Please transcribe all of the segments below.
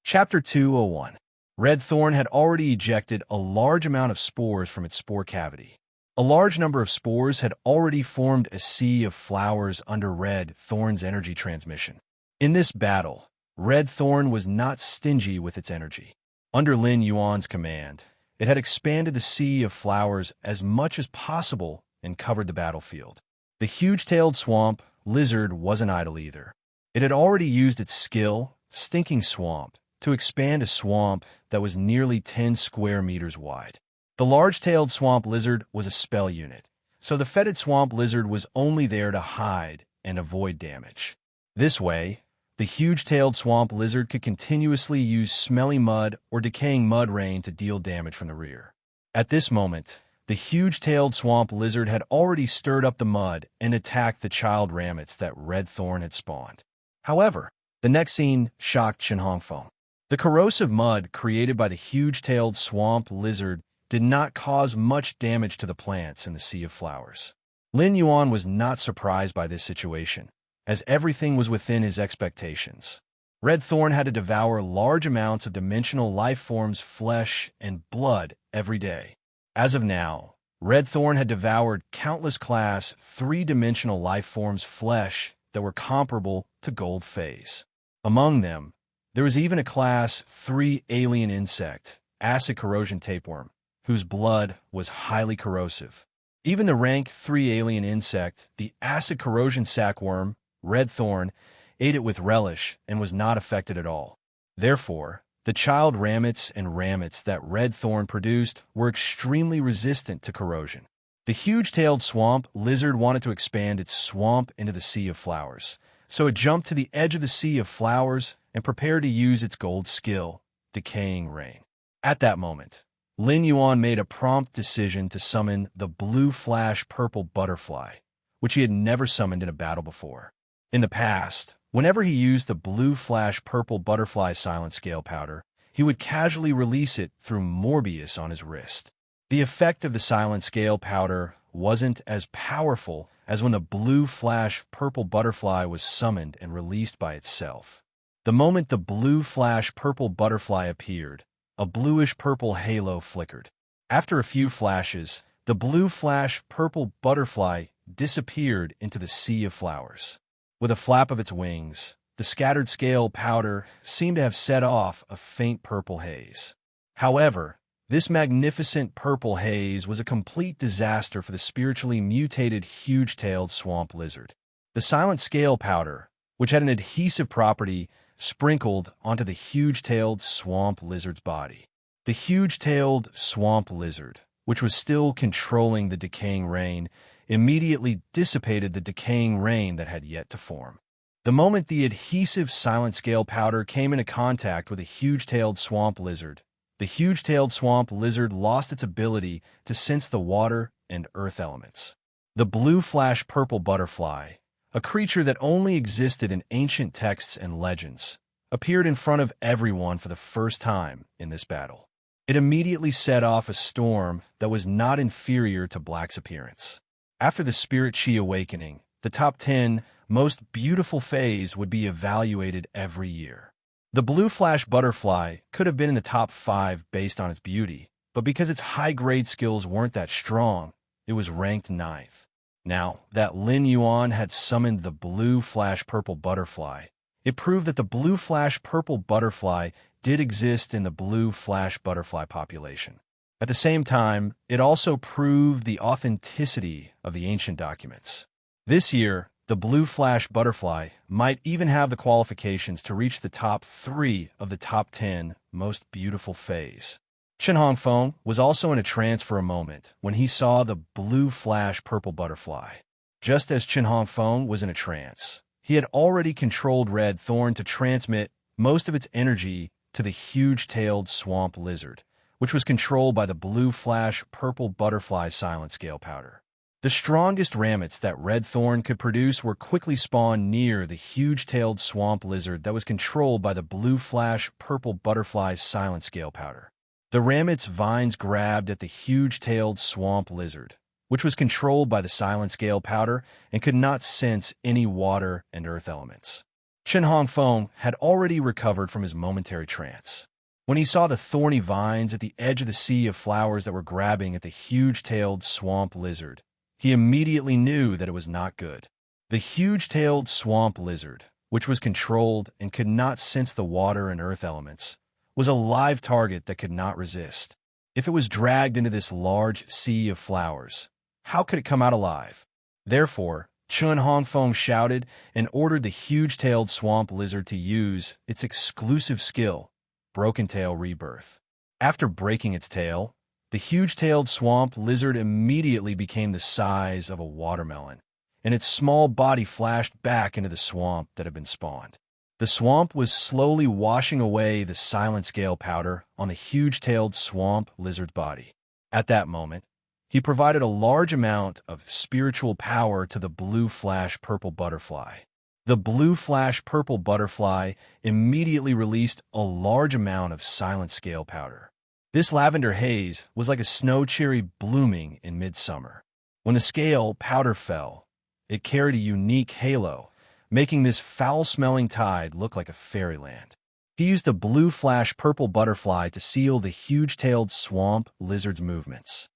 Chapter 201. Red thorn had already ejected a large amount of spores from its spore cavity. A large number of spores had already formed a sea of flowers under red thorn's energy transmission. In this battle, red thorn was not stingy with its energy. Under Lin Yuan's command, it had expanded the sea of flowers as much as possible and covered the battlefield. The huge-tailed swamp lizard wasn't idle either. It had already used its skill, Stinking Swamp, to expand a swamp that was nearly 10 square meters wide. The large-tailed swamp lizard was a spell unit, so the fetid swamp lizard was only there to hide and avoid damage. This way, the huge-tailed swamp lizard could continuously use smelly mud or decaying mud rain to deal damage from the rear. At this moment, the huge-tailed swamp lizard had already stirred up the mud and attacked the child rammets that red thorn had spawned. However, the next scene shocked Chen Hongfeng. The corrosive mud created by the huge-tailed swamp lizard did not cause much damage to the plants in the sea of flowers. Lin Yuan was not surprised by this situation, as everything was within his expectations. Red thorn had to devour large amounts of dimensional life forms' flesh and blood every day. As of now, red thorn had devoured countless class 3-dimensional life forms' flesh that were comparable to gold phase. Among them, there was even a class 3 alien insect, acid corrosion tapeworm, whose blood was highly corrosive. Even the rank 3 alien insect, the acid corrosion sackworm, red thorn, ate it with relish and was not affected at all. Therefore, the child rammets and rammets that red thorn produced were extremely resistant to corrosion. The huge-tailed swamp lizard wanted to expand its swamp into the sea of flowers, so it jumped to the edge of the sea of flowers and prepared to use its gold skill, decaying rain. At that moment, Lin Yuan made a prompt decision to summon the blue flash purple butterfly, which he had never summoned in a battle before. In the past, whenever he used the blue flash purple butterfly silent scale powder, he would casually release it through Morbius on his wrist. The effect of the silent scale powder wasn't as powerful as when the blue flash purple butterfly was summoned and released by itself. The moment the blue flash purple butterfly appeared, a bluish-purple halo flickered. After a few flashes, the blue flash purple butterfly disappeared into the sea of flowers. With a flap of its wings, the scattered scale powder seemed to have set off a faint purple haze. However, this magnificent purple haze was a complete disaster for the spiritually mutated huge-tailed swamp lizard. The silent scale powder, which had an adhesive property, sprinkled onto the huge-tailed swamp lizard's body. The huge-tailed swamp lizard, which was still controlling the decaying rain, immediately dissipated the decaying rain that had yet to form. The moment the adhesive silent scale powder came into contact with a huge-tailed swamp lizard, the huge-tailed swamp lizard lost its ability to sense the water and earth elements. The blue flash purple butterfly, a creature that only existed in ancient texts and legends, appeared in front of everyone for the first time in this battle. It immediately set off a storm that was not inferior to Black's appearance. After the Spirit Chi awakening, the top 10 most beautiful fays would be evaluated every year. The blue flash butterfly could have been in the top 5 based on its beauty, but because its high-grade skills weren't that strong, it was ranked 9th. Now that Lin Yuan had summoned the blue flash purple butterfly, it proved that the blue flash purple butterfly did exist in the blue flash butterfly population. At the same time, it also proved the authenticity of the ancient documents. This year, the blue flash butterfly might even have the qualifications to reach the top 3 of the top 10 most beautiful fays. Chen Hongfeng was also in a trance for a moment when he saw the blue flash purple butterfly. Just as Chen Hongfeng was in a trance, he had already controlled red thorn to transmit most of its energy to the huge-tailed swamp lizard, which was controlled by the blue flash purple butterfly silent scale powder. The strongest rammets that red thorn could produce were quickly spawned near the huge-tailed swamp lizard that was controlled by the blue flash purple butterfly silent scale powder. The rammet's vines grabbed at the huge-tailed swamp lizard, which was controlled by the silent scale powder and could not sense any water and earth elements. Chen Hongfeng had already recovered from his momentary trance. When he saw the thorny vines at the edge of the sea of flowers that were grabbing at the huge-tailed swamp lizard, he immediately knew that it was not good. The huge-tailed swamp lizard, which was controlled and could not sense the water and earth elements, was a live target that could not resist. If it was dragged into this large sea of flowers, how could it come out alive? Therefore, Chen Hongfeng shouted and ordered the huge-tailed swamp lizard to use its exclusive skill, Broken Tail Rebirth. After breaking its tail, the huge-tailed swamp lizard immediately became the size of a watermelon, and its small body flashed back into the swamp that had been spawned. The swamp was slowly washing away the silent scale powder on the huge-tailed swamp lizard's body. At that moment, he provided a large amount of spiritual power to the blue flash purple butterfly. The blue flash purple butterfly immediately released a large amount of silent scale powder. This lavender haze was like a snow cherry blooming in midsummer. When the scale powder fell, it carried a unique halo, making this foul-smelling tide look like a fairyland. He used the blue flash purple butterfly to seal the huge-tailed swamp lizard's movements.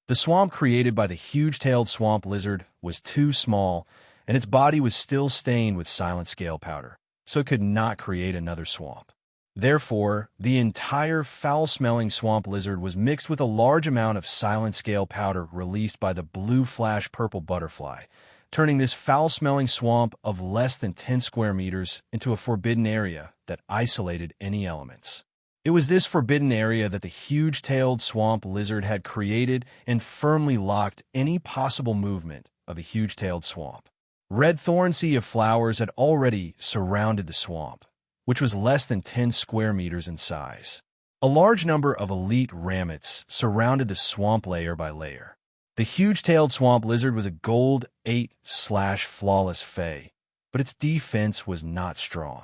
The swamp created by the huge-tailed swamp lizard was too small, and its body was still stained with silent scale powder, so it could not create another swamp. Therefore, the entire foul-smelling swamp lizard was mixed with a large amount of silent scale powder released by the blue flash purple butterfly, turning this foul-smelling swamp of less than 10 square meters into a forbidden area that isolated any elements. It was this forbidden area that the huge-tailed swamp lizard had created and firmly locked any possible movement of the huge-tailed swamp. Red thorn sea of flowers had already surrounded the swamp, which was less than 10 square meters in size. A large number of elite rammets surrounded the swamp layer by layer. The huge-tailed swamp lizard was a gold 8/flawless fae, but its defense was not strong.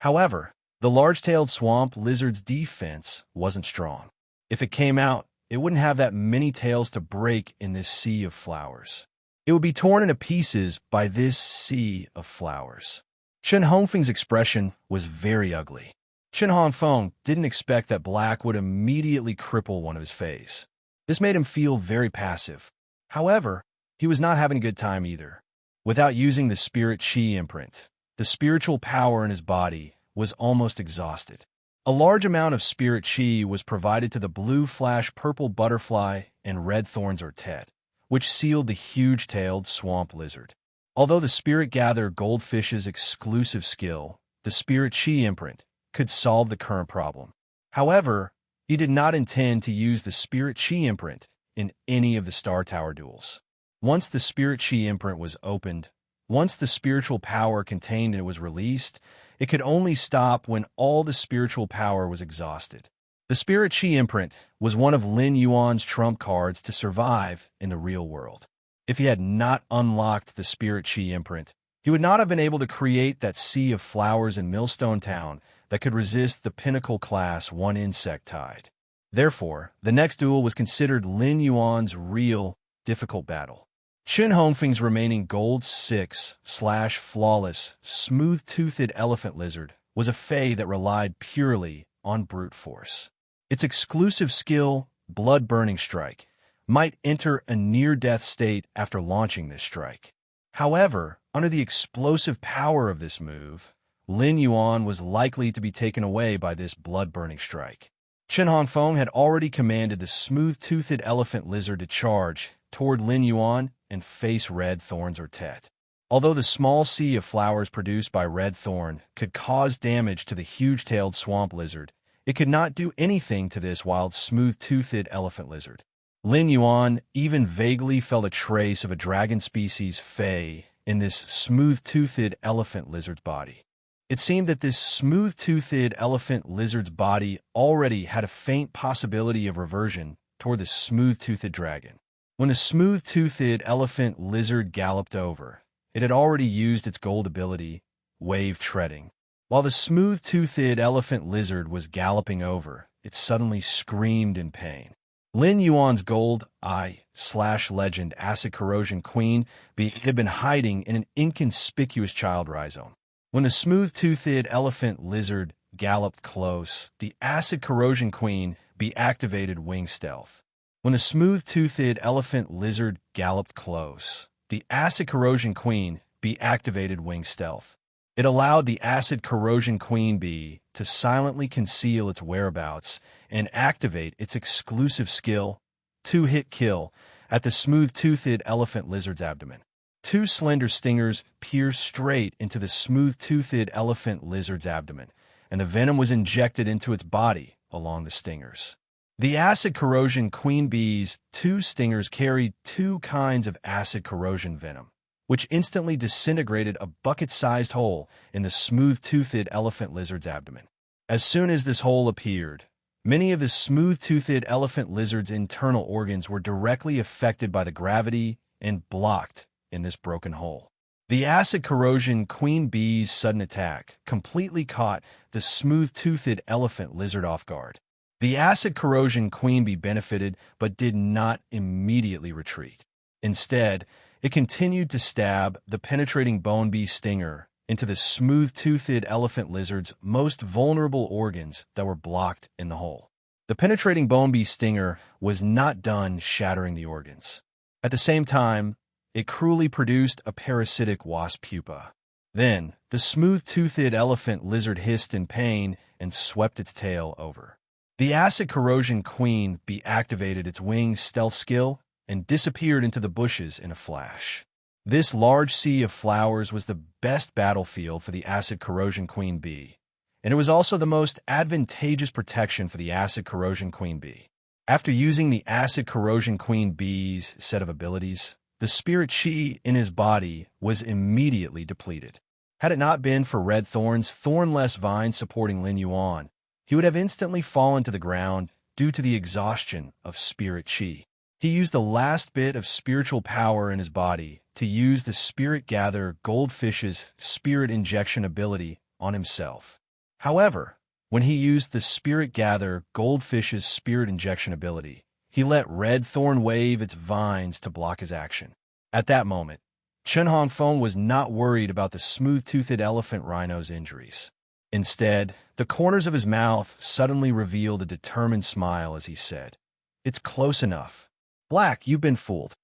However, the large-tailed swamp lizard's defense wasn't strong. If it came out, it wouldn't have that many tails to break in this sea of flowers. It would be torn into pieces by this sea of flowers. Chen Hongfeng's expression was very ugly. Chen Hongfeng didn't expect that black would immediately cripple one of his fays. This made him feel very passive. However, he was not having a good time either. Without using the spirit chi imprint, the spiritual power in his body was almost exhausted. A large amount of spirit chi was provided to the blue flash purple butterfly and red thorns or tet, which sealed the huge-tailed swamp lizard. Although the spirit gather goldfish's exclusive skill, the spirit chi imprint, could solve the current problem. However, he did not intend to use the spirit chi imprint in any of the Star Tower duels. Once the spirit chi imprint was opened, once the spiritual power contained in it was released, it could only stop when all the spiritual power was exhausted. The spirit chi imprint was one of Lin Yuan's trump cards to survive in the real world. If he had not unlocked the spirit chi imprint, he would not have been able to create that sea of flowers in Millstone Town that could resist the Pinnacle Class 1 insect tide. Therefore, the next duel was considered Lin Yuan's real, difficult battle. Chen Hongfeng's remaining gold 6/flawless, smooth-toothed elephant lizard was a fae that relied purely on brute force. Its exclusive skill, Blood-Burning Strike, might enter a near-death state after launching this strike. However, under the explosive power of this move, Lin Yuan was likely to be taken away by this blood-burning strike. Chen Hongfeng had already commanded the smooth-toothed elephant lizard to charge toward Lin Yuan and face red thorns or tet. Although the small sea of flowers produced by red thorn could cause damage to the huge-tailed swamp lizard, it could not do anything to this wild smooth-toothed elephant lizard. Lin Yuan even vaguely felt a trace of a dragon species fae in this smooth-toothed elephant lizard's body. It seemed that this smooth-toothed elephant lizard's body already had a faint possibility of reversion toward the smooth-toothed dragon. When the smooth-toothed elephant lizard galloped over, it had already used its gold ability, Wave Treading. While the smooth-toothed elephant lizard was galloping over, it suddenly screamed in pain. Lin Yuan's gold eye/legend Acid Corrosion Queen had been hiding in an inconspicuous child rhizome. When the smooth-toothed elephant lizard galloped close, the acid corrosion queen activated wing stealth. When the smooth-toothed elephant lizard galloped close, the acid corrosion queen activated wing stealth. It allowed the acid corrosion queen bee to silently conceal its whereabouts and activate its exclusive skill, two-hit kill, at the smooth-toothed elephant lizard's abdomen. Two slender stingers pierced straight into the smooth-toothed elephant lizard's abdomen, and the venom was injected into its body along the stingers. The acid corrosion queen bee's two stingers carried two kinds of acid corrosion venom, which instantly disintegrated a bucket-sized hole in the smooth-toothed elephant lizard's abdomen. As soon as this hole appeared, many of the smooth-toothed elephant lizard's internal organs were directly affected by the gravity and blocked in this broken hole. The acid corrosion queen bee's sudden attack completely caught the smooth-toothed elephant lizard off guard. The acid corrosion queen bee benefited but did not immediately retreat. Instead, it continued to stab the penetrating bone bee stinger into the smooth-toothed elephant lizard's most vulnerable organs that were blocked in the hole. The penetrating bone bee stinger was not done shattering the organs. At the same time, it cruelly produced a parasitic wasp pupa. Then, the smooth-toothed elephant lizard hissed in pain and swept its tail over. The acid corrosion queen activated its wing stealth skill and disappeared into the bushes in a flash. This large sea of flowers was the best battlefield for the acid corrosion queen bee, and it was also the most advantageous protection for the acid corrosion queen bee. After using the acid corrosion queen bee's set of abilities, the spirit chi in his body was immediately depleted. Had it not been for Red Thorn's thornless vine supporting Lin Yuan, he would have instantly fallen to the ground due to the exhaustion of spirit chi. He used the last bit of spiritual power in his body to use the Spirit Gather Goldfish's spirit injection ability on himself. However, when he used the Spirit Gather Goldfish's spirit injection ability, he let Red Thorn wave its vines to block his action. At that moment, Chen Hongfeng was not worried about the smooth-toothed elephant rhino's injuries. Instead, the corners of his mouth suddenly revealed a determined smile as he said, "It's close enough. Black, you've been fooled."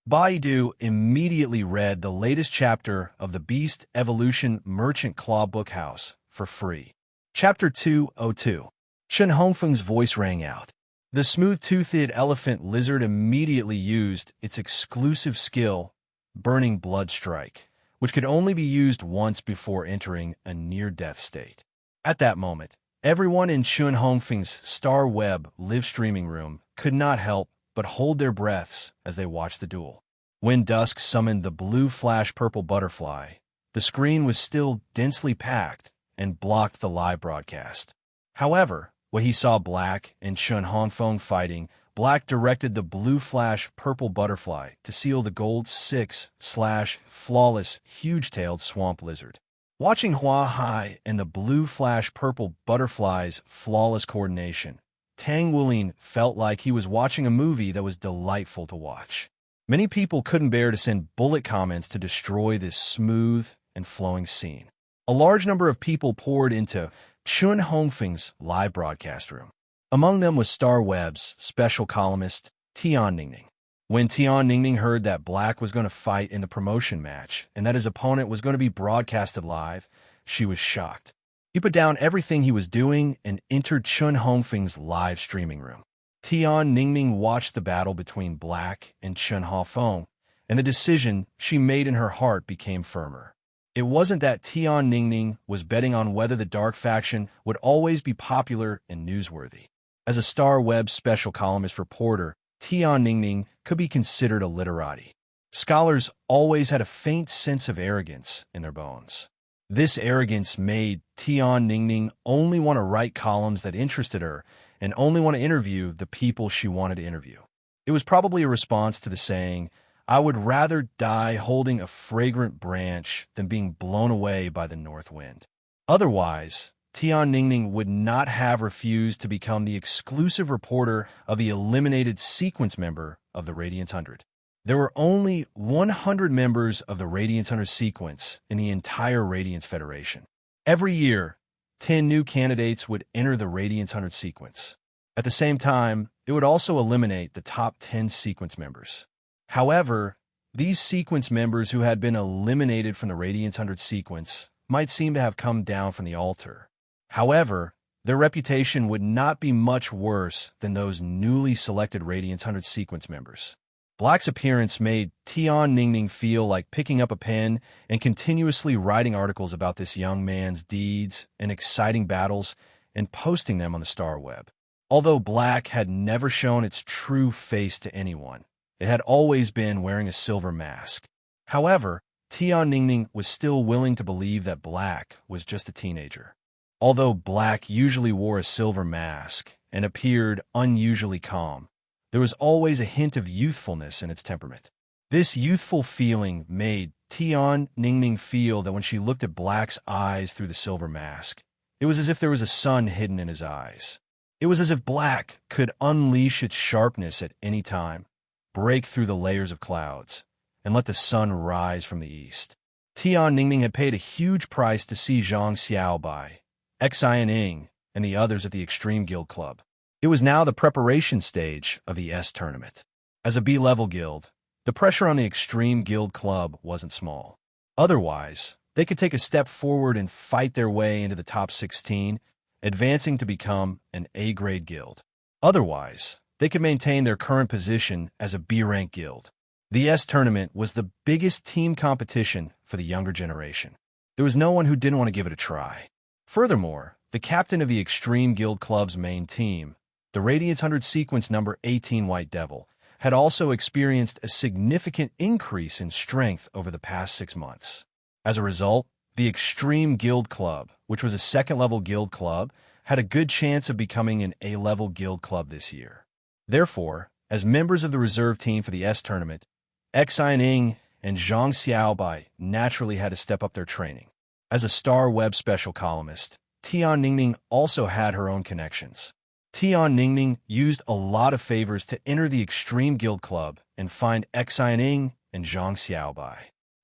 Baidu immediately read the latest chapter of the Beast Evolution Merchant Claw Bookhouse for free. Chapter 202. Chen Hongfeng's voice rang out. The smooth-toothed elephant lizard immediately used its exclusive skill, Burning Blood Strike, which could only be used once before entering a near-death state. At that moment, everyone in Chen Hongfeng's Star Web live-streaming room could not help but hold their breaths as they watched the duel. When Dusk summoned the blue flash purple butterfly, the screen was still densely packed and blocked the live broadcast. However, when he saw Black and Chen Hongfeng fighting, Black directed the blue flash purple butterfly to seal the gold 6/flawless huge-tailed swamp lizard. Watching Hua Hai and the blue flash purple butterfly's flawless coordination, Tang Wuling felt like he was watching a movie that was delightful to watch. Many people couldn't bear to send bullet comments to destroy this smooth and flowing scene. A large number of people poured into Chen Hongfeng's live broadcast room. Among them was Star Web's special columnist, Tian Ningning. When Tian Ningning heard that Black was going to fight in the promotion match and that his opponent was going to be broadcasted live, she was shocked. He put down everything he was doing and entered Chen Hongfeng's live streaming room. Tian Ningning watched the battle between Black and Chen Hongfeng, and the decision she made in her heart became firmer. It wasn't that Tian Ningning was betting on whether the Dark Faction would always be popular and newsworthy. As a Star Web special columnist reporter, Tian Ningning could be considered a literati. Scholars always had a faint sense of arrogance in their bones. This arrogance made Tian Ningning only want to write columns that interested her and only want to interview the people she wanted to interview. It was probably a response to the saying, "I would rather die holding a fragrant branch than being blown away by the north wind." Otherwise, Tian Ningning would not have refused to become the exclusive reporter of the eliminated sequence member of the Radiant 100. There were only 100 members of the Radiance Hunter sequence in the entire Radiance Federation. Every year, 10 new candidates would enter the Radiance Hunter sequence. At the same time, it would also eliminate the top 10 sequence members. However, these sequence members who had been eliminated from the Radiance Hunter sequence might seem to have come down from the altar. However, their reputation would not be much worse than those newly selected Radiance Hunter sequence members. Black's appearance made Tian Ningning feel like picking up a pen and continuously writing articles about this young man's deeds and exciting battles and posting them on the Star Web. Although Black had never shown its true face to anyone, it had always been wearing a silver mask. However, Tian Ningning was still willing to believe that Black was just a teenager. Although Black usually wore a silver mask and appeared unusually calm, there was always a hint of youthfulness in its temperament. This youthful feeling made Tian Ningning feel that when she looked at Black's eyes through the silver mask, it was as if there was a sun hidden in his eyes. It was as if Black could unleash its sharpness at any time, break through the layers of clouds, and let the sun rise from the east. Tian Ningning had paid a huge price to see Zhang Xiaobai, Xianing, and the others at the Extreme Guild Club. It was now the preparation stage of the S tournament. As a B-level guild, the pressure on the Extreme Guild Club wasn't small. Otherwise, they could take a step forward and fight their way into the top 16, advancing to become an A-grade guild. Otherwise, they could maintain their current position as a B-rank guild. The S tournament was the biggest team competition for the younger generation. There was no one who didn't want to give it a try. Furthermore, the captain of the Extreme Guild Club's main team, the Radiance Hunter sequence number 18 White Devil, had also experienced a significant increase in strength over the past 6 months. As a result, the Extreme Guild Club, which was a second-level guild club, had a good chance of becoming an A-level guild club this year. Therefore, as members of the reserve team for the S tournament, Xianing and Zhang Xiaobai naturally had to step up their training. As a Star Web special columnist, Tian Ningning also had her own connections. Tian Ningning used a lot of favors to enter the Extreme Guild Club and find Xianing and Zhang Xiaobai.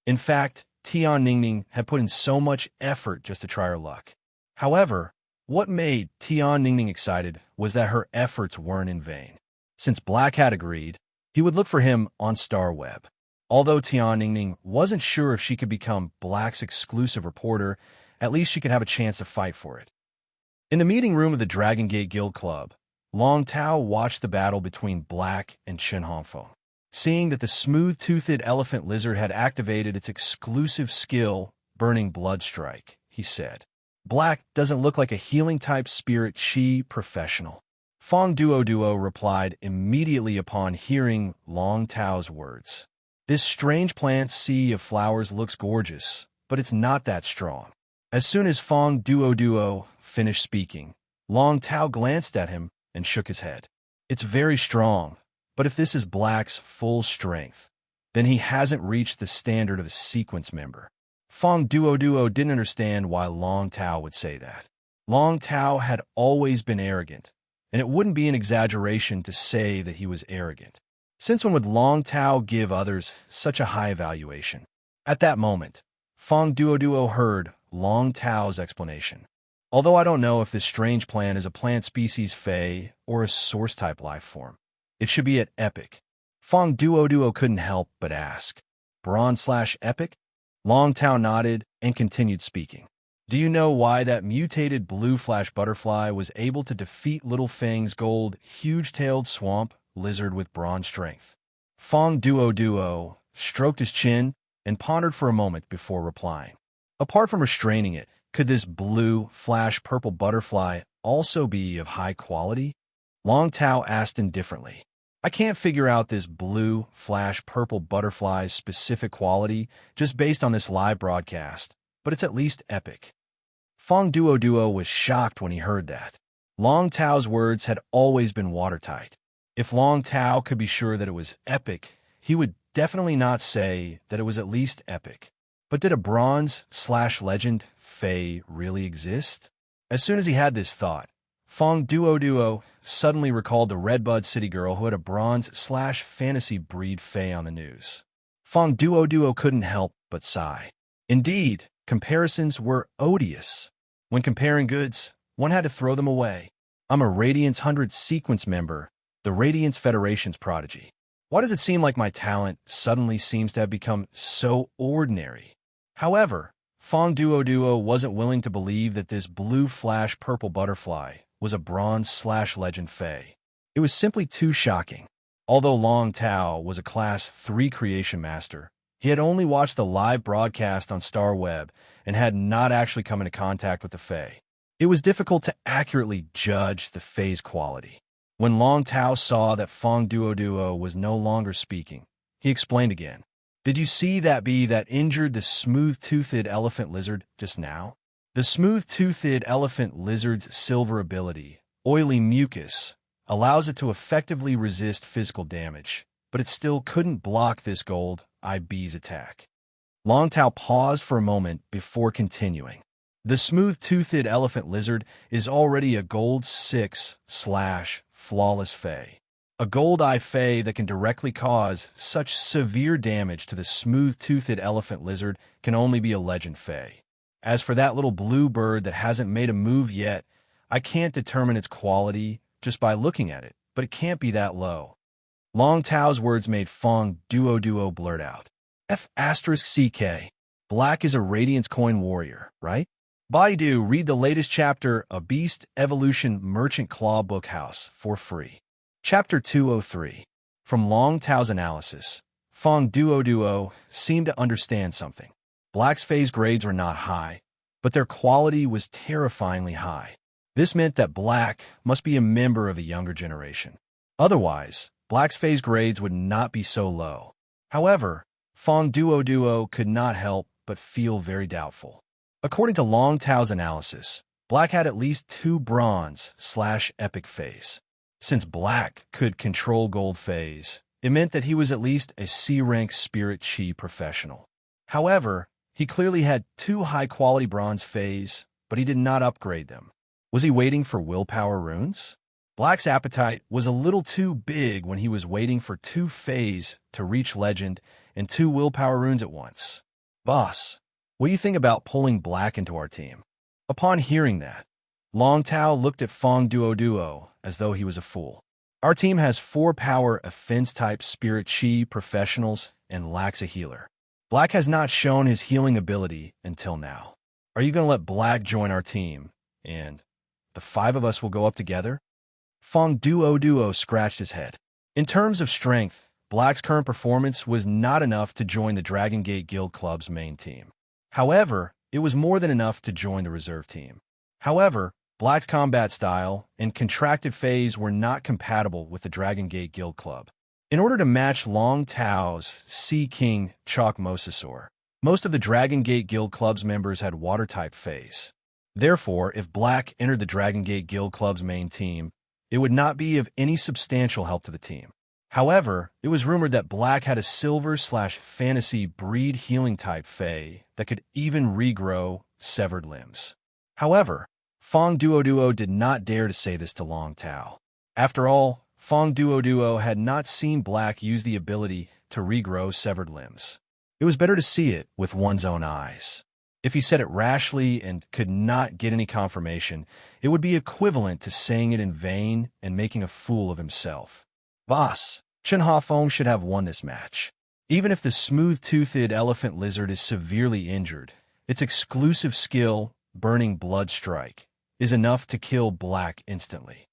In fact, Tian Ningning had put in so much effort just to try her luck. However, what made Tian Ningning excited was that her efforts weren't in vain. Since Black had agreed, he would look for him on Star Web. Although Tian Ningning wasn't sure if she could become Black's exclusive reporter, at least she could have a chance to fight for it. In the meeting room of the Dragon Gate Guild Club, Long Tao watched the battle between Black and Chen Hongfeng. Seeing that the smooth-toothed elephant lizard had activated its exclusive skill, Burning Blood Strike, he said, "Black doesn't look like a healing-type spirit chi professional." Fong Duo replied immediately upon hearing Long Tao's words. "This strange plant sea of flowers looks gorgeous, but it's not that strong." As soon as Fong Duo finished speaking, Long Tao glanced at him and shook his head. "It's very strong, but if this is Black's full strength, then he hasn't reached the standard of a sequence member." Fong Duo didn't understand why Long Tao would say that. Long Tao had always been arrogant, and it wouldn't be an exaggeration to say that he was arrogant. Since when would Long Tao give others such a high evaluation? At that moment, Fong Duo heard Long Tao's explanation. "Although I don't know if this strange plant is a plant species Fey or a source-type life form, it should be at Epic." Fong Duo couldn't help but ask, "Bronze/Epic?" Long Tao nodded and continued speaking. "Do you know why that mutated blue flash butterfly was able to defeat Little Fang's gold, huge-tailed swamp lizard with bronze strength?" Fong Duo stroked his chin and pondered for a moment before replying. "Apart from restraining it, could this blue, flash purple butterfly also be of high quality?" Long Tao asked indifferently. "I can't figure out this blue, flash purple butterfly's specific quality just based on this live broadcast, but it's at least epic." Fong Duo was shocked when he heard that. Long Tao's words had always been watertight. If Long Tao could be sure that it was epic, he would definitely not say that it was at least epic. But did a bronze/legend Fey really exist? As soon as he had this thought, Fong Duo suddenly recalled the Redbud City girl who had a bronze/fantasy breed fae on the news. Fong Duo couldn't help but sigh. Indeed, comparisons were odious. When comparing goods, one had to throw them away. I'm a Radiance 100 sequence member, the Radiance Federation's prodigy. Why does it seem like my talent suddenly seems to have become so ordinary? However, Fong Duo wasn't willing to believe that this blue flash purple butterfly was a bronze/legend fae. It was simply too shocking. Although Long Tao was a Class 3 creation master, he had only watched the live broadcast on Star Web and had not actually come into contact with the fae. It was difficult to accurately judge the fae's quality. When Long Tao saw that Fong Duo was no longer speaking, he explained again. Did you see that bee that injured the smooth-toothed elephant lizard just now? The smooth-toothed elephant lizard's silver ability, oily mucus, allows it to effectively resist physical damage, but it still couldn't block this gold-eye bee's attack. Long Tao paused for a moment before continuing. The smooth-toothed elephant lizard is already a gold 6/flawless fae. A gold-eye fae that can directly cause such severe damage to the smooth-toothed elephant lizard can only be a legend fae. As for that little blue bird that hasn't made a move yet, I can't determine its quality just by looking at it, but it can't be that low. Long Tao's words made Fong Duo blurt out. F***CK. Black is a Radiance coin warrior, right? Baidu, read the latest chapter of Beast Evolution Merchant Claw Bookhouse for free. Chapter 203. From Long Tao's analysis, Fong Duo seemed to understand something. Black's phase grades were not high, but their quality was terrifyingly high. This meant that Black must be a member of a younger generation. Otherwise, Black's phase grades would not be so low. However, Fong Duo could not help but feel very doubtful. According to Long Tao's analysis, Black had at least 2 bronze/epic phase. Since Black could control gold phase, it meant that he was at least a C-rank spirit chi professional. However, he clearly had 2 high-quality bronze phase, but he did not upgrade them. Was he waiting for willpower runes? Black's appetite was a little too big when he was waiting for 2 phase to reach legend and 2 willpower runes at once. Boss, what do you think about pulling Black into our team? Upon hearing that, Long Tao looked at Fong Duo as though he was a fool. Our team has 4 power offense-type spirit chi professionals and lacks a healer. Black has not shown his healing ability until now. Are you going to let Black join our team, and the 5 of us will go up together? Fong Duo scratched his head. In terms of strength, Black's current performance was not enough to join the Dragon Gate Guild Club's main team. However, it was more than enough to join the reserve team. However, Black's combat style and contracted phase were not compatible with the Dragon Gate Guild Club. In order to match Long Tao's Sea King Chalk Mosasaur, most of the Dragon Gate Guild Club's members had water-type phase. Therefore, if Black entered the Dragon Gate Guild Club's main team, it would not be of any substantial help to the team. However, it was rumored that Black had a silver/fantasy breed healing type fae that could even regrow severed limbs. However, Fong Duo did not dare to say this to Long Tao. After all, Fong Duo had not seen Black use the ability to regrow severed limbs. It was better to see it with one's own eyes. If he said it rashly and could not get any confirmation, it would be equivalent to saying it in vain and making a fool of himself. Boss, Chen Hafeng should have won this match. Even if the smooth-toothed elephant lizard is severely injured, its exclusive skill, Burning Blood Strike, is enough to kill Black instantly.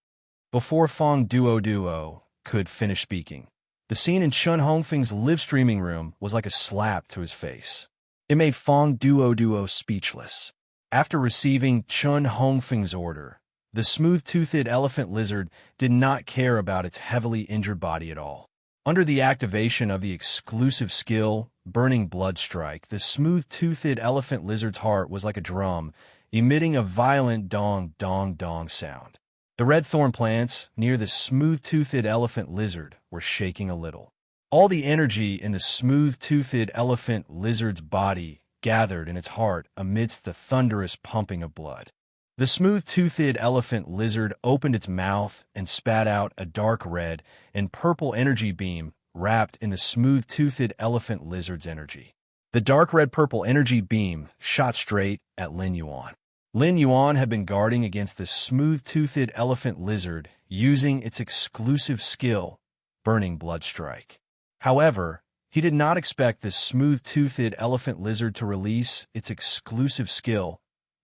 Before Fong Duo could finish speaking, the scene in Chun Hongfeng's live streaming room was like a slap to his face. It made Fong Duo speechless. After receiving Chun Hongfeng's order, the smooth-toothed elephant lizard did not care about its heavily injured body at all. Under the activation of the exclusive skill, Burning Blood Strike, the smooth-toothed elephant lizard's heart was like a drum, emitting a violent dong-dong-dong sound. The red thorn plants near the smooth-toothed elephant lizard were shaking a little. All the energy in the smooth-toothed elephant lizard's body gathered in its heart amidst the thunderous pumping of blood. The smooth-toothed elephant lizard opened its mouth and spat out a dark red and purple energy beam wrapped in the smooth-toothed elephant lizard's energy. The dark red-purple energy beam shot straight at Lin Yuan. Lin Yuan had been guarding against the smooth-toothed elephant lizard using its exclusive skill, Burning Blood Strike. However, he did not expect the smooth-toothed elephant lizard to release its exclusive skill,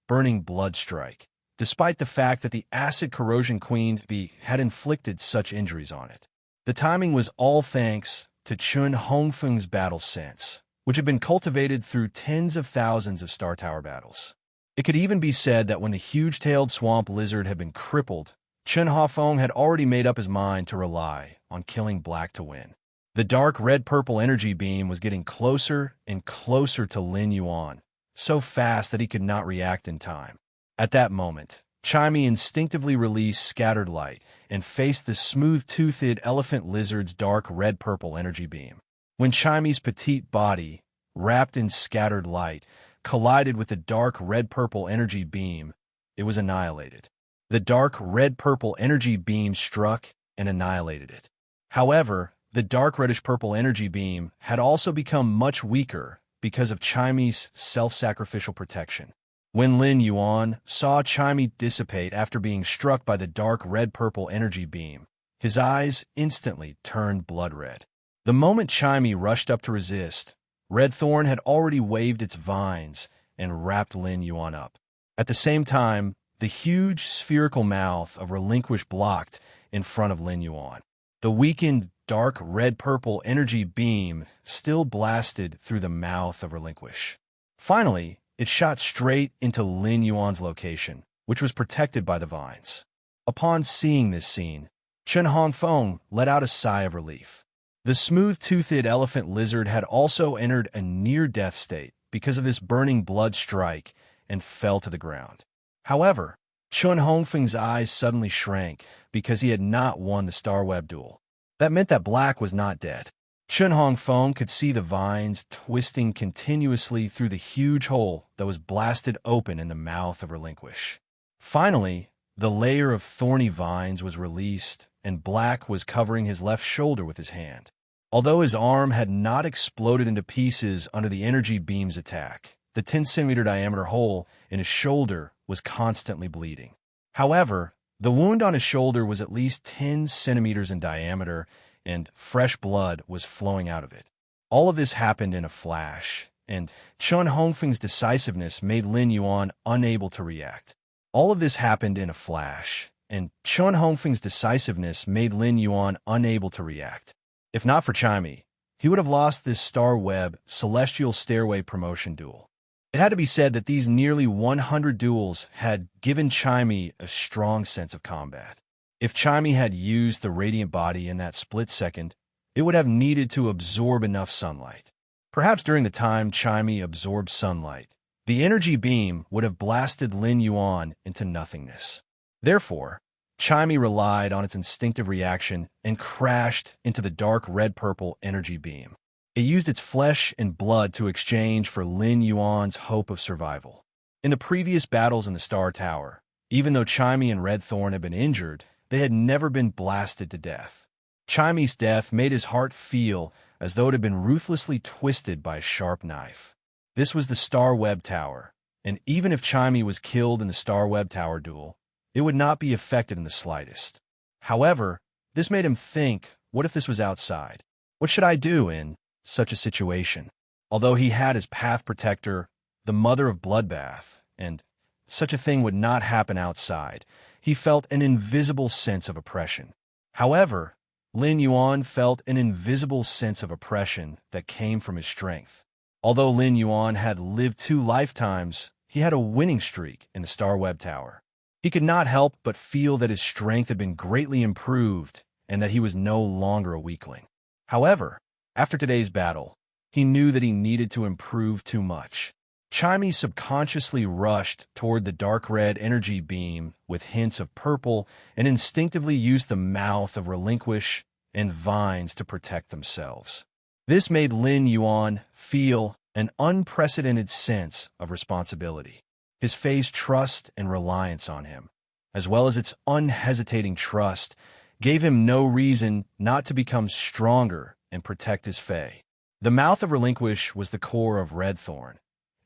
Burning Blood Strike, despite the fact that the acid corrosion queen bee had inflicted such injuries on it. The timing was all thanks to Chun Hongfeng's battle sense, which had been cultivated through tens of thousands of Star Tower battles. It could even be said that when the huge-tailed swamp lizard had been crippled, Chun Hongfeng had already made up his mind to rely on killing Black to win. The dark red-purple energy beam was getting closer and closer to Lin Yuan, so fast that he could not react in time. At that moment, Chimey instinctively released Scattered Light and faced the smooth-toothed elephant lizard's dark red-purple energy beam. When Chimey's petite body, wrapped in Scattered Light, collided with the dark red-purple energy beam, it was annihilated. The dark red-purple energy beam struck and annihilated it. However, the dark reddish-purple energy beam had also become much weaker because of Chimey's self-sacrificial protection. When Lin Yuan saw Chimey dissipate after being struck by the dark red-purple energy beam, his eyes instantly turned blood red. The moment Chimey rushed up to resist, Red Thorn had already waved its vines and wrapped Lin Yuan up. At the same time, the huge spherical mouth of Relinquish blocked in front of Lin Yuan. The weakened dark red-purple energy beam still blasted through the mouth of Relinquish. Finally, it shot straight into Lin Yuan's location, which was protected by the vines. Upon seeing this scene, Chun Hongfeng let out a sigh of relief. The smooth-toothed elephant lizard had also entered a near-death state because of this burning blood strike and fell to the ground. However, Chun Hongfeng's eyes suddenly shrank because he had not won the Star Web duel. That meant that Black was not dead. Chun Hongfeng could see the vines twisting continuously through the huge hole that was blasted open in the mouth of Relinquish. Finally, the layer of thorny vines was released, and Black was covering his left shoulder with his hand. Although his arm had not exploded into pieces under the energy beam's attack, the 10-centimeter diameter hole in his shoulder was constantly bleeding. However, the wound on his shoulder was at least 10 centimeters in diameter, and fresh blood was flowing out of it. All of this happened in a flash, and Chun Hongfeng's decisiveness made Lin Yuan unable to react. All of this happened in a flash, and Chun Hongfeng's decisiveness made Lin Yuan unable to react. If not for Chimey, he would have lost this Star Web Celestial Stairway promotion duel. It had to be said that these nearly 100 duels had given Chimey a strong sense of combat. If Chimey had used the Radiant Body in that split second, it would have needed to absorb enough sunlight. Perhaps during the time Chimey absorbed sunlight, the energy beam would have blasted Lin Yuan into nothingness. Therefore, Chimey relied on its instinctive reaction and crashed into the dark red-purple energy beam. It used its flesh and blood to exchange for Lin Yuan's hope of survival. In the previous battles in the Star Tower, even though Chimey and Red Thorn had been injured, they had never been blasted to death. Chimey's death made his heart feel as though it had been ruthlessly twisted by a sharp knife. This was the Star Web Tower, and even if Chimey was killed in the Star Web Tower duel, it would not be affected in the slightest. However, this made him think, what if this was outside? What should I do in such a situation? Although he had his Path Protector, the Mother of Bloodbath, and such a thing would not happen outside, he felt an invisible sense of oppression. However, Lin Yuan felt an invisible sense of oppression that came from his strength. Although Lin Yuan had lived 2 lifetimes, he had a winning streak in the Star Web Tower. He could not help but feel that his strength had been greatly improved and that he was no longer a weakling. However, after today's battle, he knew that he needed to improve too much. Chimey subconsciously rushed toward the dark red energy beam with hints of purple and instinctively used the mouth of Relinquish and vines to protect themselves. This made Lin Yuan feel an unprecedented sense of responsibility. His faith's trust and reliance on him, as well as its unhesitating trust, gave him no reason not to become stronger and protect his fae. The mouth of Relinquish was the core of Redthorn,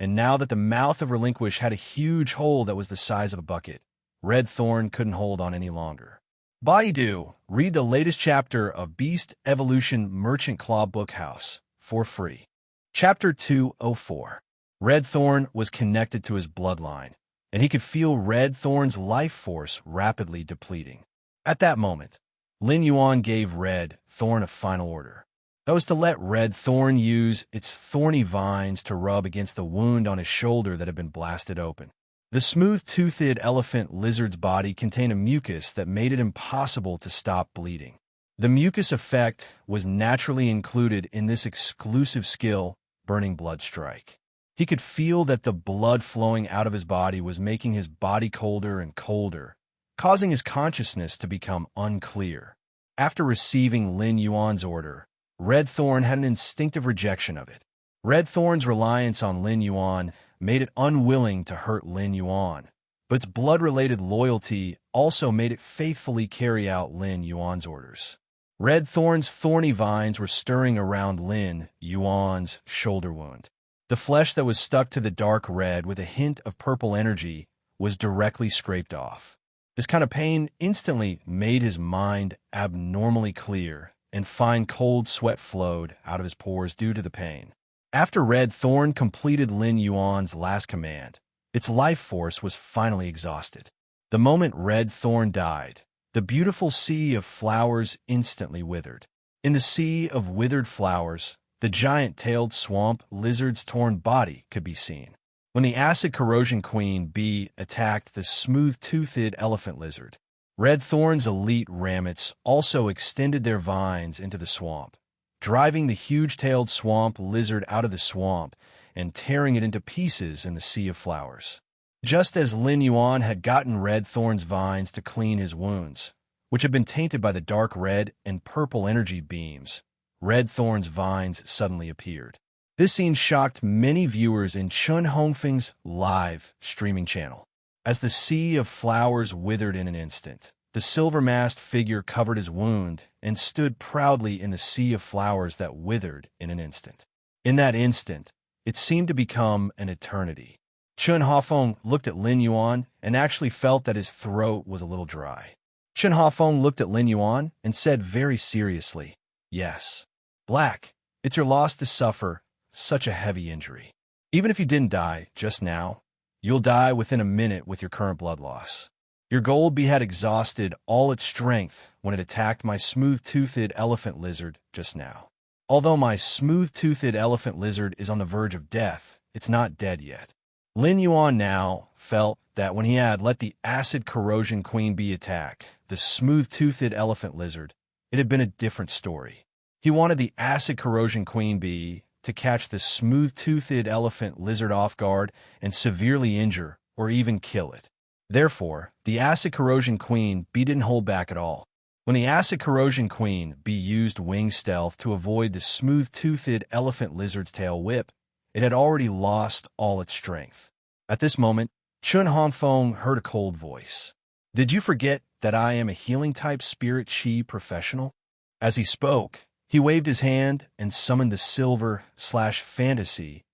and now that the mouth of Relinquish had a huge hole that was the size of a bucket, Redthorn couldn't hold on any longer. Baidu, read the latest chapter of Beast Evolution Merchant Claw Bookhouse for free. Chapter 204. Redthorn was connected to his bloodline, and he could feel Redthorn's life force rapidly depleting. At that moment, Lin Yuan gave Redthorn a final order. That was to let Redthorn use its thorny vines to rub against the wound on his shoulder that had been blasted open. The smooth-toothed elephant lizard's body contained a mucus that made it impossible to stop bleeding. The mucus effect was naturally included in this exclusive skill, Burning Blood Strike. He could feel that the blood flowing out of his body was making his body colder and colder, causing his consciousness to become unclear. After receiving Lin Yuan's order, Redthorn had an instinctive rejection of it. Redthorn's reliance on Lin Yuan made it unwilling to hurt Lin Yuan, but its blood-related loyalty also made it faithfully carry out Lin Yuan's orders. Redthorn's thorny vines were stirring around Lin Yuan's shoulder wound. The flesh that was stuck to the dark red with a hint of purple energy was directly scraped off. This kind of pain instantly made his mind abnormally clear, and fine cold sweat flowed out of his pores due to the pain. After Redthorn completed Lin Yuan's last command, its life force was finally exhausted. The moment Redthorn died, the beautiful sea of flowers instantly withered. In the sea of withered flowers, the giant-tailed swamp lizard's torn body could be seen. When the acid corrosion queen bee attacked the smooth-toothed elephant lizard, Redthorn's elite ramets also extended their vines into the swamp, driving the huge-tailed swamp lizard out of the swamp and tearing it into pieces in the sea of flowers. Just as Lin Yuan had gotten Redthorn's vines to clean his wounds, which had been tainted by the dark red and purple energy beams, Redthorn's vines suddenly appeared. This scene shocked many viewers in Chun Hongfeng's live streaming channel. As the sea of flowers withered in an instant, the silver-masked figure covered his wound and stood proudly in the sea of flowers that withered in an instant. In that instant, it seemed to become an eternity. Chun Hafeng looked at Lin Yuan and actually felt that his throat was a little dry. Chun Hafeng looked at Lin Yuan and said very seriously, "Yes, Black, it's your loss to suffer such a heavy injury. Even if you didn't die just now, you'll die within a minute with your current blood loss. Your gold bee had exhausted all its strength when it attacked my smooth-toothed elephant lizard just now. Although my smooth-toothed elephant lizard is on the verge of death, it's not dead yet." Lin Yuan now felt that when he had let the acid corrosion queen bee attack the smooth-toothed elephant lizard, it had been a different story. He wanted the acid corrosion queen bee to catch the smooth-toothed elephant lizard off guard and severely injure or even kill it. Therefore, the acid corrosion queen bee didn't hold back at all. When the acid corrosion queen bee used wing stealth to avoid the smooth-toothed elephant lizard's tail whip, it had already lost all its strength. At this moment, Chun Hongfeng heard a cold voice. "Did you forget that I am a healing-type spirit chi professional?" As he spoke, he waved his hand and summoned the silver/fantasy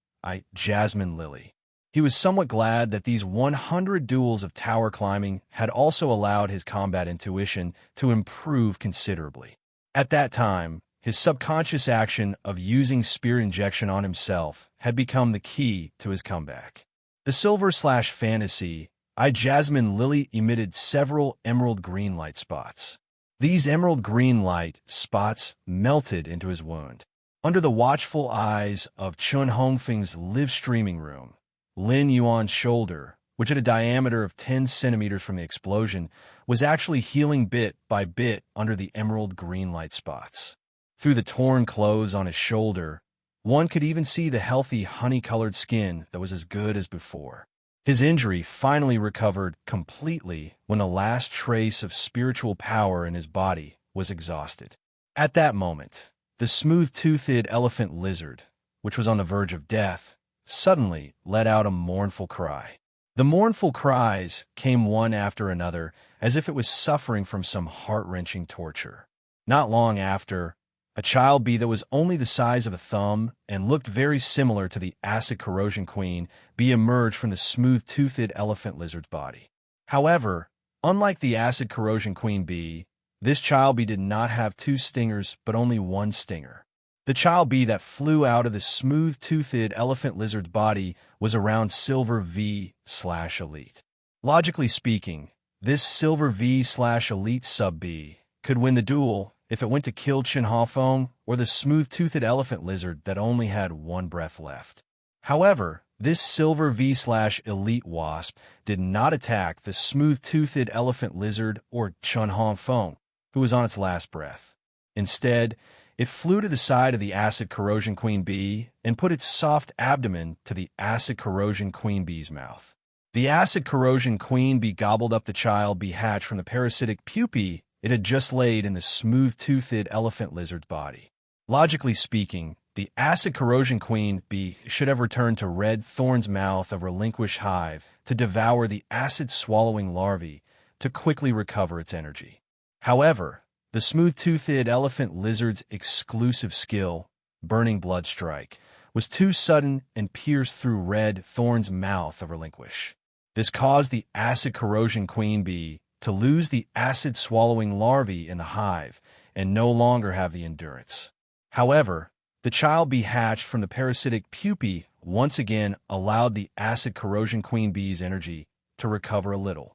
jasmine lily. He was somewhat glad that these 100 duels of tower climbing had also allowed his combat intuition to improve considerably. At that time, his subconscious action of using spear injection on himself had become the key to his comeback. The silver/fantasy jasmine lily emitted several emerald green light spots. These emerald green light spots melted into his wound. Under the watchful eyes of Chun Hongfeng's live streaming room, Lin Yuan's shoulder, which had a diameter of 10 centimeters from the explosion, was actually healing bit by bit under the emerald green light spots. Through the torn clothes on his shoulder, one could even see the healthy honey-colored skin that was as good as before. His injury finally recovered completely when the last trace of spiritual power in his body was exhausted. At that moment, the smooth-toothed elephant lizard, which was on the verge of death, suddenly let out a mournful cry. The mournful cries came one after another, as if it was suffering from some heart-wrenching torture. Not long after, a child bee that was only the size of a thumb and looked very similar to the acid corrosion queen bee emerged from the smooth-toothed elephant lizard's body. However, unlike the acid corrosion queen bee, this child bee did not have two stingers but only one stinger. The child bee that flew out of the smooth-toothed elephant lizard's body was around Silver V/Elite. Logically speaking, this Silver V/Elite sub-bee could win the duel if it went to kill Chenhao or the smooth-toothed elephant lizard that only had one breath left. However, this Silver V/Elite wasp did not attack the smooth-toothed elephant lizard or Chenhao, who was on its last breath. Instead, it flew to the side of the acid corrosion queen bee and put its soft abdomen to the acid corrosion queen bee's mouth. The acid corrosion queen bee gobbled up the child bee hatched from the parasitic pupae it had just laid in the smooth-toothed elephant lizard's body. Logically speaking, the acid corrosion queen bee should have returned to Red Thorn's mouth of relinquished hive to devour the acid-swallowing larvae to quickly recover its energy. However, the smooth-toothed elephant lizard's exclusive skill, Burning Blood Strike, was too sudden and pierced through Red Thorn's mouth of relinquish. This caused the acid corrosion queen bee to lose the acid-swallowing larvae in the hive and no longer have the endurance. However, the child bee hatched from the parasitic pupae once again allowed the acid corrosion queen bee's energy to recover a little.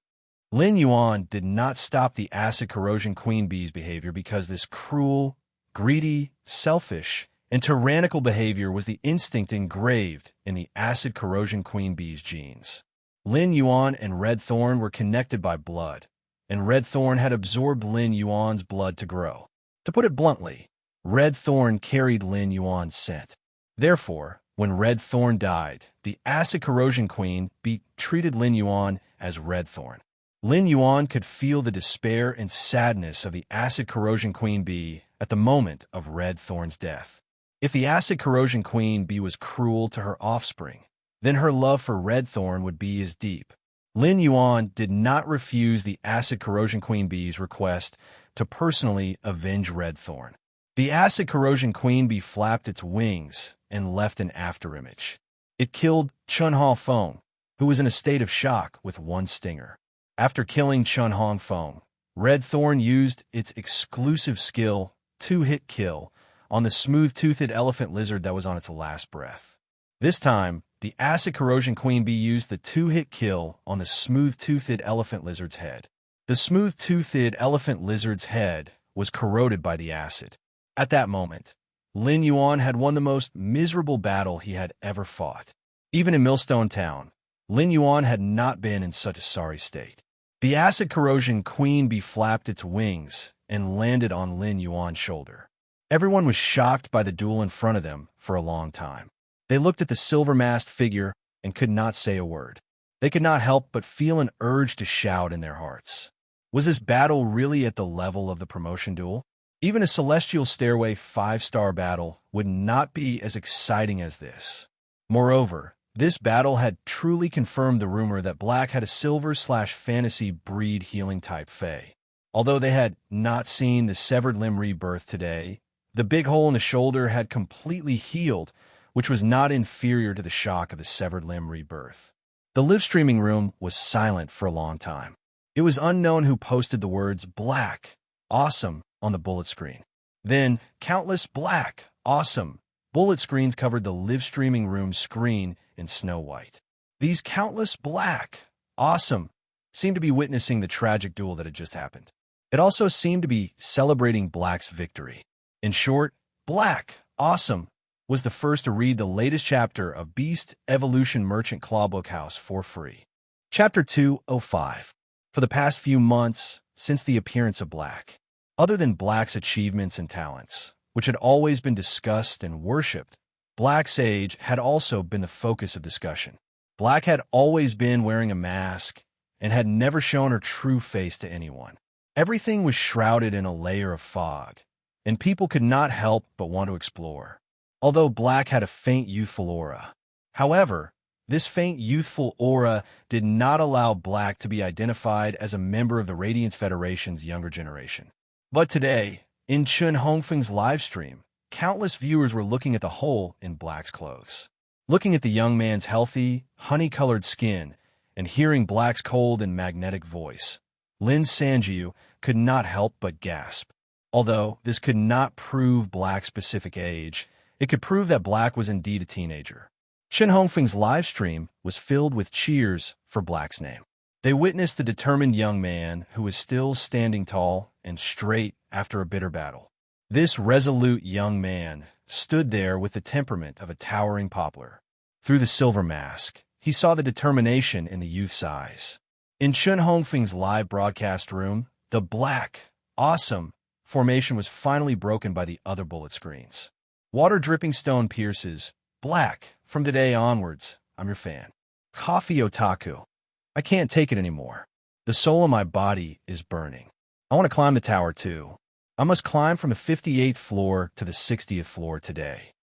Lin Yuan did not stop the acid corrosion queen bee's behavior because this cruel, greedy, selfish, and tyrannical behavior was the instinct engraved in the acid corrosion queen bee's genes. Lin Yuan and Red Thorn were connected by blood, and Red Thorn had absorbed Lin Yuan's blood to grow. To put it bluntly, Red Thorn carried Lin Yuan's scent. Therefore, when Red Thorn died, the acid corrosion queen bee treated Lin Yuan as Red Thorn. Lin Yuan could feel the despair and sadness of the acid corrosion queen bee at the moment of Red Thorn's death. If the acid corrosion queen bee was cruel to her offspring, then her love for Red Thorn would be as deep. Lin Yuan did not refuse the acid corrosion queen bee's request to personally avenge Red Thorn. The acid corrosion queen bee flapped its wings and left an afterimage. It killed Chenhao, who was in a state of shock with one stinger. After killing Chenhao, Red Thorn used its exclusive skill, two-hit kill, on the smooth-toothed elephant lizard that was on its last breath. This time, the acid corrosion queen bee used the two-hit kill on the smooth-toothed elephant lizard's head. The smooth-toothed elephant lizard's head was corroded by the acid. At that moment, Lin Yuan had won the most miserable battle he had ever fought. Even in Millstone Town, Lin Yuan had not been in such a sorry state. The acid corrosion queen bee flapped its wings and landed on Lin Yuan's shoulder. Everyone was shocked by the duel in front of them for a long time. They looked at the silver-masked figure and could not say a word. They could not help but feel an urge to shout in their hearts. Was this battle really at the level of the promotion duel? Even a Celestial Stairway 5-star battle would not be as exciting as this. Moreover, this battle had truly confirmed the rumor that Black had a silver/fantasy breed healing type Fae. Although they had not seen the severed limb rebirth today, the big hole in the shoulder had completely healed, which was not inferior to the shock of the severed limb rebirth. The live streaming room was silent for a long time. It was unknown who posted the words "Black, awesome" on the bullet screen. Then, countless "Black, awesome" bullet screens covered the live streaming room screen in snow white. These countless "Black, awesome" seemed to be witnessing the tragic duel that had just happened. It also seemed to be celebrating Black's victory. In short, Black, awesome, was the first to read the latest chapter of Beast Evolution Merchant Clawbook House for free. Chapter 205. For the past few months, since the appearance of Black, other than Black's achievements and talents, which had always been discussed and worshipped, Black's age had also been the focus of discussion. Black had always been wearing a mask and had never shown her true face to anyone. Everything was shrouded in a layer of fog, and people could not help but want to explore. Although Black had a faint youthful aura. However, This faint youthful aura did not allow Black to be identified as a member of the Radiance Federation's younger generation. But today, in Chun Hongfeng's live stream, countless viewers were looking at the hole in Black's clothes. Looking at the young man's healthy, honey-colored skin and hearing Black's cold and magnetic voice, Lin Sanjiu could not help but gasp. Although this could not prove Black's specific age, it could prove that Black was indeed a teenager. Chun Hongfeng's live stream was filled with cheers for Black's name. They witnessed the determined young man who was still standing tall and straight after a bitter battle. This resolute young man stood there with the temperament of a towering poplar. Through the silver mask, he saw the determination in the youth's eyes. In Chun Hongfeng's live broadcast room, the black, awesome formation was finally broken by the other bullet screens. Water dripping stone pierces. Black, from today onwards, I'm your fan. Coffee otaku. I can't take it anymore. The soul of my body is burning. I want to climb the tower too. I must climb from the 58th floor to the 60th floor today.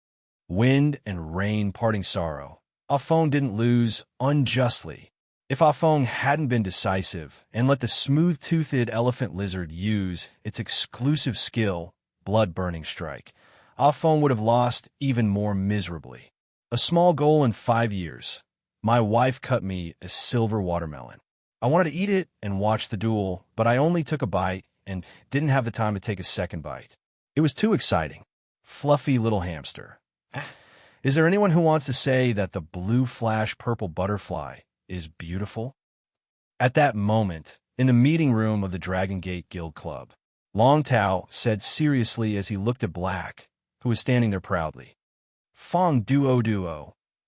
Wind and rain parting sorrow. Afong didn't lose unjustly. If Afong hadn't been decisive and let the smooth-toothed elephant lizard use its exclusive skill, blood-burning strike, Afong would have lost even more miserably. A small goal in 5 years. My wife cut me a silver watermelon. I wanted to eat it and watch the duel, but I only took a bite and didn't have the time to take a second bite. It was too exciting. Fluffy little hamster. Is there anyone who wants to say that the blue flash purple butterfly is beautiful? At that moment, in the meeting room of the Dragon Gate Guild Club, Long Tao said seriously as he looked at Black, who was standing there proudly, Fong Duo,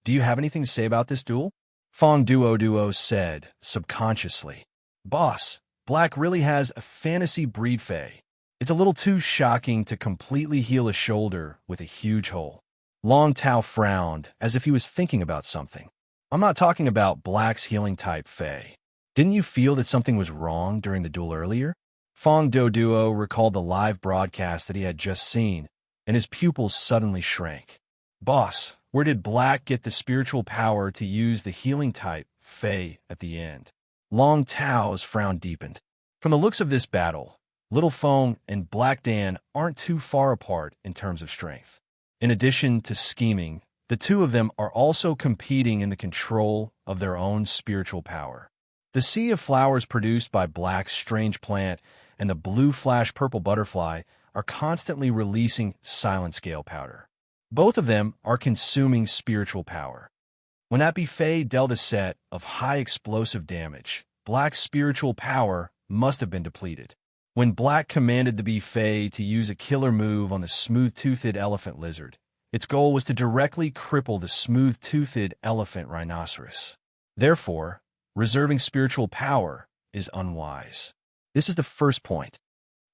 do you have anything to say about this duel? Fong Duo said, subconsciously, Boss, Black really has a fantasy breed fey. It's a little too shocking to completely heal a shoulder with a huge hole. Long Tao frowned as if he was thinking about something. I'm not talking about Black's healing type fey. Didn't you feel that something was wrong during the duel earlier? Fong Duo recalled the live broadcast that he had just seen, and his pupils suddenly shrank. Boss, where did Black get the spiritual power to use the healing type fey at the end? Long Tao's frown deepened. From the looks of this battle, Little Fong and Black Dan aren't too far apart in terms of strength. In addition to scheming, the two of them are also competing in the control of their own spiritual power. The sea of flowers produced by Black's strange plant and the blue flash purple butterfly are constantly releasing silent scale powder. Both of them are consuming spiritual power. When that buffet dealt a set of high explosive damage, Black's spiritual power must have been depleted. When Black commanded the buffet to use a killer move on the smooth-toothed elephant lizard, its goal was to directly cripple the smooth-toothed elephant rhinoceros. Therefore, reserving spiritual power is unwise. This is the first point.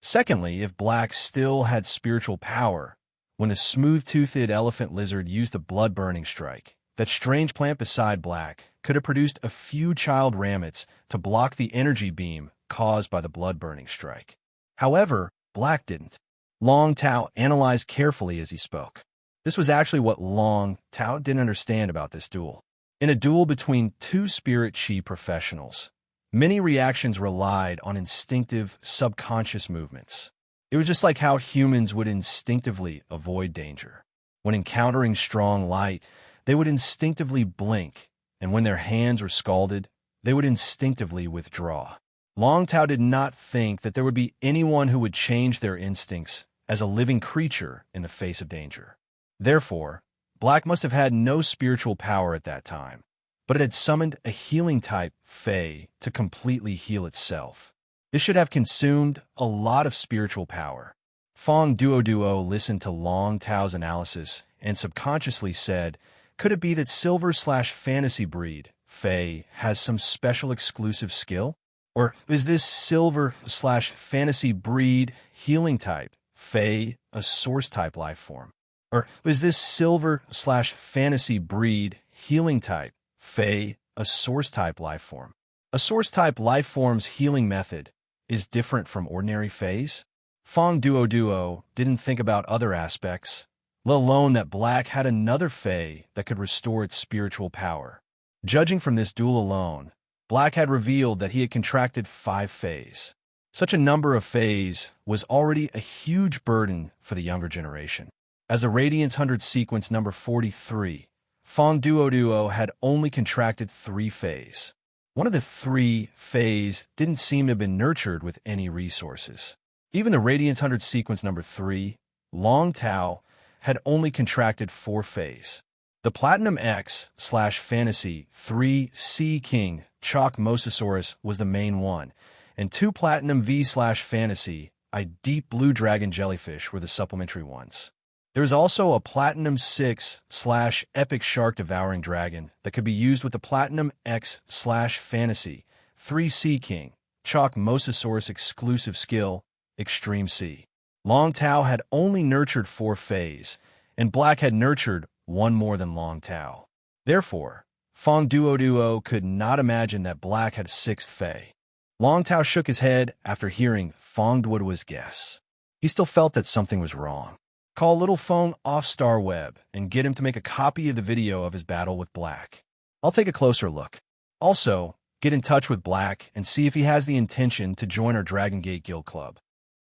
Secondly, if Black still had spiritual power, when the smooth-toothed elephant lizard used the blood-burning strike, that strange plant beside Black could have produced a few child ramets to block the energy beam caused by the blood-burning strike. However, Black didn't. Long Tao analyzed carefully as he spoke. This was actually what Long Tao didn't understand about this duel. In a duel between two spirit chi professionals, many reactions relied on instinctive, subconscious movements. It was just like how humans would instinctively avoid danger. When encountering strong light, they would instinctively blink, and when their hands were scalded, they would instinctively withdraw. Long Tao did not think that there would be anyone who would change their instincts as a living creature in the face of danger. Therefore, Black must have had no spiritual power at that time, but it had summoned a healing-type fey to completely heal itself. This should have consumed a lot of spiritual power. Fong Duo listened to Long Tao's analysis and subconsciously said, could it be that silver/fantasy breed fey has some special exclusive skill? Or is this silver/fantasy breed healing type fey a source type life form? Or is this silver/fantasy breed healing type fey a source type life form? A source type life form's healing method is different from ordinary feys? Fong Duo didn't think about other aspects, let alone that Black had another fey that could restore its spiritual power. Judging from this duel alone, Black had revealed that he had contracted 5 Fays. Such a number of Fays was already a huge burden for the younger generation. As a Radiance 100 sequence number 43, Fong Duo had only contracted 3 Fays. One of the 3 Fays didn't seem to have been nurtured with any resources. Even the Radiance 100 sequence number 3, Long Tao, had only contracted 4 Fays. The Platinum X/Fantasy 3 Sea King Chalk Mosasaurus was the main one, and 2 Platinum V/Fantasy I Deep Blue Dragon Jellyfish were the supplementary ones. There is also a Platinum 6/Epic Shark Devouring Dragon that could be used with the Platinum X/Fantasy 3 Sea King Chalk Mosasaurus exclusive skill, Extreme Sea. Long Tao had only nurtured 4 Fays, and Black had nurtured 1 more than Long Tao. Therefore, Fong Duo could not imagine that Black had 6th Fay. Long Tao shook his head after hearing Fong Duo's guess. He still felt that something was wrong. Call Little Fong off Star Web and get him to make a copy of the video of his battle with Black. I'll take a closer look. Also, get in touch with Black and see if he has the intention to join our Dragon Gate Guild Club.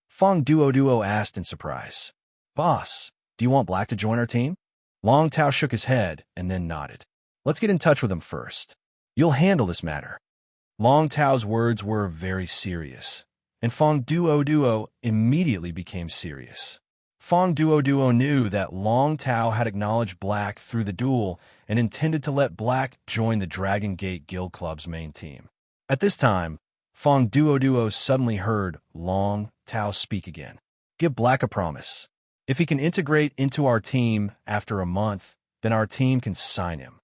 Fong Duo asked in surprise. Boss, do you want Black to join our team? Long Tao shook his head and then nodded. Let's get in touch with him first. You'll handle this matter. Long Tao's words were very serious, and Fong Duo immediately became serious. Fong Duo knew that Long Tao had acknowledged Black through the duel and intended to let Black join the Dragon Gate Guild Club's main team. At this time, Fong Duo suddenly heard Long Tao speak again. Give Black a promise. If he can integrate into our team after a month, then our team can sign him.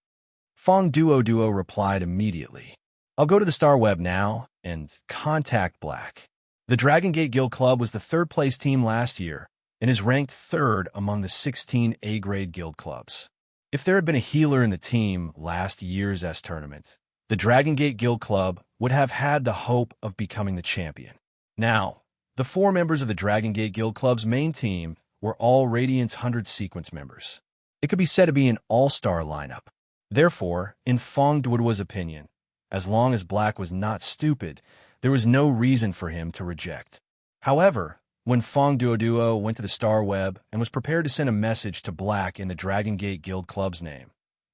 Fong Duo replied immediately. I'll go to the Star Web now and contact Black. The Dragon Gate Guild Club was the 3rd place team last year and is ranked 3rd among the 16 A-grade guild clubs. If there had been a healer in the team last year's S tournament, the Dragon Gate Guild Club would have had the hope of becoming the champion. Now, the 4 members of the Dragon Gate Guild Club's main team were all Radiance 100 sequence members. It could be said to be an all-star lineup. Therefore, in Fong Duo's opinion, as long as Black was not stupid, there was no reason for him to reject. However, when Fong Duo went to the Star Web and was prepared to send a message to Black in the Dragon Gate Guild Club's name,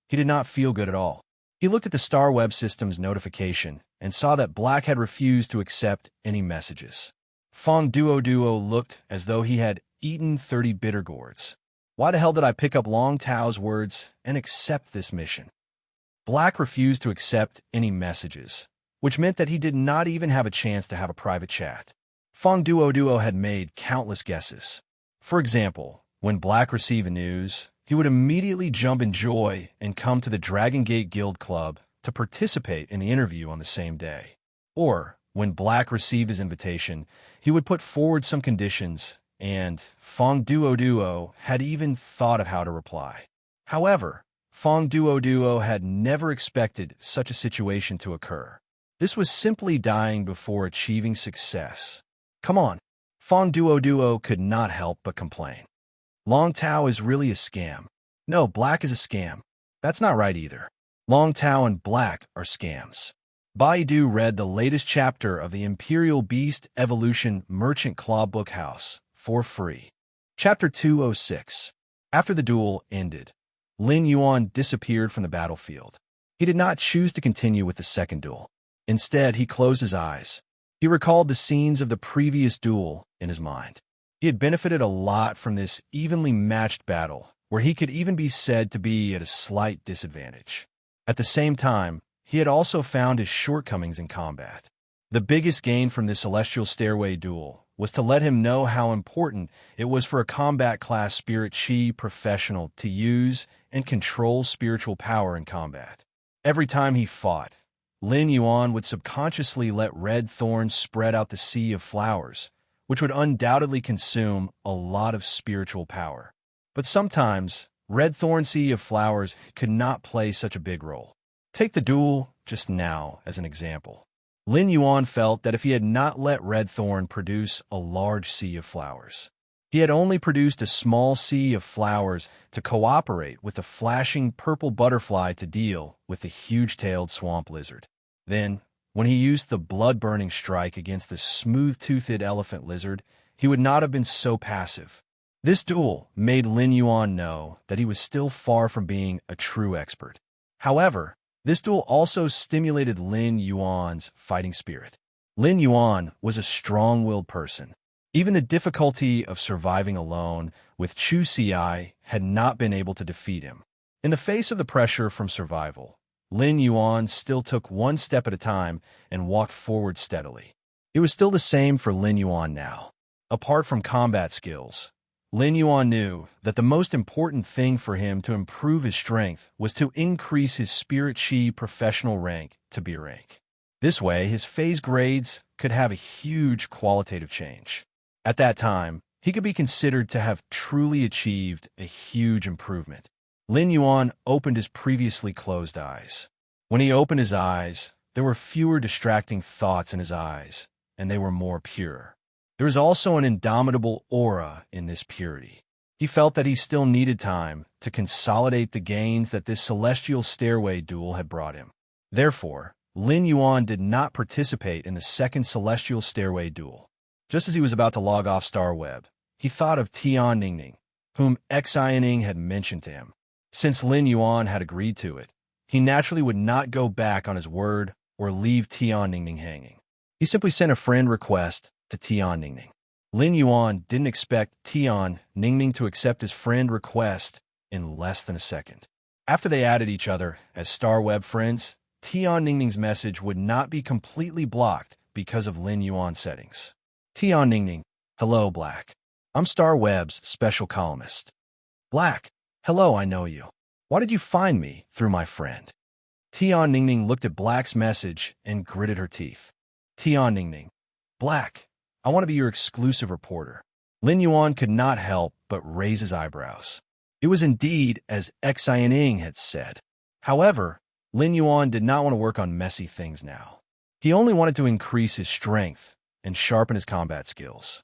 he did not feel good at all. He looked at the Star Web system's notification and saw that Black had refused to accept any messages. Fong Duo looked as though he had eaten 30 bitter gourds. Why the hell did I pick up Long Tao's words and accept this mission? Black refused to accept any messages, which meant that he did not even have a chance to have a private chat. Fong Duo had made countless guesses. For example, when Black received news, he would immediately jump in joy and come to the Dragon Gate Guild Club to participate in the interview on the same day. Or, when Black received his invitation, he would put forward some conditions, and Fong Duo had even thought of how to reply. However, Fong Duo had never expected such a situation to occur. This was simply dying before achieving success. Come on. Fong Duo could not help but complain. Long Tao is really a scam. No, Black is a scam. That's not right either. Long Tao and Black are scams. Baidu read the latest chapter of the Imperial Beast Evolution Merchant Claw Book House for free. Chapter 206. After the duel ended, Lin Yuan disappeared from the battlefield. He did not choose to continue with the second duel. Instead, he closed his eyes. He recalled the scenes of the previous duel in his mind. He had benefited a lot from this evenly matched battle, where he could even be said to be at a slight disadvantage. At the same time, he had also found his shortcomings in combat. The biggest gain from this Celestial Stairway duel was to let him know how important it was for a combat class Spirit Chi professional to use and control spiritual power in combat. Every time he fought, Lin Yuan would subconsciously let red thorns spread out the sea of flowers, which would undoubtedly consume a lot of spiritual power. But sometimes, red thorn sea of flowers could not play such a big role. Take the duel just now as an example. Lin Yuan felt that if he had not let red thorn produce a large sea of flowers, He had only produced a small sea of flowers to cooperate with the flashing purple butterfly to deal with the huge-tailed swamp lizard. Then, when he used the blood-burning strike against the smooth-toothed elephant lizard, he would not have been so passive. This duel made Lin Yuan know that he was still far from being a true expert. However, this duel also stimulated Lin Yuan's fighting spirit. Lin Yuan was a strong-willed person. Even the difficulty of surviving alone with Chu Xi had not been able to defeat him. In the face of the pressure from survival, Lin Yuan still took one step at a time and walked forward steadily. It was still the same for Lin Yuan now. Apart from combat skills, Lin Yuan knew that the most important thing for him to improve his strength was to increase his Spirit Chi professional rank to B rank. This way, his phase grades could have a huge qualitative change. At that time, he could be considered to have truly achieved a huge improvement. Lin Yuan opened his previously closed eyes. When he opened his eyes, there were fewer distracting thoughts in his eyes, and they were more pure. There was also an indomitable aura in this purity. He felt that he still needed time to consolidate the gains that this celestial stairway duel had brought him. Therefore, Lin Yuan did not participate in the second celestial stairway duel. Just as he was about to log off Star Web, he thought of Tian Ningning, whom Xianing had mentioned to him. Since Lin Yuan had agreed to it, he naturally would not go back on his word or leave Tian Ningning hanging. He simply sent a friend request to Tian Ningning. Lin Yuan didn't expect Tian Ningning to accept his friend request in less than a second. After they added each other as Star Web friends, Tian Ningning's message would not be completely blocked because of Lin Yuan's settings. Tian Ningning, hello Black. I'm Star Web's special columnist. Black, hello, I know you. Why did you find me through my friend? Tian Ningning looked at Black's message and gritted her teeth. Tian Ningning, Black, I want to be your exclusive reporter. Lin Yuan could not help but raise his eyebrows. It was indeed as Xianing had said. However, Lin Yuan did not want to work on messy things now. He only wanted to increase his strength and sharpen his combat skills.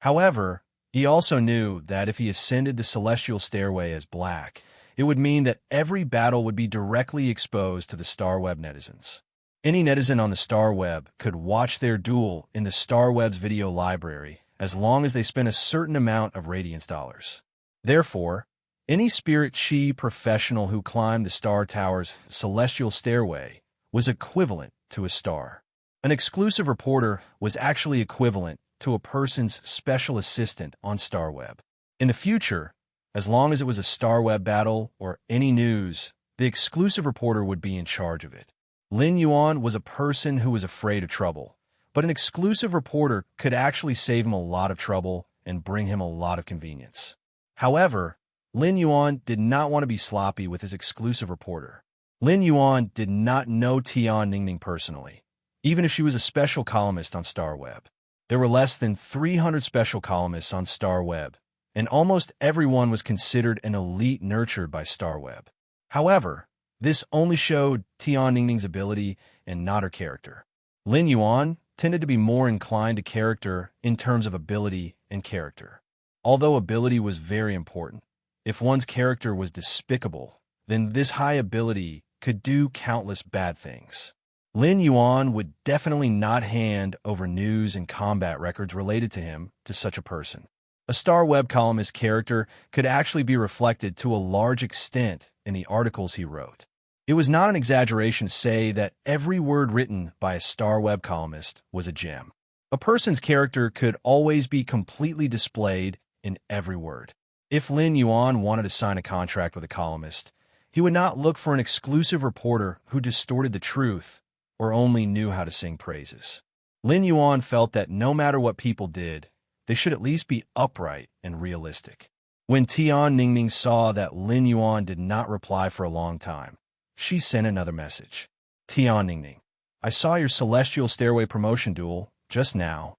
However, he also knew that if he ascended the celestial stairway as Black, it would mean that every battle would be directly exposed to the Star Web netizens. Any netizen on the Star Web could watch their duel in the Star Web's video library as long as they spent a certain amount of Radiance dollars. Therefore, any Spirit Chi professional who climbed the Star Tower's celestial stairway was equivalent to a star. An exclusive reporter was actually equivalent to a person's special assistant on Star Web. In the future, as long as it was a Star Web battle or any news, the exclusive reporter would be in charge of it. Lin Yuan was a person who was afraid of trouble, but an exclusive reporter could actually save him a lot of trouble and bring him a lot of convenience. However, Lin Yuan did not want to be sloppy with his exclusive reporter. Lin Yuan did not know Tian Ningning personally, even if she was a special columnist on Star Web. There were less than 300 special columnists on Star Web, and almost everyone was considered an elite nurtured by Star Web. However, this only showed Tian Ningning's ability and not her character. Lin Yuan tended to be more inclined to character in terms of ability and character. Although ability was very important, if one's character was despicable, then this high ability could do countless bad things. Lin Yuan would definitely not hand over news and combat records related to him to such a person. A Star Web columnist's character could actually be reflected to a large extent in the articles he wrote. It was not an exaggeration to say that every word written by a Star Web columnist was a gem. A person's character could always be completely displayed in every word. If Lin Yuan wanted to sign a contract with a columnist, he would not look for an exclusive reporter who distorted the truth or only knew how to sing praises. Lin Yuan felt that no matter what people did, they should at least be upright and realistic. When Tian Ningning saw that Lin Yuan did not reply for a long time, she sent another message. Tian Ningning, I saw your Celestial Stairway promotion duel just now,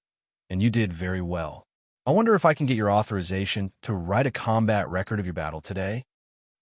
and you did very well. I wonder if I can get your authorization to write a combat record of your battle today?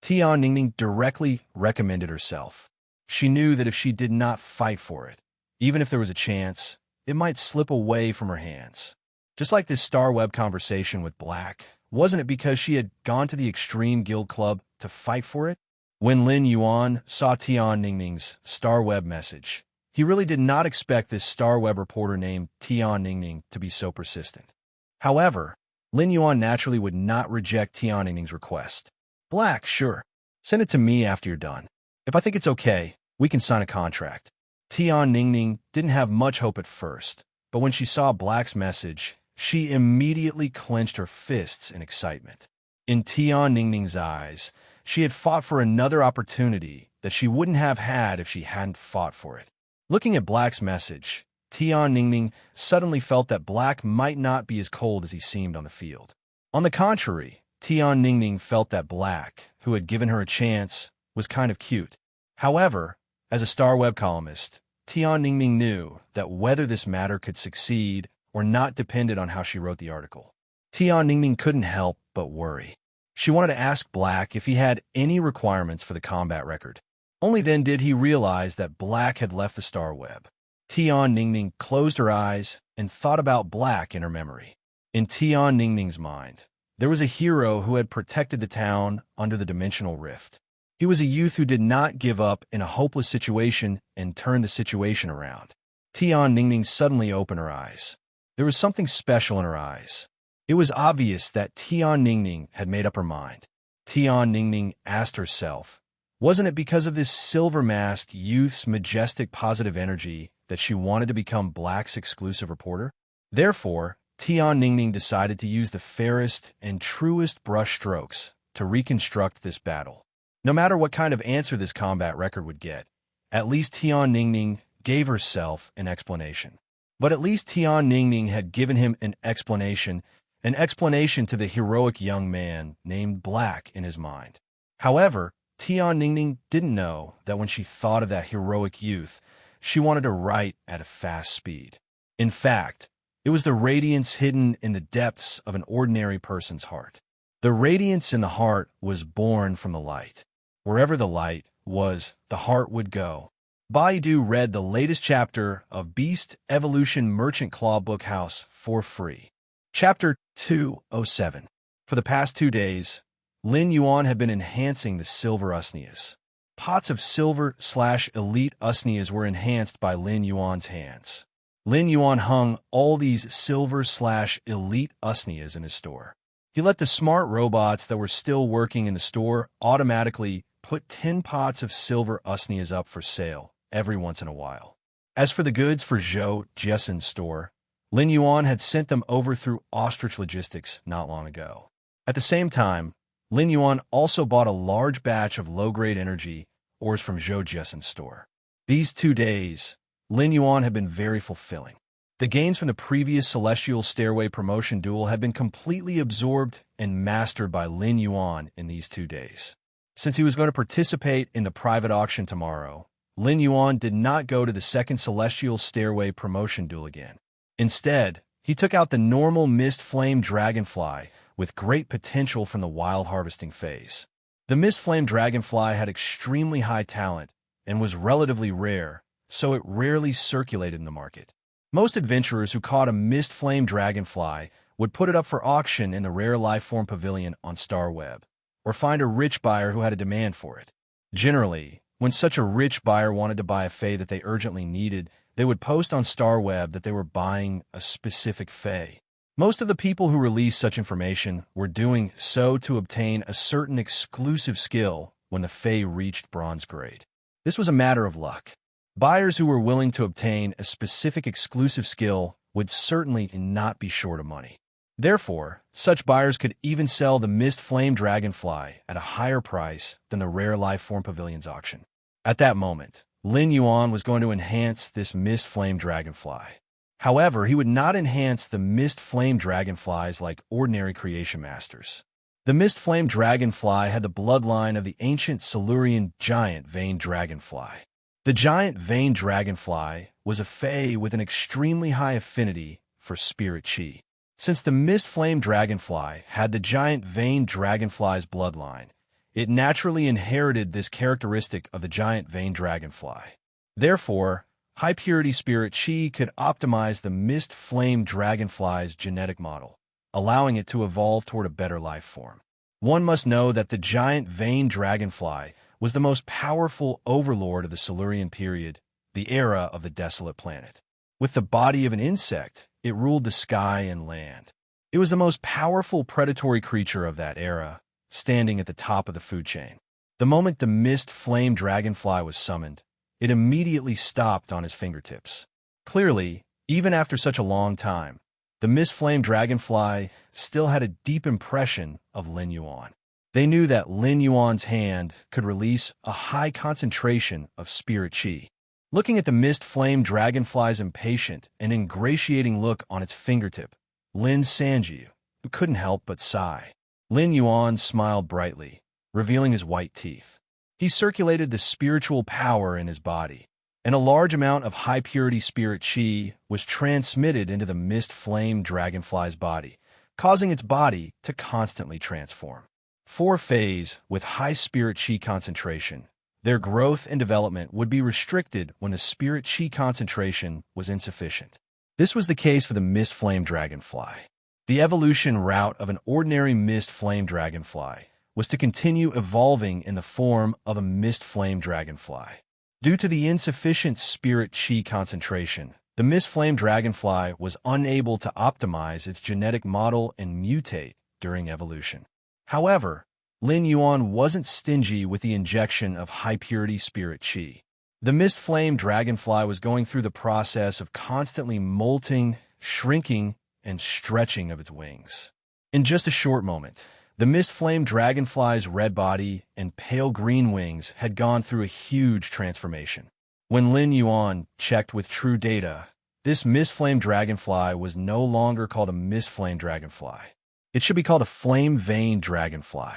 Tian Ningning directly recommended herself. She knew that if she did not fight for it, even if there was a chance, it might slip away from her hands. Just like this star web conversation with Black, wasn't it because she had gone to the Extreme Guild Club to fight for it? When Lin Yuan saw Tian Ningning's star web message, he really did not expect this star web reporter named Tian Ningning to be so persistent. However, Lin Yuan naturally would not reject Tian Ningning's request. Black, sure. Send it to me after you're done. If I think it's okay, we can sign a contract. Tian Ningning didn't have much hope at first, but when she saw Black's message, she immediately clenched her fists in excitement. In Tian Ningning's eyes, she had fought for another opportunity that she wouldn't have had if she hadn't fought for it. Looking at Black's message, Tian Ningning suddenly felt that Black might not be as cold as he seemed on the field. On the contrary, Tian Ningning felt that Black, who had given her a chance, was kind of cute. However, as a star web columnist, Tian Ningning knew that whether this matter could succeed or not depended on how she wrote the article. Tian Ningning couldn't help but worry. She wanted to ask Black if he had any requirements for the combat record. Only then did he realize that Black had left the star web. Tian Ningning closed her eyes and thought about Black in her memory. In Tian Ningning's mind, there was a hero who had protected the town under the dimensional rift. He was a youth who did not give up in a hopeless situation and turned the situation around. Tian Ningning suddenly opened her eyes. There was something special in her eyes. It was obvious that Tian Ningning had made up her mind. Tian Ningning asked herself, wasn't it because of this silver-masked youth's majestic positive energy that she wanted to become Black's exclusive reporter? Therefore, Tian Ningning decided to use the fairest and truest brush strokes to reconstruct this battle. No matter what kind of answer this combat record would get, at least Tian Ningning gave herself an explanation. But at least Tian Ningning had given him an explanation to the heroic young man named Black in his mind. However, Tian Ningning didn't know that when she thought of that heroic youth, she wanted to write at a fast speed. In fact, it was the radiance hidden in the depths of an ordinary person's heart. The radiance in the heart was born from the light. Wherever the light was, the heart would go. Baidu read the latest chapter of Beast Evolution Merchant Claw Bookhouse for free. Chapter 207. For the past 2 days, Lin Yuan had been enhancing the silver usnias. Pots of silver/elite usnias were enhanced by Lin Yuan's hands. Lin Yuan hung all these silver/elite usnias in his store. He let the smart robots that were still working in the store automatically put 10 pots of silver usnias up for sale every once in a while. As for the goods for Zhou Jiasen's store, Lin Yuan had sent them over through Ostrich Logistics not long ago. At the same time, Lin Yuan also bought a large batch of low-grade energy ores from Zhou Jiasen's store. These 2 days, Lin Yuan had been very fulfilling. The gains from the previous Celestial Stairway promotion duel had been completely absorbed and mastered by Lin Yuan in these 2 days. Since he was going to participate in the private auction tomorrow, Lin Yuan did not go to the second Celestial Stairway promotion duel again. Instead, he took out the normal Mist Flame Dragonfly with great potential from the wild harvesting phase. The Mist Flame Dragonfly had extremely high talent and was relatively rare, so it rarely circulated in the market. Most adventurers who caught a Mist Flame Dragonfly would put it up for auction in the Rare Life Form Pavilion on StarWeb, or find a rich buyer who had a demand for it. Generally, when such a rich buyer wanted to buy a Fae that they urgently needed, they would post on StarWeb that they were buying a specific Fae. Most of the people who released such information were doing so to obtain a certain exclusive skill when the Fae reached bronze grade. This was a matter of luck. Buyers who were willing to obtain a specific exclusive skill would certainly not be short of money. Therefore, such buyers could even sell the Mist Flame Dragonfly at a higher price than the Rare Life Form Pavilion's auction. At that moment, Lin Yuan was going to enhance this Mist Flame Dragonfly. However, he would not enhance the Mist Flame Dragonflies like ordinary creation masters. The Mist Flame Dragonfly had the bloodline of the ancient Silurian giant Veined Dragonfly. The giant Veined Dragonfly was a Fae with an extremely high affinity for spirit chi. Since the Mist Flame Dragonfly had the giant Veined Dragonfly's bloodline, it naturally inherited this characteristic of the giant Veined Dragonfly. Therefore, high-purity spirit chi could optimize the mist flame dragonfly's genetic model, allowing it to evolve toward a better life form. One must know that the giant veined dragonfly was the most powerful overlord of the Silurian period, the era of the desolate planet. With the body of an insect, it ruled the sky and land. It was the most powerful predatory creature of that era, standing at the top of the food chain. The moment the mist flame dragonfly was summoned, it immediately stopped on his fingertips. Clearly, even after such a long time, the mist flame dragonfly still had a deep impression of Lin Yuan. They knew that Lin Yuan's hand could release a high concentration of spirit chi. Looking at the mist flame dragonfly's impatient and ingratiating look on its fingertip, Lin Sanji couldn't help but sigh. Lin Yuan smiled brightly, revealing his white teeth. He circulated the spiritual power in his body, and a large amount of high-purity spirit chi was transmitted into the mist flame dragonfly's body, causing its body to constantly transform. 4 Phase with high spirit chi concentration. Their growth and development would be restricted when the spirit chi concentration was insufficient. This was the case for the mist flame dragonfly. The evolution route of an ordinary mist flame dragonfly was to continue evolving in the form of a mist flame dragonfly. Due to the insufficient spirit chi concentration, the mist flame dragonfly was unable to optimize its genetic model and mutate during evolution. However, Lin Yuan wasn't stingy with the injection of high-purity spirit chi. The mist flame dragonfly was going through the process of constantly molting, shrinking, and stretching of its wings. In just a short moment, the mist flame dragonfly's red body and pale green wings had gone through a huge transformation. When Lin Yuan checked with true data, this mist flame dragonfly was no longer called a mist flame dragonfly. It should be called a flame veined dragonfly.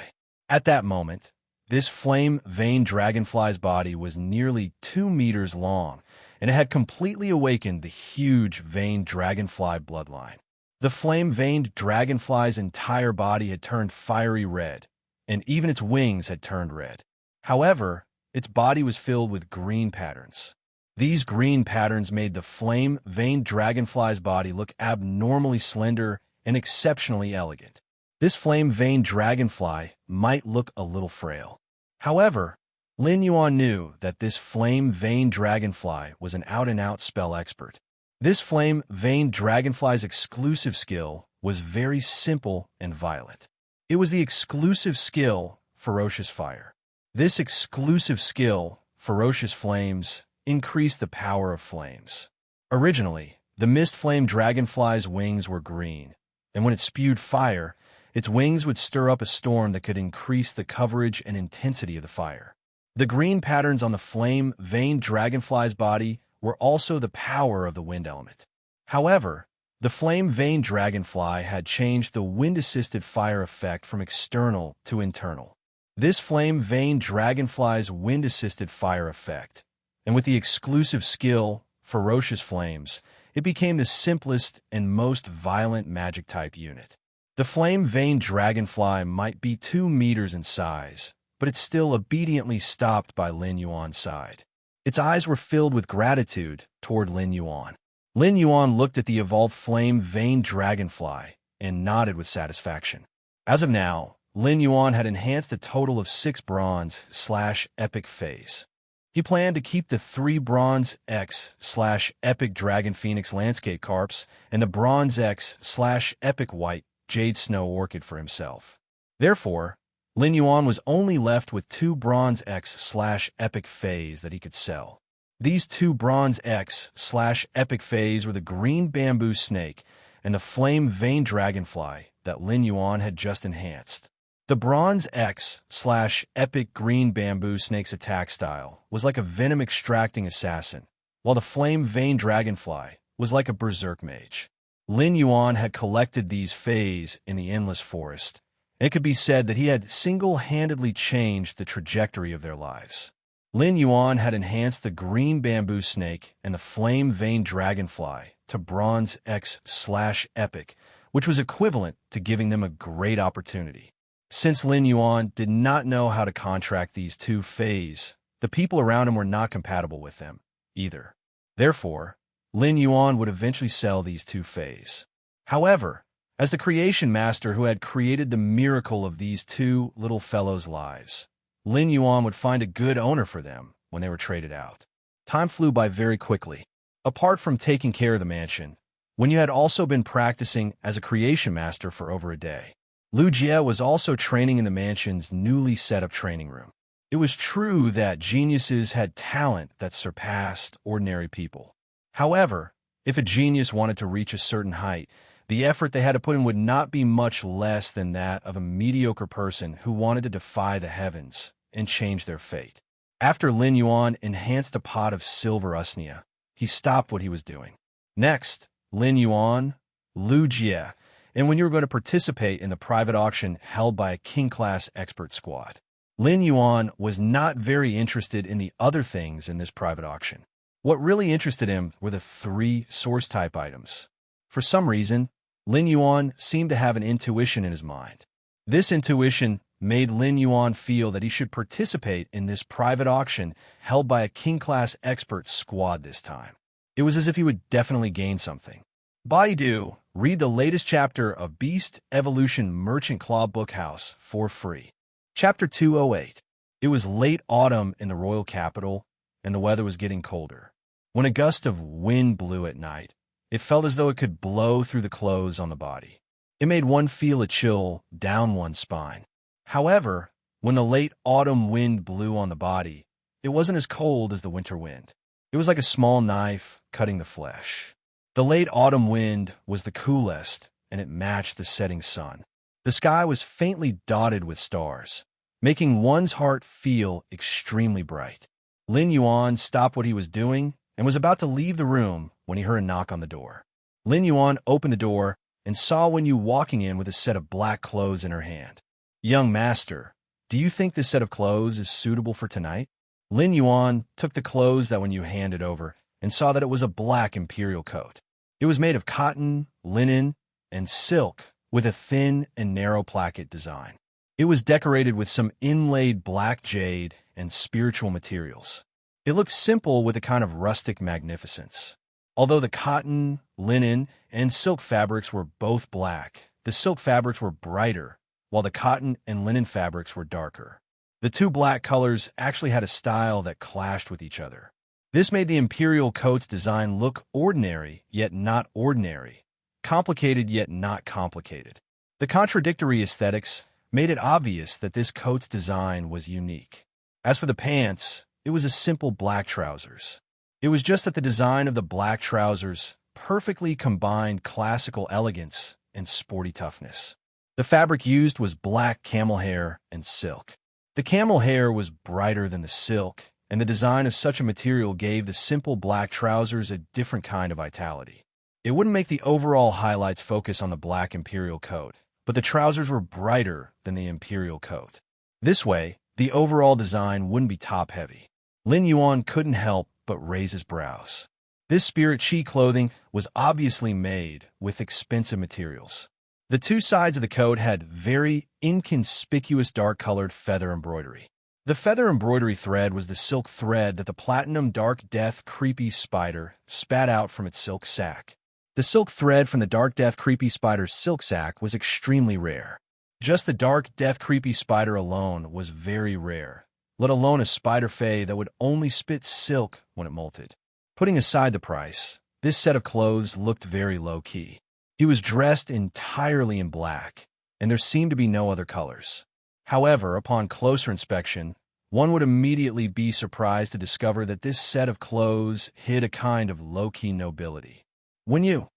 At that moment, this flame veined dragonfly's body was nearly 2 meters long, and it had completely awakened the huge veined dragonfly bloodline. The flame-veined dragonfly's entire body had turned fiery red, and even its wings had turned red. However, its body was filled with green patterns. These green patterns made the flame-veined dragonfly's body look abnormally slender and exceptionally elegant. This flame-veined dragonfly might look a little frail. However, Lin Yuan knew that this flame-veined dragonfly was an out-and-out spell expert. This flame-veined dragonfly's exclusive skill was very simple and violent. It was the exclusive skill, Ferocious Fire. This exclusive skill, Ferocious Flames, increased the power of flames. Originally, the mist flame dragonfly's wings were green, and when it spewed fire, its wings would stir up a storm that could increase the coverage and intensity of the fire. The green patterns on the flame-veined dragonfly's body were also the power of the wind element. However, the flame-veined dragonfly had changed the wind-assisted fire effect from external to internal. This flame-veined dragonfly's wind-assisted fire effect, and with the exclusive skill, Ferocious Flames, it became the simplest and most violent magic-type unit. The flame-veined dragonfly might be 2 meters in size, but it still obediently stopped by Lin Yuan's side. Its eyes were filled with gratitude toward Lin Yuan. Lin Yuan looked at the evolved flame-veined dragonfly and nodded with satisfaction. As of now, Lin Yuan had enhanced a total of 6 bronze/epic phase. He planned to keep the 3 bronze X/epic dragon phoenix landscape carps and the bronze X/epic white jade snow orchid for himself. Therefore, Lin Yuan was only left with 2 bronze X/epic phase that he could sell. These 2 bronze X/epic phase were the green bamboo snake and the flame-veined dragonfly that Lin Yuan had just enhanced. The bronze X/epic green bamboo snake's attack style was like a venom-extracting assassin, while the flame-veined dragonfly was like a berserk mage. Lin Yuan had collected these phase in the Endless Forest. It could be said that he had single-handedly changed the trajectory of their lives. Lin Yuan had enhanced the green bamboo snake and the flame-veined dragonfly to bronze X/epic, which was equivalent to giving them a great opportunity. Since Lin Yuan did not know how to contract these 2 phase, the people around him were not compatible with them, either. Therefore, Lin Yuan would eventually sell these two fays. However, as the creation master who had created the miracle of these two little fellows' lives, Lin Yuan would find a good owner for them when they were traded out. Time flew by very quickly. Apart from taking care of the mansion, when you had also been practicing as a creation master for over a day, Lu Jie was also training in the mansion's newly set-up training room. It was true that geniuses had talent that surpassed ordinary people. However, if a genius wanted to reach a certain height, the effort they had to put in would not be much less than that of a mediocre person who wanted to defy the heavens and change their fate. After Lin Yuan enhanced a pot of silver usnea, he stopped what he was doing. Next, Lin Yuan, Lu Jie, and when you were going to participate in the private auction held by a king-class expert squad. Lin Yuan was not very interested in the other things in this private auction. What really interested him were the 3 source-type items. For some reason, Lin Yuan seemed to have an intuition in his mind. This intuition made Lin Yuan feel that he should participate in this private auction held by a king-class expert squad this time. It was as if he would definitely gain something. Baidu, read the latest chapter of Beast Evolution Merchant Claw Bookhouse for free. Chapter 208. It was late autumn in the royal capital, and the weather was getting colder. When a gust of wind blew at night, it felt as though it could blow through the clothes on the body. It made one feel a chill down one's spine. However, when the late autumn wind blew on the body, it wasn't as cold as the winter wind. It was like a small knife cutting the flesh. The late autumn wind was the coolest, and it matched the setting sun. The sky was faintly dotted with stars, making one's heart feel extremely bright. Lin Yuan stopped what he was doing and was about to leave the room when he heard a knock on the door. Lin Yuan opened the door and saw Wen Yu walking in with a set of black clothes in her hand. "Young master, do you think this set of clothes is suitable for tonight?" Lin Yuan took the clothes that Wen Yu handed over and saw that it was a black imperial coat. It was made of cotton, linen, and silk with a thin and narrow placket design. It was decorated with some inlaid black jade and spiritual materials. It looked simple with a kind of rustic magnificence. Although the cotton, linen, and silk fabrics were both black, the silk fabrics were brighter, while the cotton and linen fabrics were darker. The two black colors actually had a style that clashed with each other. This made the imperial coat's design look ordinary, yet not ordinary, complicated yet not complicated. The contradictory aesthetics made it obvious that this coat's design was unique. As for the pants, it was a simple black trousers. It was just that the design of the black trousers perfectly combined classical elegance and sporty toughness. The fabric used was black camel hair and silk. The camel hair was brighter than the silk, and the design of such a material gave the simple black trousers a different kind of vitality. It wouldn't make the overall highlights focus on the black imperial coat, but the trousers were brighter than the imperial coat. This way, the overall design wouldn't be top-heavy. Lin Yuan couldn't help but raise his brows. This spirit chi clothing was obviously made with expensive materials. The two sides of the coat had very inconspicuous dark-colored feather embroidery. The feather embroidery thread was the silk thread that the platinum dark death creepy spider spat out from its silk sack. The silk thread from the dark death creepy spider's silk sack was extremely rare. Just the dark death creepy spider alone was very rare, let alone a spider fae that would only spit silk when it molted. Putting aside the price, this set of clothes looked very low-key. He was dressed entirely in black, and there seemed to be no other colors. However, upon closer inspection, one would immediately be surprised to discover that this set of clothes hid a kind of low-key nobility. Wen Yu,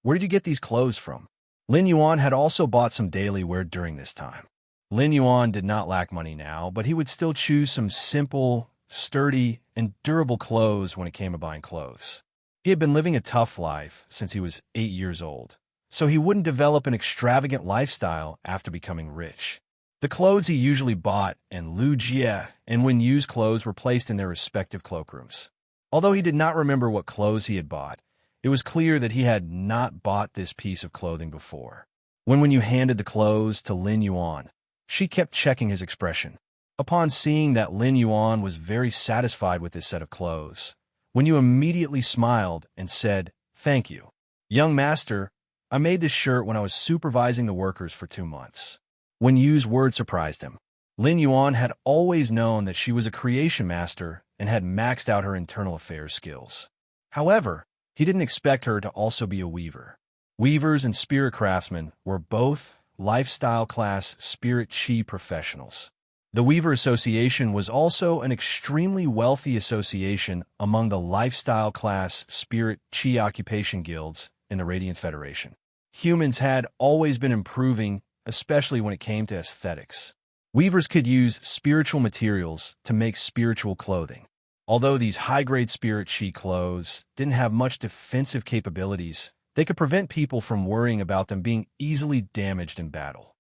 where did you get these clothes from? Lin Yuan had also bought some daily wear during this time. Lin Yuan did not lack money now, but he would still choose some simple, sturdy, and durable clothes when it came to buying clothes. He had been living a tough life since he was 8 years old, so he wouldn't develop an extravagant lifestyle after becoming rich. The clothes he usually bought and Lu Jie and Wen Yu's clothes were placed in their respective cloakrooms. Although he did not remember what clothes he had bought, it was clear that he had not bought this piece of clothing before. When Wen Yu handed the clothes to Lin Yuan, she kept checking his expression. Upon seeing that Lin Yuan was very satisfied with this set of clothes, Wen immediately smiled and said, "Thank you. Young master, I made this shirt when I was supervising the workers for 2 months." Wen Yu's word surprised him. Lin Yuan had always known that she was a creation master and had maxed out her internal affairs skills. However, he didn't expect her to also be a weaver. Weavers and spirit craftsmen were both lifestyle class spirit chi professionals. The Weaver Association was also an extremely wealthy association among the lifestyle class spirit chi occupation guilds in the Radiance Federation. Humans had always been improving, especially when it came to aesthetics. Weavers could use spiritual materials to make spiritual clothing. Although these high-grade spirit chi clothes didn't have much defensive capabilities, they could prevent people from worrying about them being easily damaged in battle.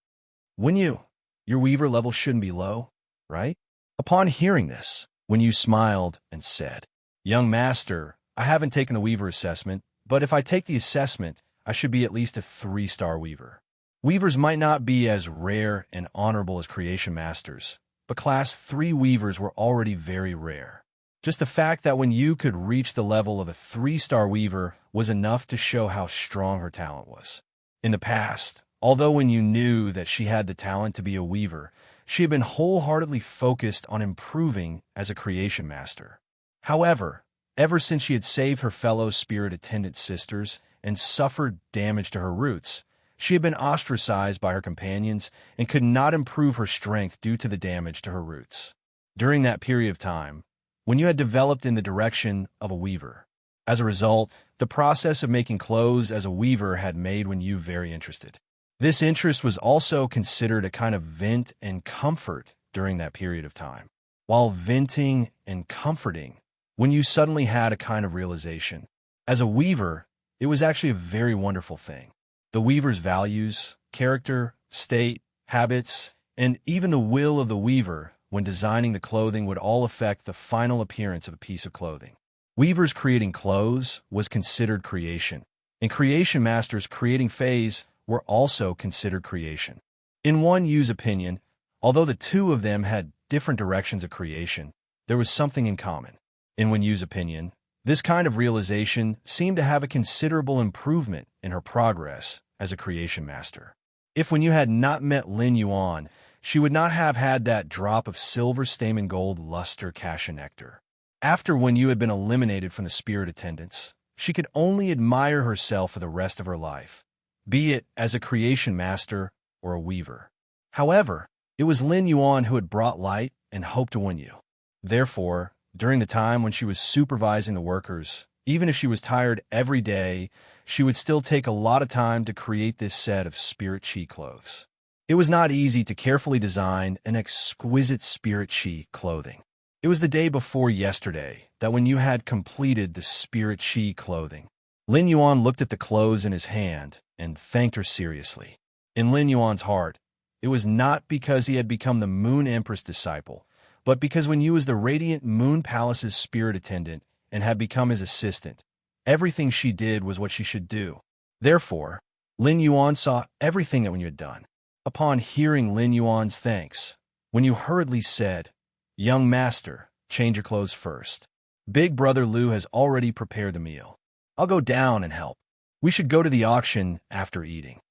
Your weaver level shouldn't be low, right? Upon hearing this, Wen Yu smiled and said, "Young master, I haven't taken the weaver assessment, but if I take the assessment, I should be at least a 3-star weaver." Weavers might not be as rare and honorable as creation masters, but class 3 weavers were already very rare. Just the fact that Wen Yu could reach the level of a 3-star weaver was enough to show how strong her talent was. In the past, although Wen Yu knew that she had the talent to be a weaver, she had been wholeheartedly focused on improving as a creation master. However, ever since she had saved her fellow spirit attendant sisters and suffered damage to her roots, she had been ostracized by her companions and could not improve her strength due to the damage to her roots. During that period of time, Wen Yu had developed in the direction of a weaver. As a result, the process of making clothes as a weaver had made Wen Yu very interested. This interest was also considered a kind of vent and comfort during that period of time. While venting and comforting, Wen Yu suddenly had a kind of realization. As a weaver, it was actually a very wonderful thing. The weaver's values, character, state, habits, and even the will of the weaver when designing the clothing would all affect the final appearance of a piece of clothing. Weavers creating clothes was considered creation, and creation masters creating phase were also considered creation. In Wen Yu's opinion, although the two of them had different directions of creation, there was something in common. In Wen Yu's opinion, this kind of realization seemed to have a considerable improvement in her progress as a creation master. If Wen Yu had not met Lin Yuan, she would not have had that drop of silver stamen gold luster cassia nectar. After Wen Yu had been eliminated from the spirit attendants, she could only admire herself for the rest of her life, be it as a creation master or a weaver. However, it was Lin Yuan who had brought light and hope to Wen Yu. Therefore, during the time when she was supervising the workers, even if she was tired every day, she would still take a lot of time to create this set of spirit chi clothes. It was not easy to carefully design an exquisite spirit chi clothing. It was the day before yesterday that Wen Yu had completed the spirit chi clothing. Lin Yuan looked at the clothes in his hand and thanked her seriously. In Lin Yuan's heart, it was not because he had become the Moon Empress disciple, but because Wen Yu was the Radiant Moon Palace's spirit attendant and had become his assistant, everything she did was what she should do. Therefore, Lin Yuan saw everything that Wen Yu had done. Upon hearing Lin Yuan's thanks, Wen Yu hurriedly said, "Young master, change your clothes first. Big brother Lu has already prepared the meal. I'll go down and help. We should go to the auction after eating."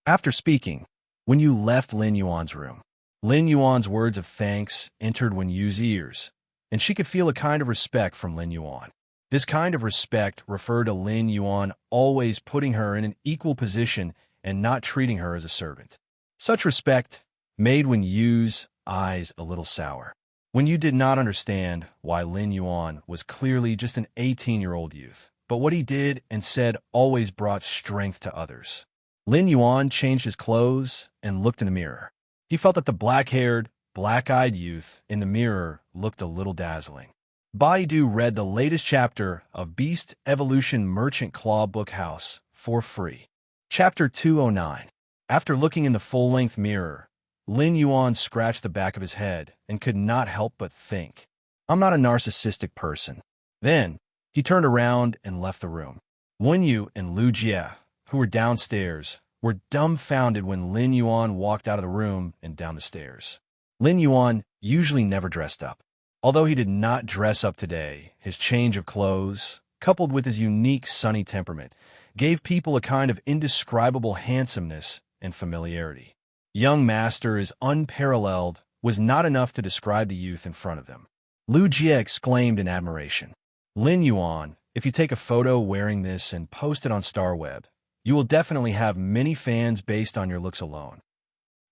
After speaking, Wen Yu left Lin Yuan's room. Lin Yuan's words of thanks entered Wen Yu's ears, and she could feel a kind of respect from Lin Yuan. This kind of respect referred to Lin Yuan always putting her in an equal position and not treating her as a servant. Such respect made Wen Yu's eyes a little sour. Wen Yu did not understand why Lin Yuan was clearly just an 18-year-old youth, but what he did and said always brought strength to others. Lin Yuan changed his clothes and looked in the mirror. He felt that the black-haired, black-eyed youth in the mirror looked a little dazzling. Baidu read the latest chapter of Beast Evolution Merchant Claw Book House for free. Chapter 209. After looking in the full-length mirror, Lin Yuan scratched the back of his head and could not help but think, "I'm not a narcissistic person." Then, he turned around and left the room. Wen Yu and Lu Jie, who were downstairs, were dumbfounded when Lin Yuan walked out of the room and down the stairs. Lin Yuan usually never dressed up. Although he did not dress up today, his change of clothes, coupled with his unique sunny temperament, gave people a kind of indescribable handsomeness and familiarity. Young master is unparalleled was not enough to describe the youth in front of them. Lu Jie exclaimed in admiration. Lin Yuan, if you take a photo wearing this and post it on StarWeb, you will definitely have many fans based on your looks alone.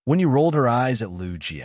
When you rolled her eyes at Lu Jie,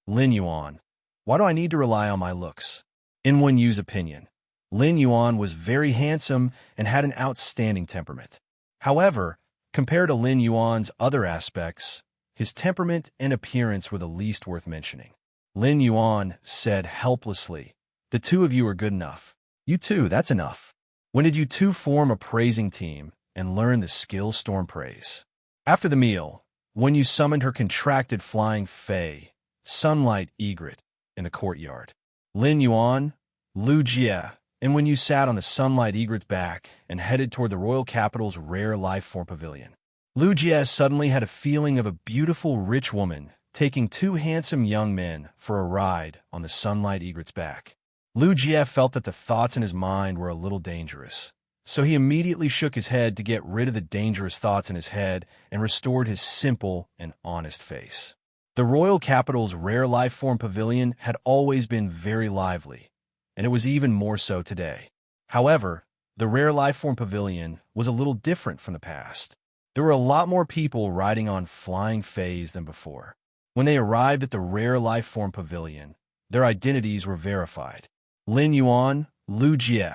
Lin Yuan, why do I need to rely on my looks? In Wen Yu's opinion, Lin Yuan was very handsome and had an outstanding temperament. However, compared to Lin Yuan's other aspects, his temperament and appearance were the least worth mentioning. Lin Yuan said helplessly, "The two of you are good enough. You two, that's enough. When did you two form a praising team and learn the skill storm praise?" After the meal, when you summoned her contracted flying fae, sunlight egret, in the courtyard, Lin Yuan, Lu Jie, and when you sat on the sunlight egret's back and headed toward the royal capital's rare life form pavilion, Lu Jie suddenly had a feeling of a beautiful rich woman taking two handsome young men for a ride on the sunlight egret's back. Lu Jie felt that the thoughts in his mind were a little dangerous, so he immediately shook his head to get rid of the dangerous thoughts in his head and restored his simple and honest face. The royal capital's rare life form pavilion had always been very lively, and it was even more so today. However, the rare life form pavilion was a little different from the past. There were a lot more people riding on flying fays than before. When they arrived at the rare life form pavilion, their identities were verified. Lin Yuan, Lu Jie,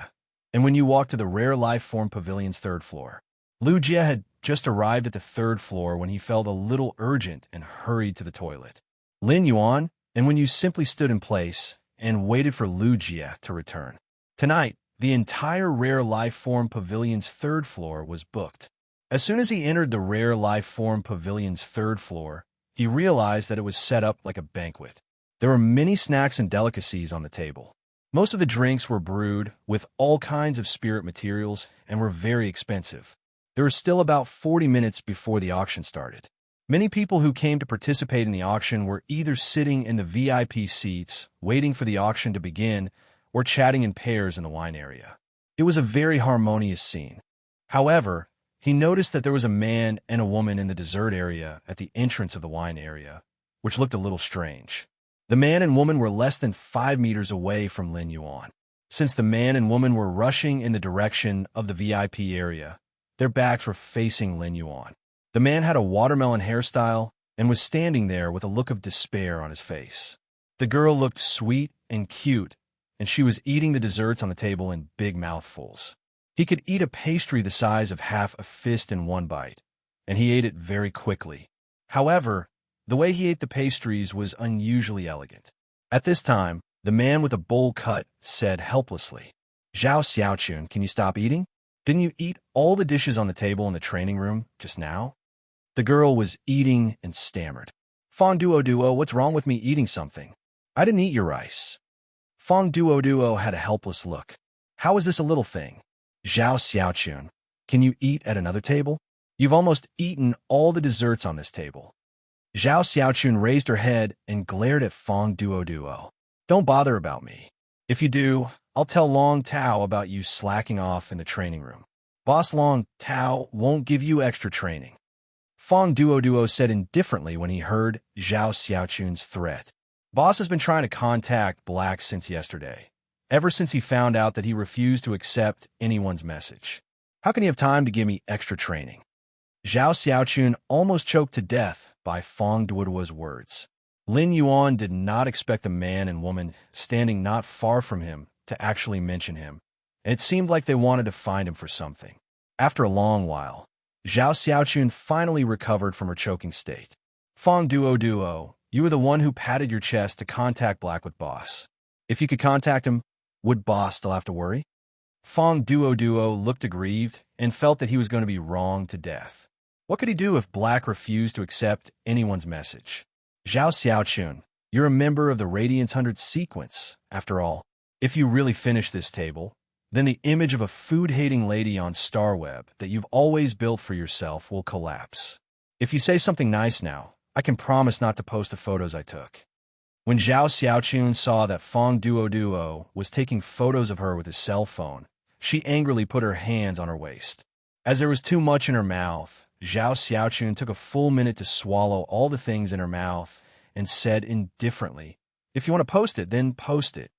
and when you walked to the rare life form pavilion's third floor. Lu Jie had just arrived at the third floor when he felt a little urgent and hurried to the toilet. Lin Yuan, and when you simply stood in place and waited for Lu Jie to return. Tonight, the entire rare life form pavilion's third floor was booked. As soon as he entered the rare life form pavilion's third floor, he realized that it was set up like a banquet. There were many snacks and delicacies on the table. Most of the drinks were brewed with all kinds of spirit materials and were very expensive. There were still about 40 minutes before the auction started. Many people who came to participate in the auction were either sitting in the VIP seats, waiting for the auction to begin, or chatting in pairs in the wine area. It was a very harmonious scene. However, he noticed that there was a man and a woman in the dessert area at the entrance of the wine area, which looked a little strange. The man and woman were less than 5 meters away from Lin Yuan. Since the man and woman were rushing in the direction of the VIP area, their backs were facing Lin Yuan. The man had a watermelon hairstyle and was standing there with a look of despair on his face. The girl looked sweet and cute, and she was eating the desserts on the table in big mouthfuls. He could eat a pastry the size of half a fist in one bite, and he ate it very quickly. However, the way he ate the pastries was unusually elegant. At this time, the man with a bowl cut said helplessly, "Zhao Xiaochun, can you stop eating? Didn't you eat all the dishes on the table in the training room just now?" The girl was eating and stammered. "Fong Duo, what's wrong with me eating something? I didn't eat your rice." Fong Duo had a helpless look. "How is this a little thing? Zhao Xiaochun, can you eat at another table? You've almost eaten all the desserts on this table." Zhao Xiaochun raised her head and glared at Fong Duo. "Don't bother about me. If you do, I'll tell Long Tao about you slacking off in the training room. Boss Long Tao won't give you extra training." Fong Duo said indifferently when he heard Zhao Xiaochun's threat. Boss has been trying to contact Black since yesterday, ever since he found out that he refused to accept anyone's message. How can he have time to give me extra training? Zhao Xiaochun almost choked to death by Fong Duoduo's words. Lin Yuan did not expect the man and woman standing not far from him to actually mention him, and it seemed like they wanted to find him for something. After a long while, Zhao Xiaochun finally recovered from her choking state. "Fong Duo, you were the one who patted your chest to contact Black with Boss. If you could contact him, would Boss still have to worry?" Fong Duo looked aggrieved and felt that he was going to be wronged to death. What could he do if Black refused to accept anyone's message? "Zhao Xiaochun, you're a member of the Radiance 100 sequence, after all. If you really finish this table, then the image of a food-hating lady on StarWeb that you've always built for yourself will collapse. If you say something nice now, I can promise not to post the photos I took." When Zhao Xiaochun saw that Fong Duo was taking photos of her with his cell phone, she angrily put her hands on her waist. As there was too much in her mouth, Zhao Xiaochun took a full minute to swallow all the things in her mouth and said indifferently, "If you want to post it, then post it.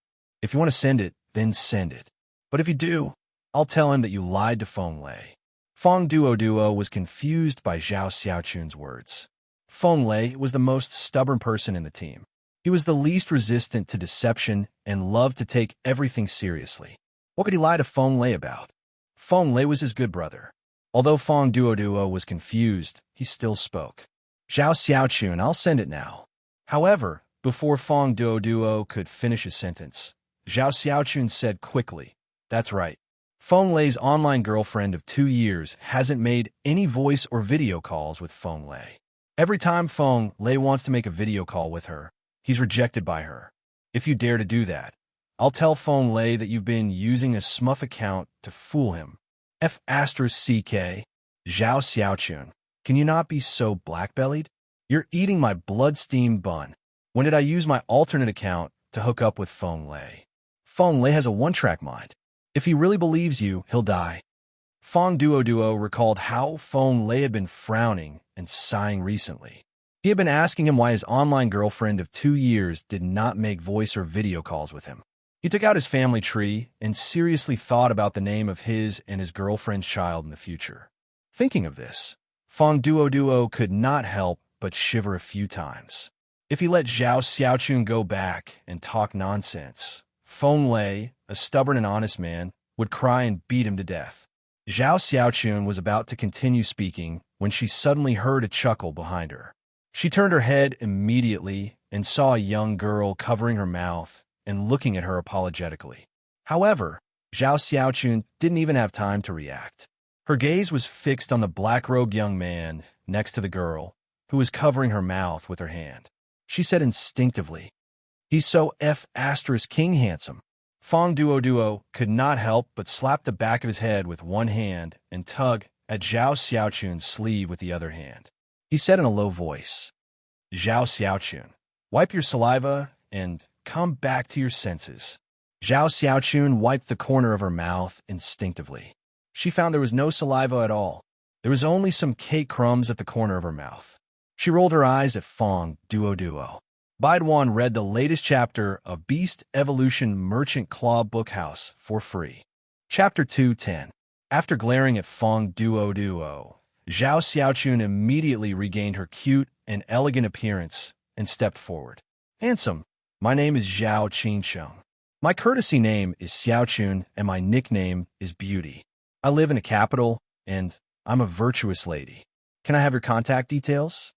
If you want to send it, then send it. But if you do, I'll tell him that you lied to Feng Lei." Fong Duo was confused by Zhao Xiaochun's words. Feng Lei was the most stubborn person in the team. He was the least resistant to deception and loved to take everything seriously. What could he lie to Feng Lei about? Feng Lei was his good brother. Although Fong Duo was confused, he still spoke. "Zhao Xiaochun, I'll send it now." However, before Fong Duo could finish his sentence, Zhao Xiaochun said quickly, "That's right. Feng Lei's online girlfriend of 2 years hasn't made any voice or video calls with Feng Lei. Every time Feng Lei wants to make a video call with her, he's rejected by her. If you dare to do that, I'll tell Feng Lei that you've been using a smurf account to fool him. F***CK, Zhao Xiaochun, can you not be so black-bellied? You're eating my blood-steamed bun. When did I use my alternate account to hook up with Feng Lei? Feng Lei has a one-track mind. If he really believes you, he'll die." Fong Duo recalled how Feng Lei had been frowning and sighing recently. He had been asking him why his online girlfriend of 2 years did not make voice or video calls with him. He took out his family tree and seriously thought about the name of his and his girlfriend's child in the future. Thinking of this, Fong Duo could not help but shiver a few times. If he let Zhao Xiaochun go back and talk nonsense, Feng Lei, a stubborn and honest man, would cry and beat him to death. Zhao Xiaochun was about to continue speaking when she suddenly heard a chuckle behind her. She turned her head immediately and saw a young girl covering her mouth and looking at her apologetically. However, Zhao Xiaochun didn't even have time to react. Her gaze was fixed on the black-robed young man next to the girl, who was covering her mouth with her hand. She said instinctively, "He's so F***king handsome." Fong Duo could not help but slap the back of his head with one hand and tug at Zhao Xiaochun's sleeve with the other hand. He said in a low voice, "Zhao Xiaochun, wipe your saliva and come back to your senses." Zhao Xiaochun wiped the corner of her mouth instinctively. She found there was no saliva at all. There was only some cake crumbs at the corner of her mouth. She rolled her eyes at Fong Duo. Baiduan read the latest chapter of Beast Evolution Merchant Claw Bookhouse for free. Chapter 210. After glaring at Fong Duo, Zhao Xiaochun immediately regained her cute and elegant appearance and stepped forward. "Handsome, my name is Zhao Qingsheng. My courtesy name is Xiaochun and my nickname is Beauty. I live in a capital and I'm a virtuous lady. Can I have your contact details?"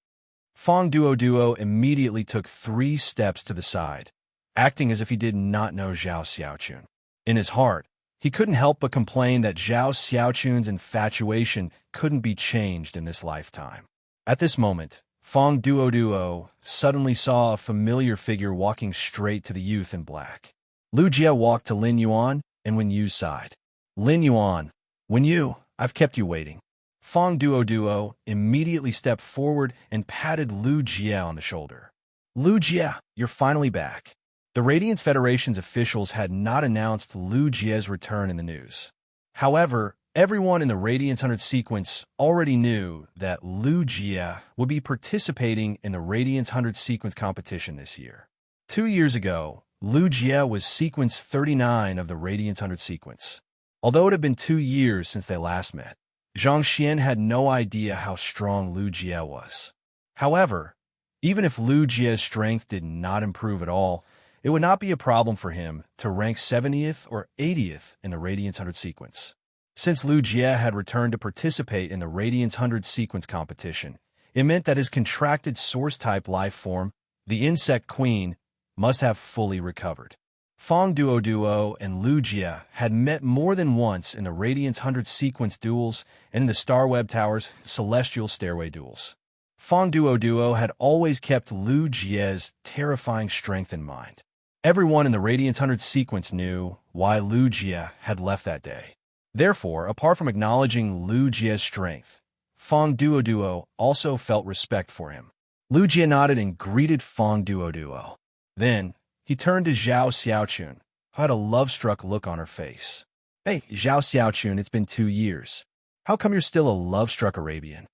Fong Duo immediately took 3 steps to the side, acting as if he did not know Zhao Xiaochun. In his heart, he couldn't help but complain that Zhao Xiaochun's infatuation couldn't be changed in this lifetime. At this moment, Fong Duo suddenly saw a familiar figure walking straight to the youth in black. Lu Jie walked to Lin Yuan and Wen Yu's side. "Lin Yuan, Wen Yu, I've kept you waiting." Fong Duo immediately stepped forward and patted Lu Jie on the shoulder. "Lu Jie, you're finally back." The Radiance Federation's officials had not announced Lu Jie's return in the news. However, everyone in the Radiance 100 sequence already knew that Lu Jie would be participating in the Radiance 100 sequence competition this year. 2 years ago, Lu Jie was sequence 39 of the Radiance 100 sequence. Although it had been 2 years since they last met, Zhang Xian had no idea how strong Lu Jie was. However, even if Lu Jie's strength did not improve at all, it would not be a problem for him to rank 70th or 80th in the Radiance 100 sequence. Since Lu Jie had returned to participate in the Radiance 100 sequence competition, it meant that his contracted source-type life form, the Insect Queen, must have fully recovered. Fong Duo and Lu Jie had met more than once in the Radiance 100 sequence duels and in the Star Web Tower's Celestial Stairway duels. Fong Duo had always kept Lu Jie's terrifying strength in mind. Everyone in the Radiance 100 sequence knew why Lu Jie had left that day. Therefore, apart from acknowledging Lu Jie's strength, Fong Duo also felt respect for him. Lu Jie nodded and greeted Fong Duo. Then, he turned to Zhao Xiaochun, who had a love-struck look on her face. Hey, Zhao Xiaochun, it's been 2 years. How come you're still a love-struck Arabian?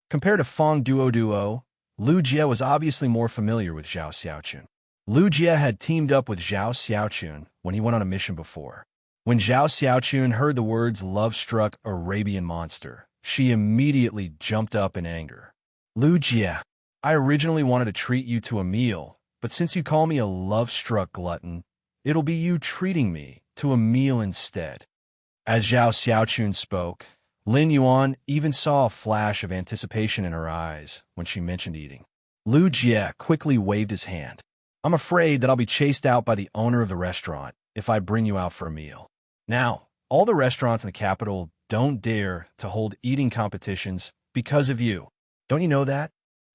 Compared to Fong Duo, Lu Jie was obviously more familiar with Zhao Xiaochun. Lu Jie had teamed up with Zhao Xiaochun when he went on a mission before. When Zhao Xiaochun heard the words love-struck Arabian monster, she immediately jumped up in anger. Lu Jie, I originally wanted to treat you to a meal, but since you call me a love-struck glutton, it'll be you treating me to a meal instead. As Zhao Xiaochun spoke, Lin Yuan even saw a flash of anticipation in her eyes when she mentioned eating. Lu Jie quickly waved his hand. I'm afraid that I'll be chased out by the owner of the restaurant if I bring you out for a meal. Now, all the restaurants in the capital don't dare to hold eating competitions because of you. Don't you know that?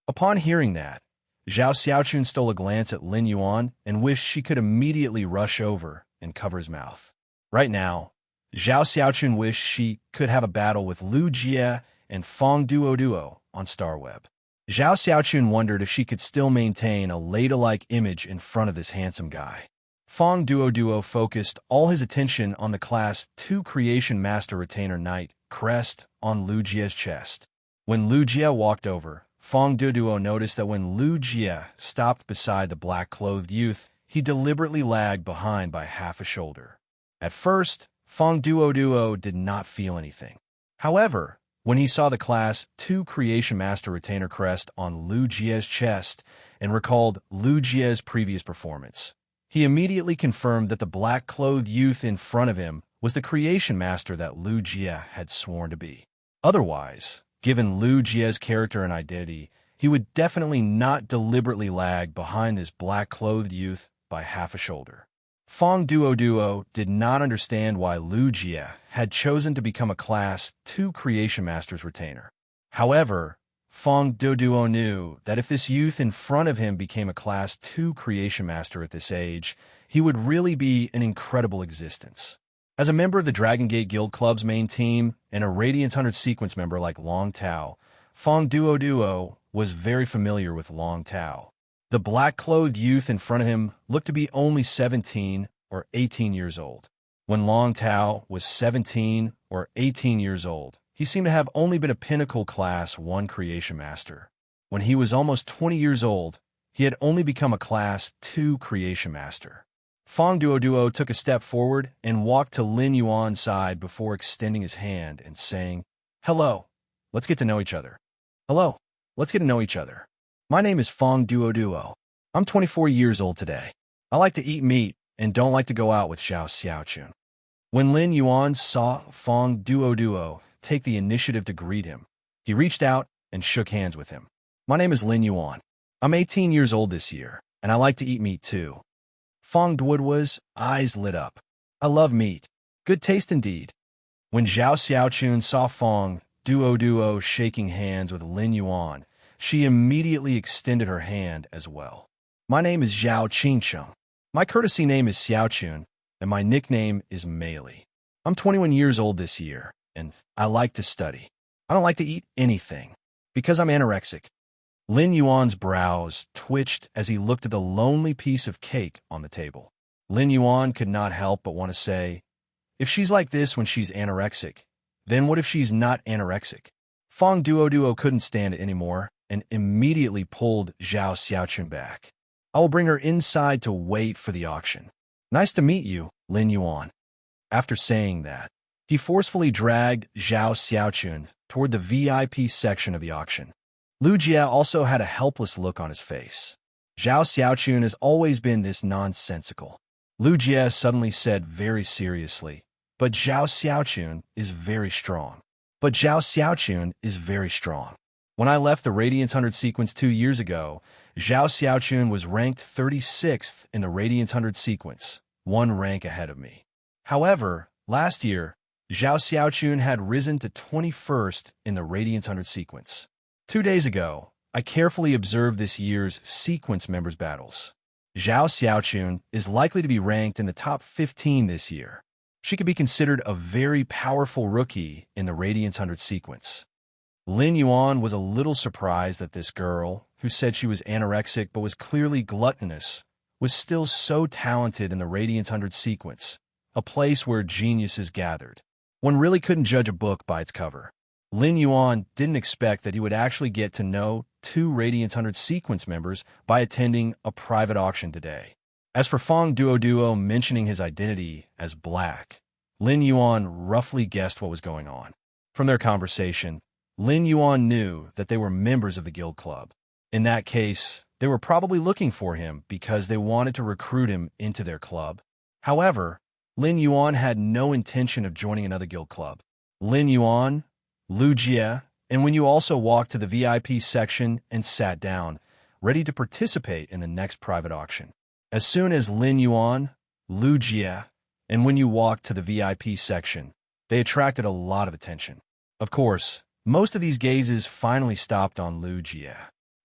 Upon hearing that, Zhao Xiaochun stole a glance at Lin Yuan and wished she could immediately rush over and cover his mouth. Right now, Zhao Xiaochun wished she could have a battle with Lu Jie and Fong Duo on StarWeb. Zhao Xiaochun wondered if she could still maintain a ladylike image in front of this handsome guy. Fong Duo focused all his attention on the Class 2 Creation Master Retainer Knight crest on Lu Jie's chest. When Lu Jie walked over, Fong Duo noticed that when Lu Jie stopped beside the black-clothed youth, he deliberately lagged behind by half a shoulder. At first, Fong Duo did not feel anything. However, when he saw the Class 2 Creation Master Retainer crest on Lu Jie's chest and recalled Lu Jie's previous performance, he immediately confirmed that the black-clothed youth in front of him was the Creation Master that Lu Jie had sworn to be. Otherwise, given Lu Jie's character and identity, he would definitely not deliberately lag behind this black-clothed youth by half a shoulder. Fong Duo did not understand why Lu Jie had chosen to become a Class 2 Creation Master's retainer. However, Fong Duo knew that if this youth in front of him became a Class 2 Creation Master at this age, he would really be an incredible existence. As a member of the Dragon Gate Guild Club's main team and a Radiance 100 sequence member like Long Tao, Fong Duo was very familiar with Long Tao. The black-clothed youth in front of him looked to be only 17 or 18 years old. When Long Tao was 17 or 18 years old, he seemed to have only been a Pinnacle Class 1 Creation Master. When he was almost 20 years old, he had only become a Class 2 Creation Master. Fong Duo took a step forward and walked to Lin Yuan's side before extending his hand and saying, Hello, let's get to know each other. Hello, let's get to know each other. My name is Fong Duo. I'm 24 years old today. I like to eat meat and don't like to go out with Zhao Xiaochun. When Lin Yuan saw Fong Duo take the initiative to greet him, he reached out and shook hands with him. My name is Lin Yuan. I'm 18 years old this year, and I like to eat meat too. Fong Duo's eyes lit up. I love meat. Good taste indeed. When Zhao Xiaochun saw Fong Duo shaking hands with Lin Yuan, she immediately extended her hand as well. My name is Zhao Qingcheng. My courtesy name is Xiaochun, and my nickname is Meili. I'm 21 years old this year, and I like to study. I don't like to eat anything, because I'm anorexic. Lin Yuan's brows twitched as he looked at the lonely piece of cake on the table. Lin Yuan could not help but want to say, if she's like this when she's anorexic, then what if she's not anorexic? Fong Duo couldn't stand it anymore and immediately pulled Zhao Xiaochun back. I will bring her inside to wait for the auction. Nice to meet you, Lin Yuan. After saying that, he forcefully dragged Zhao Xiaochun toward the VIP section of the auction. Lu Jie also had a helpless look on his face. Zhao Xiaochun has always been this nonsensical. Lu Jie suddenly said very seriously, but Zhao Xiaochun is very strong. But Zhao Xiaochun is very strong. When I left the Radiance 100 sequence 2 years ago, Zhao Xiaochun was ranked 36th in the Radiance 100 sequence, 1 rank ahead of me. However, last year, Zhao Xiaochun had risen to 21st in the Radiance 100 sequence. 2 days ago, I carefully observed this year's sequence members' battles. Zhao Xiaochun is likely to be ranked in the top 15 this year. She could be considered a very powerful rookie in the Radiance 100 sequence. Lin Yuan was a little surprised that this girl, who said she was anorexic but was clearly gluttonous, was still so talented in the Radiance 100 sequence, a place where geniuses gathered. One really couldn't judge a book by its cover. Lin Yuan didn't expect that he would actually get to know 2 Radiance 100 sequence members by attending a private auction today. As for Fang Duo mentioning his identity as Black, Lin Yuan roughly guessed what was going on. From their conversation, Lin Yuan knew that they were members of the guild club. In that case, they were probably looking for him because they wanted to recruit him into their club. However, Lin Yuan had no intention of joining another guild club. Lin Yuan, Lu Jie, and when you also walked to the VIP section and sat down, ready to participate in the next private auction. As soon as Lin Yuan, Lu Jie, and when you walked to the VIP section, they attracted a lot of attention. Of course, most of these gazes finally stopped on Lu Jie.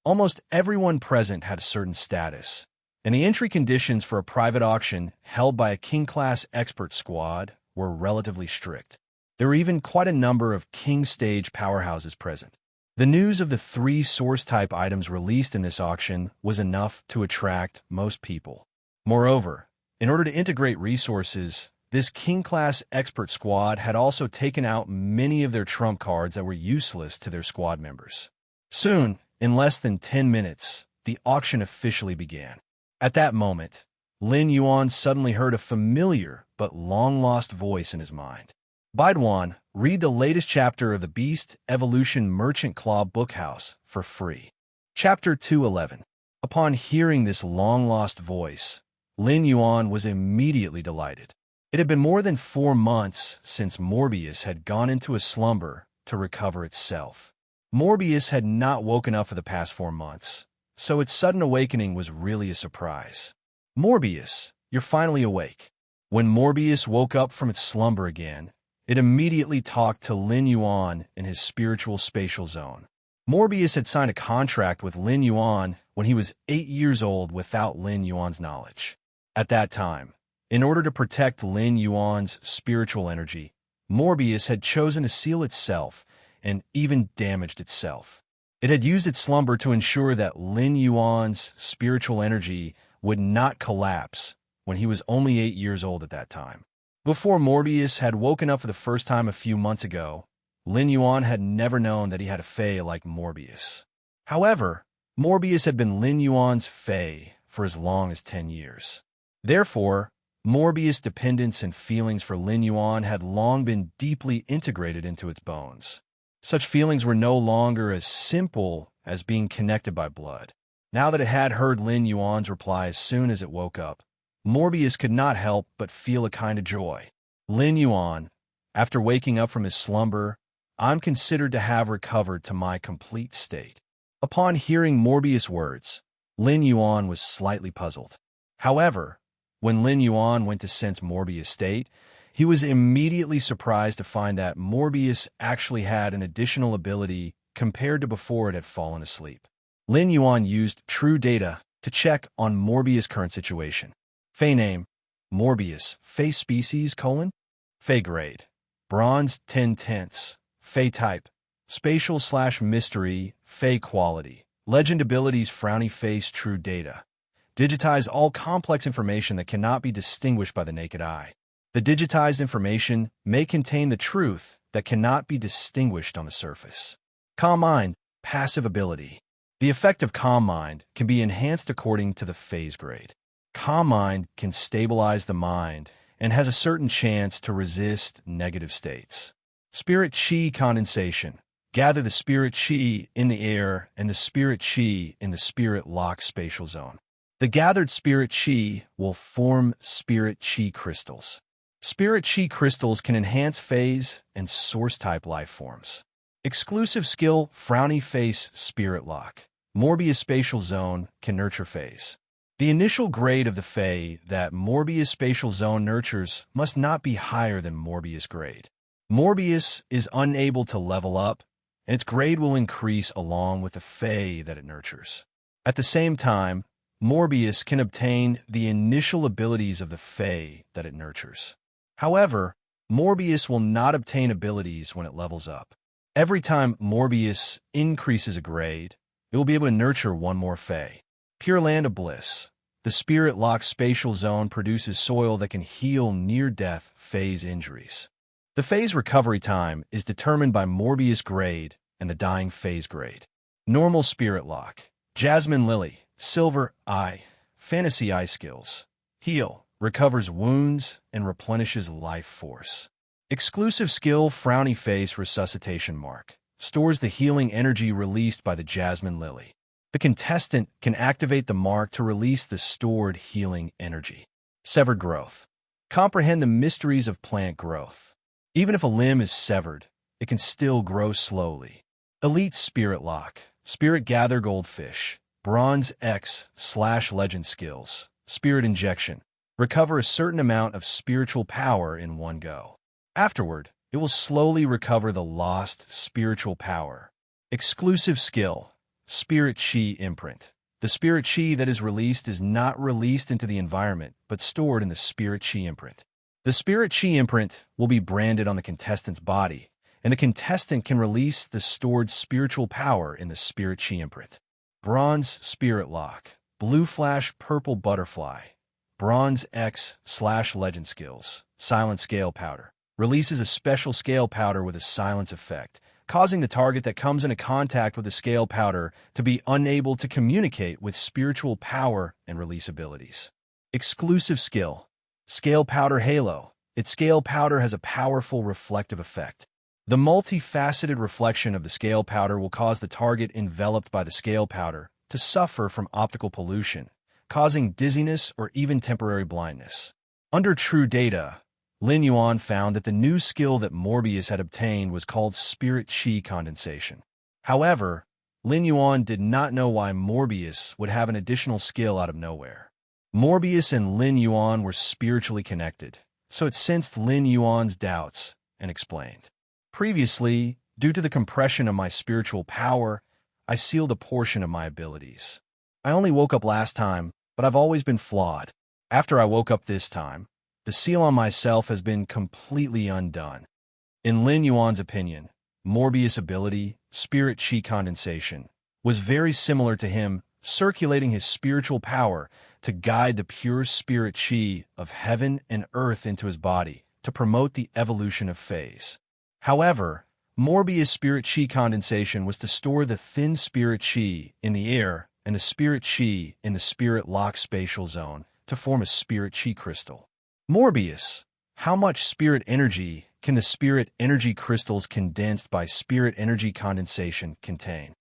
Almost everyone present had a certain status, and the entry conditions for a private auction held by a king-class expert squad were relatively strict. There were even quite a number of king-stage powerhouses present. The news of the 3 source-type items released in this auction was enough to attract most people. Moreover, in order to integrate resources, this king-class expert squad had also taken out many of their trump cards that were useless to their squad members. Soon, in less than 10 minutes, the auction officially began. At that moment, Lin Yuan suddenly heard a familiar but long-lost voice in his mind. Baiduan, read the latest chapter of the Beast Evolution Merchant Claw Bookhouse for free. Chapter 211. Upon hearing this long-lost voice, Lin Yuan was immediately delighted. It had been more than 4 months since Morbius had gone into a slumber to recover itself. Morbius had not woken up for the past 4 months, so its sudden awakening was really a surprise. Morbius, you're finally awake. When Morbius woke up from its slumber again, it immediately talked to Lin Yuan in his spiritual spatial zone. Morbius had signed a contract with Lin Yuan when he was 8 years old without Lin Yuan's knowledge. At that time, in order to protect Lin Yuan's spiritual energy, Morbius had chosen to seal itself and even damaged itself. It had used its slumber to ensure that Lin Yuan's spiritual energy would not collapse when he was only 8 years old at that time. Before Morbius had woken up for the first time a few months ago, Lin Yuan had never known that he had a fae like Morbius. However, Morbius had been Lin Yuan's fae for as long as 10 years. Therefore, Morbius' dependence and feelings for Lin Yuan had long been deeply integrated into its bones. Such feelings were no longer as simple as being connected by blood. Now that it had heard Lin Yuan's reply as soon as it woke up, Morbius could not help but feel a kind of joy. Lin Yuan, after waking up from his slumber, I'm considered to have recovered to my complete state. Upon hearing Morbius' words, Lin Yuan was slightly puzzled. However, when Lin Yuan went to sense Morbius' state, he was immediately surprised to find that Morbius actually had an additional ability compared to before it had fallen asleep. Lin Yuan used true data to check on Morbius' current situation. Fae name, Morbius, Fae species, Fae grade, Bronze 10/10, Fae type, Spatial/mystery, Fae quality, Legend abilities Frowny face true data. Digitize all complex information that cannot be distinguished by the naked eye. The digitized information may contain the truth that cannot be distinguished on the surface. Calm Mind, passive ability. The effect of Calm Mind can be enhanced according to the phase grade. Calm Mind can stabilize the mind and has a certain chance to resist negative states. Spirit Chi condensation. Gather the Spirit Chi in the air and the Spirit Chi in the Spirit Lock spatial zone. The gathered Spirit Chi will form Spirit Chi crystals. Spirit Chi crystals can enhance phase and source-type life forms. Exclusive skill Frowny Face Spirit Lock. Morbius Spatial Zone can nurture phase. The initial grade of the Fae that Morbius Spatial Zone nurtures must not be higher than Morbius grade. Morbius is unable to level up, and its grade will increase along with the Fae that it nurtures. At the same time, Morbius can obtain the initial abilities of the Fae that it nurtures. However, Morbius will not obtain abilities when it levels up. Every time Morbius increases a grade, it will be able to nurture one more Fae. Pure Land of Bliss. The Spirit Lock spatial zone produces soil that can heal near-death phase injuries. The phase recovery time is determined by Morbius grade and the dying phase grade. Normal Spirit Lock. Jasmine Lily. Silver Eye. Fantasy Eye skills. Heal. Recovers wounds and replenishes life force. Exclusive skill Frowny Face Resuscitation Mark. Stores the healing energy released by the Jasmine Lily. The contestant can activate the mark to release the stored healing energy. Severed Growth. Comprehend the mysteries of plant growth. Even if a limb is severed, it can still grow slowly. Elite Spirit Lock. Spirit Gather Goldfish. Bronze X/Legend skills. Spirit Injection. Recover a certain amount of spiritual power in one go. Afterward, it will slowly recover the lost spiritual power. Exclusive skill. Spirit Chi Imprint. The Spirit Chi that is released is not released into the environment, but stored in the Spirit Chi Imprint. The Spirit Chi Imprint will be branded on the contestant's body, and the contestant can release the stored spiritual power in the Spirit Chi Imprint. Bronze Spirit Lock. Blue Flash Purple Butterfly. Bronze X/Legend skills. Silent Scale Powder. Releases a special scale powder with a silence effect, causing the target that comes into contact with the scale powder to be unable to communicate with spiritual power and release abilities. Exclusive skill. Scale Powder Halo. Its scale powder has a powerful reflective effect. The multifaceted reflection of the scale powder will cause the target enveloped by the scale powder to suffer from optical pollution, causing dizziness or even temporary blindness. Under true data, Lin Yuan found that the new skill that Morbius had obtained was called Spirit Chi Condensation. However, Lin Yuan did not know why Morbius would have an additional skill out of nowhere. Morbius and Lin Yuan were spiritually connected, so it sensed Lin Yuan's doubts and explained. Previously, due to the compression of my spiritual power, I sealed a portion of my abilities. I only woke up last time, but I've always been flawed. After I woke up this time, the seal on myself has been completely undone. In Lin Yuan's opinion, Morbius' ability, Spirit Chi Condensation, was very similar to him circulating his spiritual power to guide the pure spirit chi of heaven and earth into his body to promote the evolution of phase. However, Morbius' Spirit Chi Condensation was to store the thin spirit chi in the air and the spirit chi in the Spirit Lock spatial zone to form a spirit chi crystal. Morbius, how much spirit energy can the spirit energy crystals condensed by spirit energy condensation contain?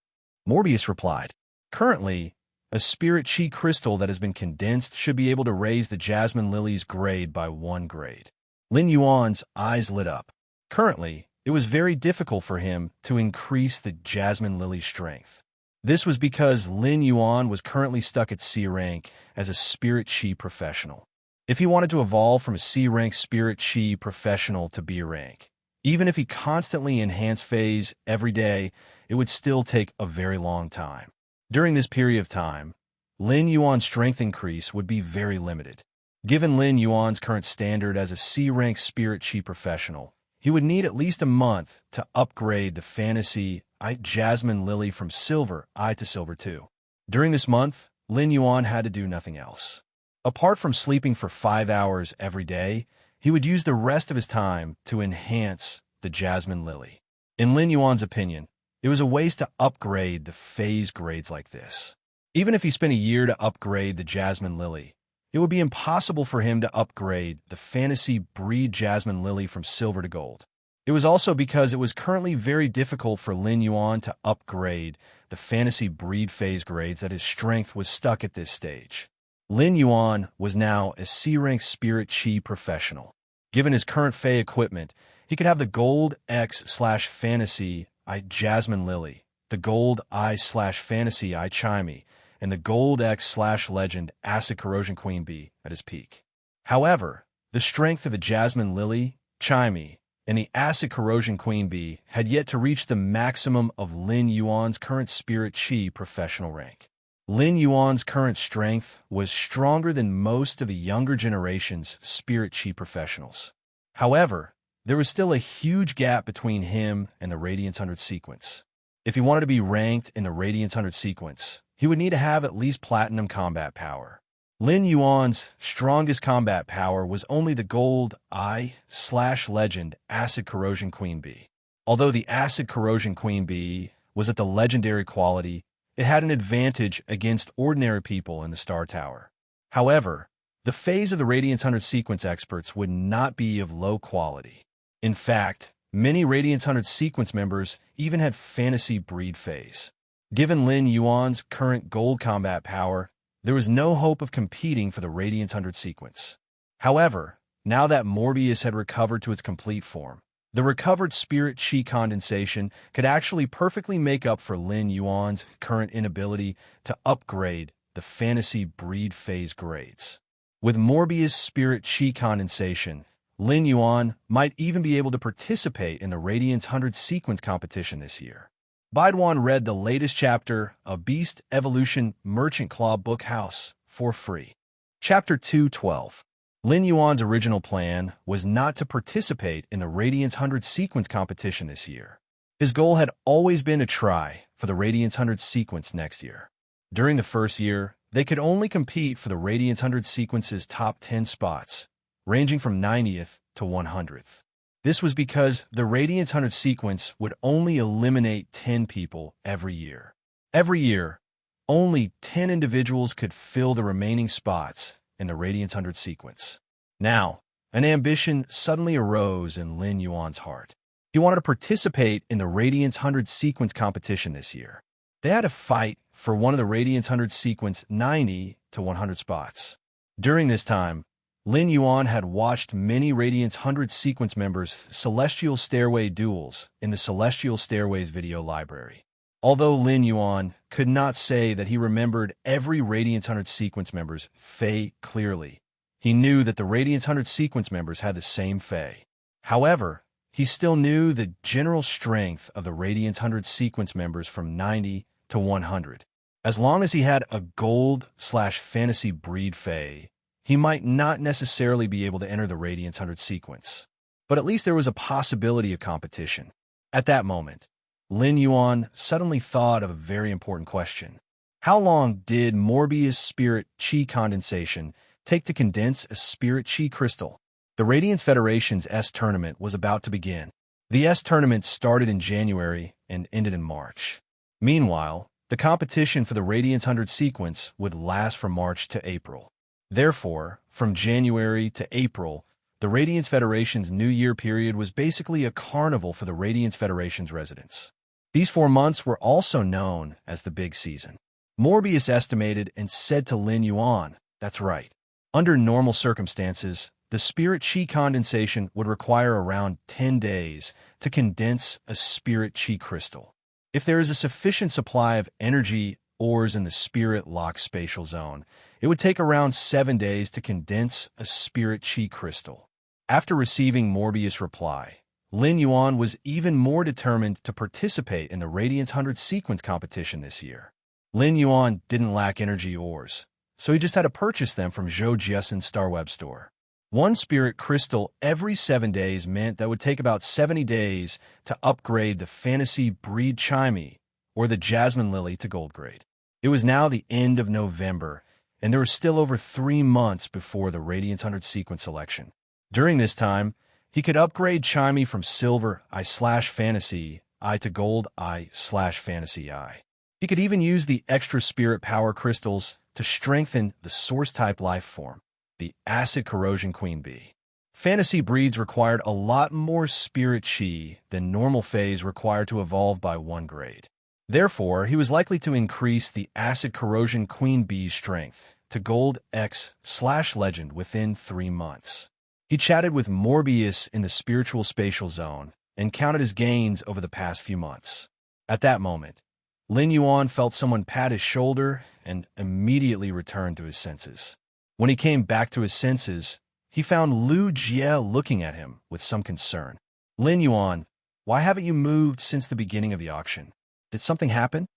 Morbius replied, currently, a spirit chi crystal that has been condensed should be able to raise the Jasmine Lily's grade by 1 grade. Lin Yuan's eyes lit up. Currently, it was very difficult for him to increase the Jasmine Lily's strength. This was because Lin Yuan was currently stuck at C rank as a spirit chi professional. If he wanted to evolve from a C rank spirit chi professional to B rank, even if he constantly enhanced phase every day, it would still take a very long time. During this period of time, Lin Yuan's strength increase would be very limited. Given Lin Yuan's current standard as a C rank spirit chi professional, he would need at least a month to upgrade the Fantasy Eye Jasmine Lily from Silver Eye to Silver 2. During this month, Lin Yuan had to do nothing else. Apart from sleeping for 5 hours every day, he would use the rest of his time to enhance the Jasmine Lily. In Lin Yuan's opinion, it was a waste to upgrade the phase grades like this. Even if he spent a year to upgrade the Jasmine Lily, it would be impossible for him to upgrade the Fantasy Breed Jasmine Lily from Silver to Gold. It was also because it was currently very difficult for Lin Yuan to upgrade the Fantasy Breed phase grades that his strength was stuck at this stage. Lin Yuan was now a C-rank Spirit Chi professional. Given his current Fey equipment, he could have the Gold X/Fantasy Eye Jasmine Lily, the Gold Eye/Fantasy Eye Chimey, and the Gold X/Legend Acid Corrosion Queen Bee at his peak. However, the strength of the Jasmine Lily, Chimey, and the Acid Corrosion Queen Bee had yet to reach the maximum of Lin Yuan's current Spirit Chi professional rank. Lin Yuan's current strength was stronger than most of the younger generation's Spirit Chi professionals. However, there was still a huge gap between him and the Radiance 100 sequence. If he wanted to be ranked in the Radiance 100 sequence, he would need to have at least Platinum combat power. Lin Yuan's strongest combat power was only the gold I/legend Acid Corrosion Queen Bee. Although the Acid Corrosion Queen Bee was at the legendary quality, it had an advantage against ordinary people in the Star Tower. However, the phase of the Radiance 100 sequence experts would not be of low quality. In fact, many Radiance 100 sequence members even had fantasy breed phase. Given Lin Yuan's current gold combat power, there was no hope of competing for the Radiance 100 sequence. However, now that Morbius had recovered to its complete form, the recovered spirit chi condensation could actually perfectly make up for Lin Yuan's current inability to upgrade the fantasy breed phase grades. With Morbius spirit chi condensation, Lin Yuan might even be able to participate in the Radiance 100 sequence competition this year. Baiduan read the latest chapter of Beast Evolution Merchant Claw Book House for free. Chapter 212. Lin Yuan's original plan was not to participate in the Radiance 100 sequence competition this year. His goal had always been to try for the Radiance 100 sequence next year. During the first year, they could only compete for the Radiance 100 sequence's top 10 spots, ranging from 90th to 100th. This was because the Radiance 100 sequence would only eliminate 10 people every year. Every year, only 10 individuals could fill the remaining spots in the Radiance 100 sequence. Now, an ambition suddenly arose in Lin Yuan's heart. He wanted to participate in the Radiance 100 sequence competition this year. They had to fight for one of the Radiance 100 sequence 90 to 100 spots. During this time, Lin Yuan had watched many Radiance 100 sequence members' Celestial Stairway duels in the Celestial Stairways video library. Although Lin Yuan could not say that he remembered every Radiance 100 sequence member's fate clearly, he knew that the Radiance 100 sequence members had the same fate. However, he still knew the general strength of the Radiance 100 sequence members from 90 to 100. As long as he had a gold/fantasy breed fate, he might not necessarily be able to enter the Radiance 100 sequence. But at least there was a possibility of competition. At that moment, Lin Yuan suddenly thought of a very important question. How long did Morbius spirit chi condensation take to condense a spirit chi crystal? The Radiance Federation's S tournament was about to begin. The S tournament started in January and ended in March. Meanwhile, the competition for the Radiance 100 sequence would last from March to April. Therefore, from January to April, the Radiance Federation's New Year period was basically a carnival for the Radiance Federation's residents. These 4 months were also known as the Big Season. Morbius estimated and said to Lin Yuan, "That's right. Under normal circumstances, the spirit chi condensation would require around 10 days to condense a spirit chi crystal. If there is a sufficient supply of energy ores in the spirit lock spatial zone, it would take around 7 days to condense a spirit chi crystal." After receiving Morbius' reply, Lin Yuan was even more determined to participate in the Radiance 100 sequence competition this year. Lin Yuan didn't lack energy ores, so he just had to purchase them from Zhou Jiasen's Star Web store. One spirit crystal every 7 days meant that would take about 70 days to upgrade the fantasy breed chimey or the jasmine lily to gold grade. It was now the end of November, and there were still over 3 months before the Radiance 100 sequence selection. During this time, he could upgrade chimey from silver I/fantasy I to gold I/fantasy I. He could even use the extra spirit power crystals to strengthen the source-type life form, the Acid Corrosion Queen Bee. Fantasy breeds required a lot more spirit chi than normal phase required to evolve by 1 grade. Therefore, he was likely to increase the Acid Corrosion Queen Bee's strength to Gold X/Legend within 3 months. He chatted with Morbius in the Spiritual Spatial Zone and counted his gains over the past few months. At that moment, Lin Yuan felt someone pat his shoulder and immediately returned to his senses. When he came back to his senses, he found Lu Jie looking at him with some concern. "Lin Yuan, why haven't you moved since the beginning of the auction? Did something happen?"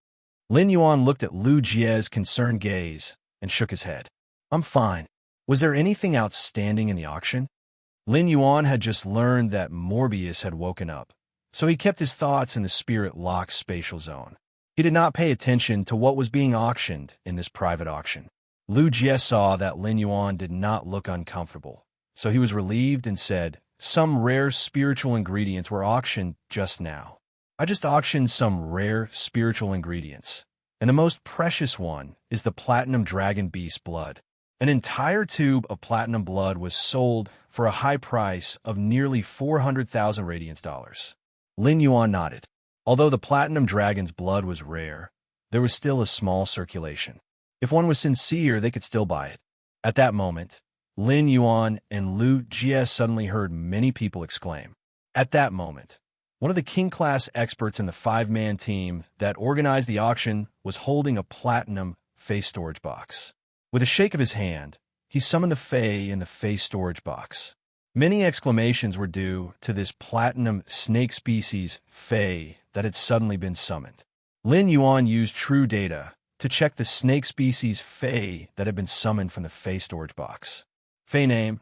Lin Yuan looked at Lu Jie's concerned gaze and shook his head. "I'm fine. Was there anything outstanding in the auction?" Lin Yuan had just learned that Morbius had woken up, so he kept his thoughts in the spirit lock spatial zone. He did not pay attention to what was being auctioned in this private auction. Lu Jie saw that Lin Yuan did not look uncomfortable, so he was relieved and said, "Some rare spiritual ingredients were auctioned just now. I just auctioned some rare spiritual ingredients, and the most precious one is the platinum dragon beast blood. An entire tube of platinum blood was sold for a high price of nearly 400,000 radiance dollars." Lin Yuan nodded. Although the platinum dragon's blood was rare, there was still a small circulation. If one was sincere, they could still buy it. At that moment, Lin Yuan and Lu Jie suddenly heard many people exclaim. At that moment, one of the king-class experts in the five-man team that organized the auction was holding a platinum face storage box. With a shake of his hand, he summoned the Fae in the face storage box. Many exclamations were due to this platinum snake species Fae that had suddenly been summoned. Lin Yuan used true data to check the snake species Fae that had been summoned from the Fae storage box. Fae name: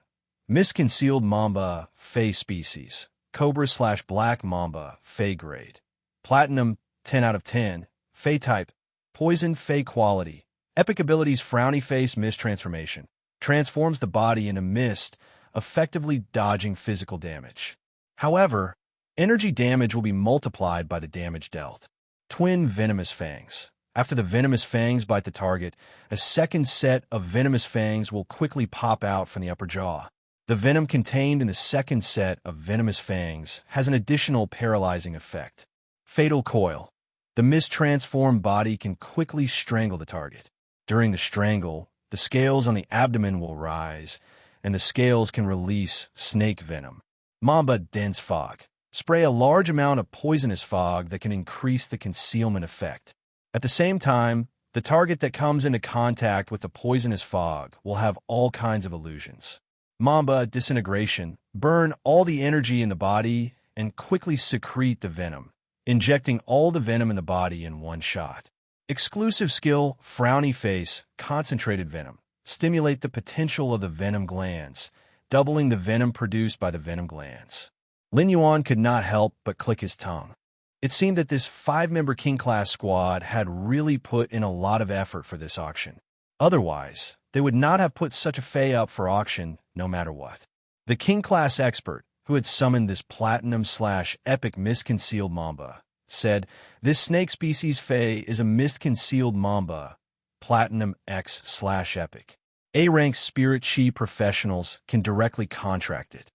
Misconcealed Mamba Fae species. Cobra/Black Mamba Fae grade. Platinum 10 out of 10. Fae type: Poison Fae quality. Epic abilities: Frowny Face Mist Transformation. Transforms the body into mist, effectively dodging physical damage. However, energy damage will be multiplied by the damage dealt. Twin Venomous Fangs. After the venomous fangs bite the target, a second set of venomous fangs will quickly pop out from the upper jaw. The venom contained in the second set of venomous fangs has an additional paralyzing effect. Fatal Coil. The mist-transformed body can quickly strangle the target. During the strangle, the scales on the abdomen will rise, and the scales can release snake venom. Mamba Dense Fog. Spray a large amount of poisonous fog that can increase the concealment effect. At the same time, the target that comes into contact with the poisonous fog will have all kinds of illusions. Mamba Disintegration. Burn all the energy in the body and quickly secrete the venom, injecting all the venom in the body in one shot. Exclusive skill: Frowny Face Concentrated Venom. Stimulate the potential of the venom glands, doubling the venom produced by the venom glands. Lin Yuan could not help but click his tongue. It seemed that this five-member king-class squad had really put in a lot of effort for this auction. Otherwise, they would not have put such a Fae up for auction no matter what. The king-class expert, who had summoned this platinum/epic mist-concealed mamba, said, "This snake species Fae is a mist-concealed mamba, platinum X/epic. A-rank spirit chi professionals can directly contract it.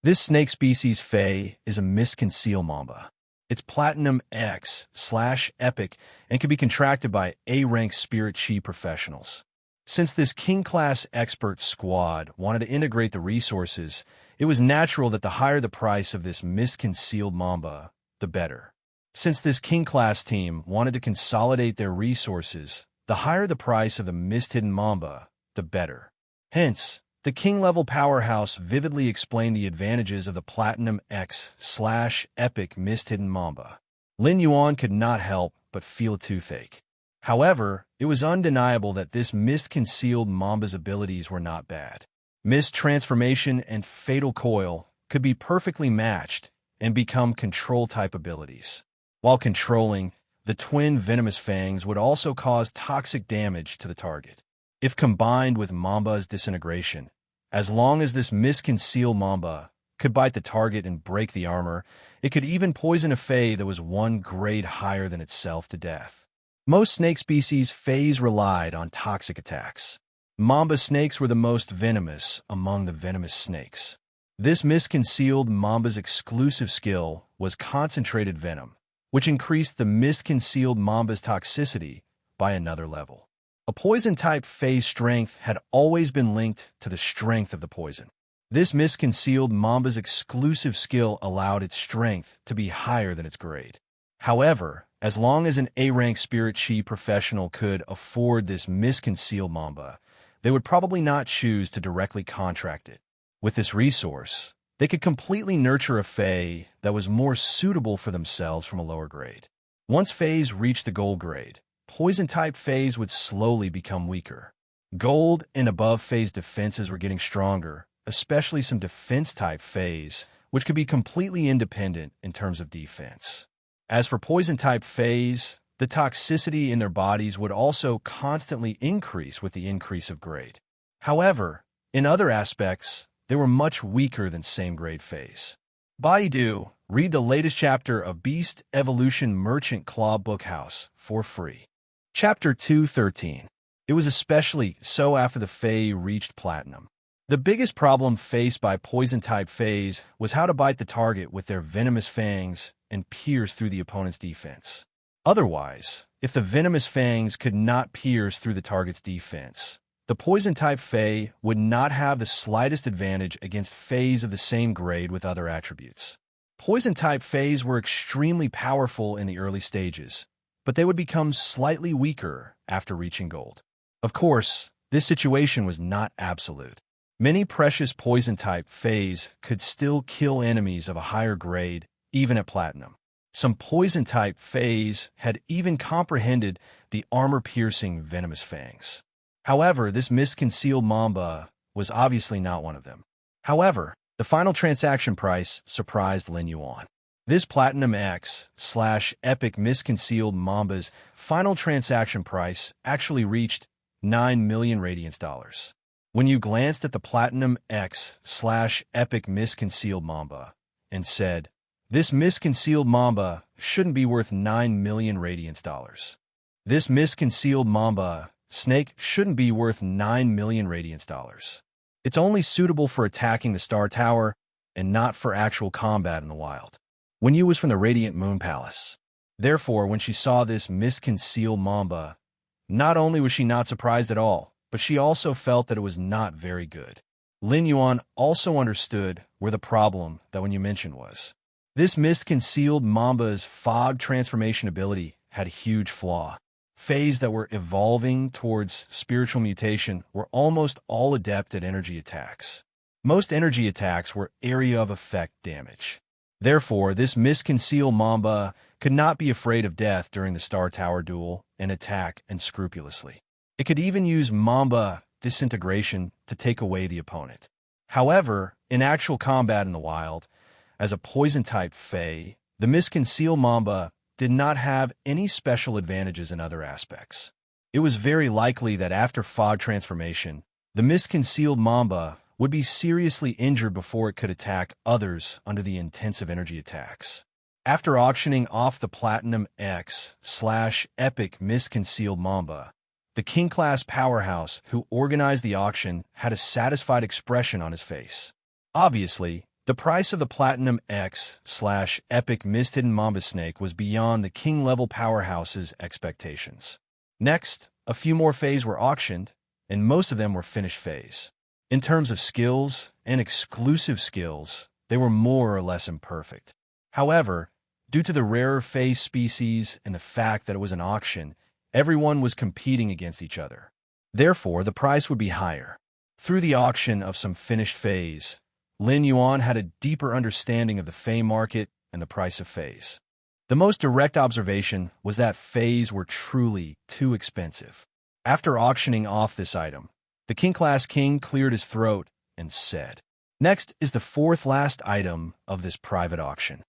This snake species Fae is a mist-concealed mamba. It's platinum X/epic and can be contracted by A-rank spirit chi professionals." Since this king-class expert squad wanted to integrate the resources, it was natural that the higher the price of this mist-concealed mamba, the better. Since this king-class team wanted to consolidate their resources, the higher the price of the mist-hidden mamba, the better. Hence, the king-level powerhouse vividly explained the advantages of the platinum X/epic mist-hidden mamba. Lin Yuan could not help but feel a toothache. However, it was undeniable that this mist-concealed mamba's abilities were not bad. Mist Transformation and Fatal Coil could be perfectly matched and become control-type abilities. While controlling, the twin venomous fangs would also cause toxic damage to the target. If combined with Mamba's Disintegration, as long as this mist-concealed Mamba could bite the target and break the armor, it could even poison a Fae that was one grade higher than itself to death. Most snake species Faes relied on toxic attacks. Mamba snakes were the most venomous among the venomous snakes. This mist-concealed Mamba's exclusive skill was Concentrated Venom, which increased the mist-concealed Mamba's toxicity by another level. A poison-type Fae's strength had always been linked to the strength of the poison. This mist-concealed Mamba's exclusive skill allowed its strength to be higher than its grade. However, as long as an A-rank spirit chi professional could afford this mist-concealed Mamba, they would probably not choose to directly contract it. With this resource, they could completely nurture a Fae that was more suitable for themselves from a lower grade. Once Faes reached the gold grade, poison-type Faes would slowly become weaker. Gold and above Faes' defenses were getting stronger, especially some defense-type Faes, which could be completely independent in terms of defense. As for poison-type Faes, The toxicity in their bodies would also constantly increase with the increase of grade. However, in other aspects, they were much weaker than same-grade Fays. Baidu, read the latest chapter of Beast Evolution Merchant Claw Bookhouse for free. Chapter 213. It was especially so after the Fae reached Platinum. The biggest problem faced by poison-type Fays was how to bite the target with their venomous fangs and pierce through the opponent's defense. Otherwise, if the venomous fangs could not pierce through the target's defense, the poison-type Fae would not have the slightest advantage against Fays of the same grade with other attributes. Poison-type Fays were extremely powerful in the early stages, but they would become slightly weaker after reaching gold. Of course, this situation was not absolute. Many precious poison-type Fays could still kill enemies of a higher grade, even at Platinum. Some poison-type Fays had even comprehended the armor-piercing venomous fangs. However, this mist-concealed Mamba was obviously not one of them. However, the final transaction price surprised Lin Yuan. This Platinum X/Epic Mist-Concealed Mamba's final transaction price actually reached 9 million Radiance dollars. When you glanced at the Platinum X/Epic Mist-Concealed Mamba and said, "This Mist-Concealed Mamba shouldn't be worth 9 million Radiance dollars. This Mist-Concealed Mamba snake shouldn't be worth 9 million Radiance dollars. It's only suitable for attacking the Star Tower and not for actual combat in the wild." When Yu was from the Radiant Moon Palace. Therefore, when she saw this Mist-Concealed Mamba, not only was she not surprised at all, but she also felt that it was not very good. Lin Yuan also understood where the problem that when you mentioned was. This Mist-Concealed Mamba's fog transformation ability had a huge flaw. Fays that were evolving towards spiritual mutation were almost all adept at energy attacks. Most energy attacks were area of effect damage. Therefore, this Mist-Concealed Mamba could not be afraid of death during the Star Tower duel and attack unscrupulously. It could even use Mamba disintegration to take away the opponent. However, in actual combat in the wild, as a poison-type Fae, the Mist-Concealed Mamba did not have any special advantages in other aspects. It was very likely that after fog transformation, the Mist-Concealed Mamba would be seriously injured before it could attack others under the intensive energy attacks. After auctioning off the Platinum X/Epic Mist-Concealed Mamba, the King-class powerhouse who organized the auction had a satisfied expression on his face. Obviously, the price of the Platinum X/Epic Mist-Hidden Mamba Snake was beyond the King-level powerhouse's expectations. Next, a few more Fays were auctioned, and most of them were finished Fays. In terms of skills and exclusive skills, they were more or less imperfect. However, due to the rarer Fae species and the fact that it was an auction, everyone was competing against each other. Therefore, the price would be higher. Through the auction of some finished Fays, Lin Yuan had a deeper understanding of the Fae market and the price of Fays. The most direct observation was that Fays were truly too expensive. After auctioning off this item, the King-class king cleared his throat and said, "Next is the fourth last item of this private auction."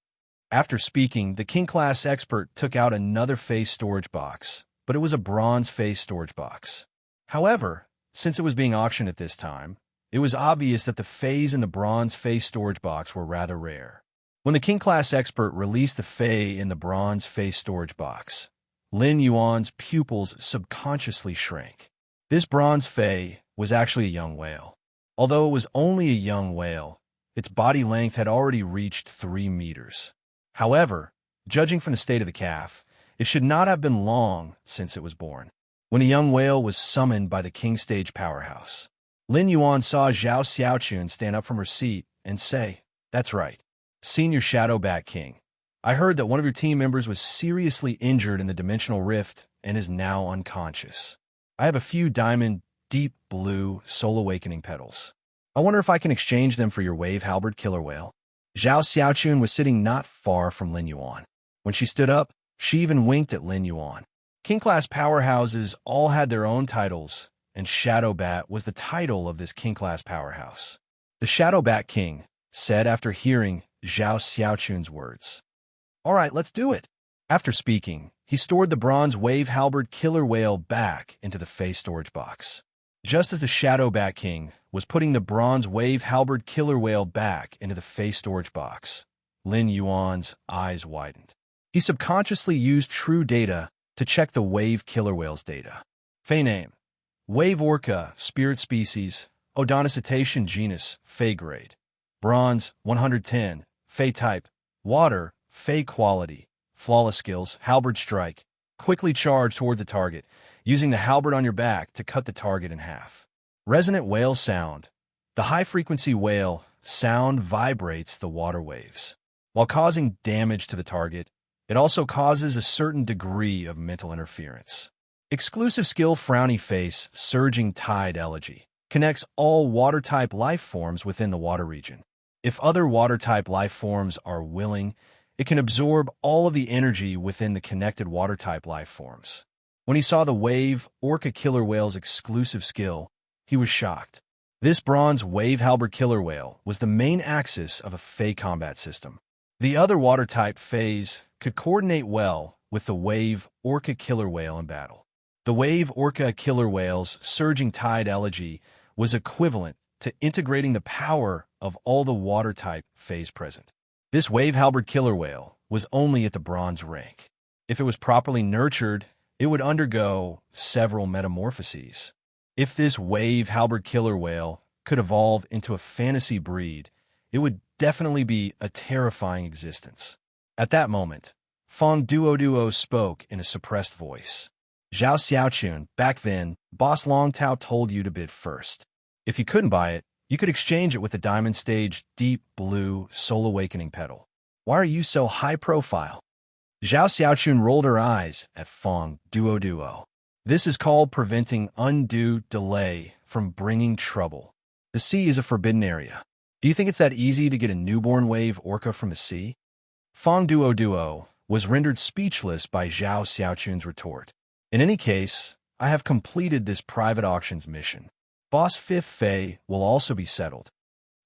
After speaking, the King-class expert took out another Fae storage box, but it was a bronze Fae storage box. However, since it was being auctioned at this time, it was obvious that the Fays in the bronze Fae storage box were rather rare. When the King-class expert released the Fae in the bronze Fae storage box, Lin Yuan's pupils subconsciously shrank. This bronze Fae was actually a young whale. Although it was only a young whale, its body length had already reached 3 meters. However, judging from the state of the calf, it should not have been long since it was born. When a young whale was summoned by the King Stage powerhouse, Lin Yuan saw Zhao Xiaochun stand up from her seat and say, "That's right, Senior Shadow Bat King. I heard that one of your team members was seriously injured in the dimensional rift and is now unconscious. I have a few diamond, deep blue Soul Awakening petals. I wonder if I can exchange them for your wave halberd killer whale." Zhao Xiaochun was sitting not far from Lin Yuan. When she stood up, she even winked at Lin Yuan. King-class powerhouses all had their own titles, and Shadow Bat was the title of this King-class powerhouse. The Shadow Bat King said after hearing Zhao Xiaochun's words, "All right, let's do it." After speaking, he stored the bronze wave halberd killer whale back into the Fey storage box. Just as the Shadow Bat King was putting the bronze wave halberd killer whale back into the Fey storage box, Lin Yuan's eyes widened. He subconsciously used true data to check the wave killer whale's data. Fey name: Wave Orca, spirit species, Odontocetacean genus, Fey grade. Bronze, 110, Fey type, water, Fey quality, flawless skills, halberd strike. Quickly charge toward the target, using the halberd on your back to cut the target in half. Resonant whale sound. The high-frequency whale sound vibrates the water waves. While causing damage to the target, it also causes a certain degree of mental interference. Exclusive skill Frowny Face, Surging Tide Elegy. Connects all water-type life forms within the water region. If other water-type life forms are willing, it can absorb all of the energy within the connected water-type life forms. When he saw the Wave Orca Killer Whale's exclusive skill, he was shocked. This bronze Wave Halberd Killer Whale was the main axis of a Fey combat system. The other water-type Feys could coordinate well with the Wave Orca Killer Whale in battle. The Wave Orca Killer Whale's Surging Tide Elegy was equivalent to integrating the power of all the water-type Feys present. This Wave Halberd Killer Whale was only at the bronze rank. If it was properly nurtured, it would undergo several metamorphoses. If this Wave Halberd Killer Whale could evolve into a fantasy breed, it would definitely be a terrifying existence. At that moment, Fong Duo spoke in a suppressed voice. Zhao Xiaochun, back then, Boss Long Tao told you to bid first. If you couldn't buy it, you could exchange it with the Diamond Stage Deep Blue Soul Awakening Petal. Why are you so high profile? Zhao Xiaochun rolled her eyes at Fong Duo. This is called preventing undue delay from bringing trouble. The sea is a forbidden area. Do you think it's that easy to get a newborn wave orca from the sea? Fong Duo was rendered speechless by Zhao Xiaochun's retort. In any case, I have completed this private auctions mission. Boss Fifth Fei will also be settled.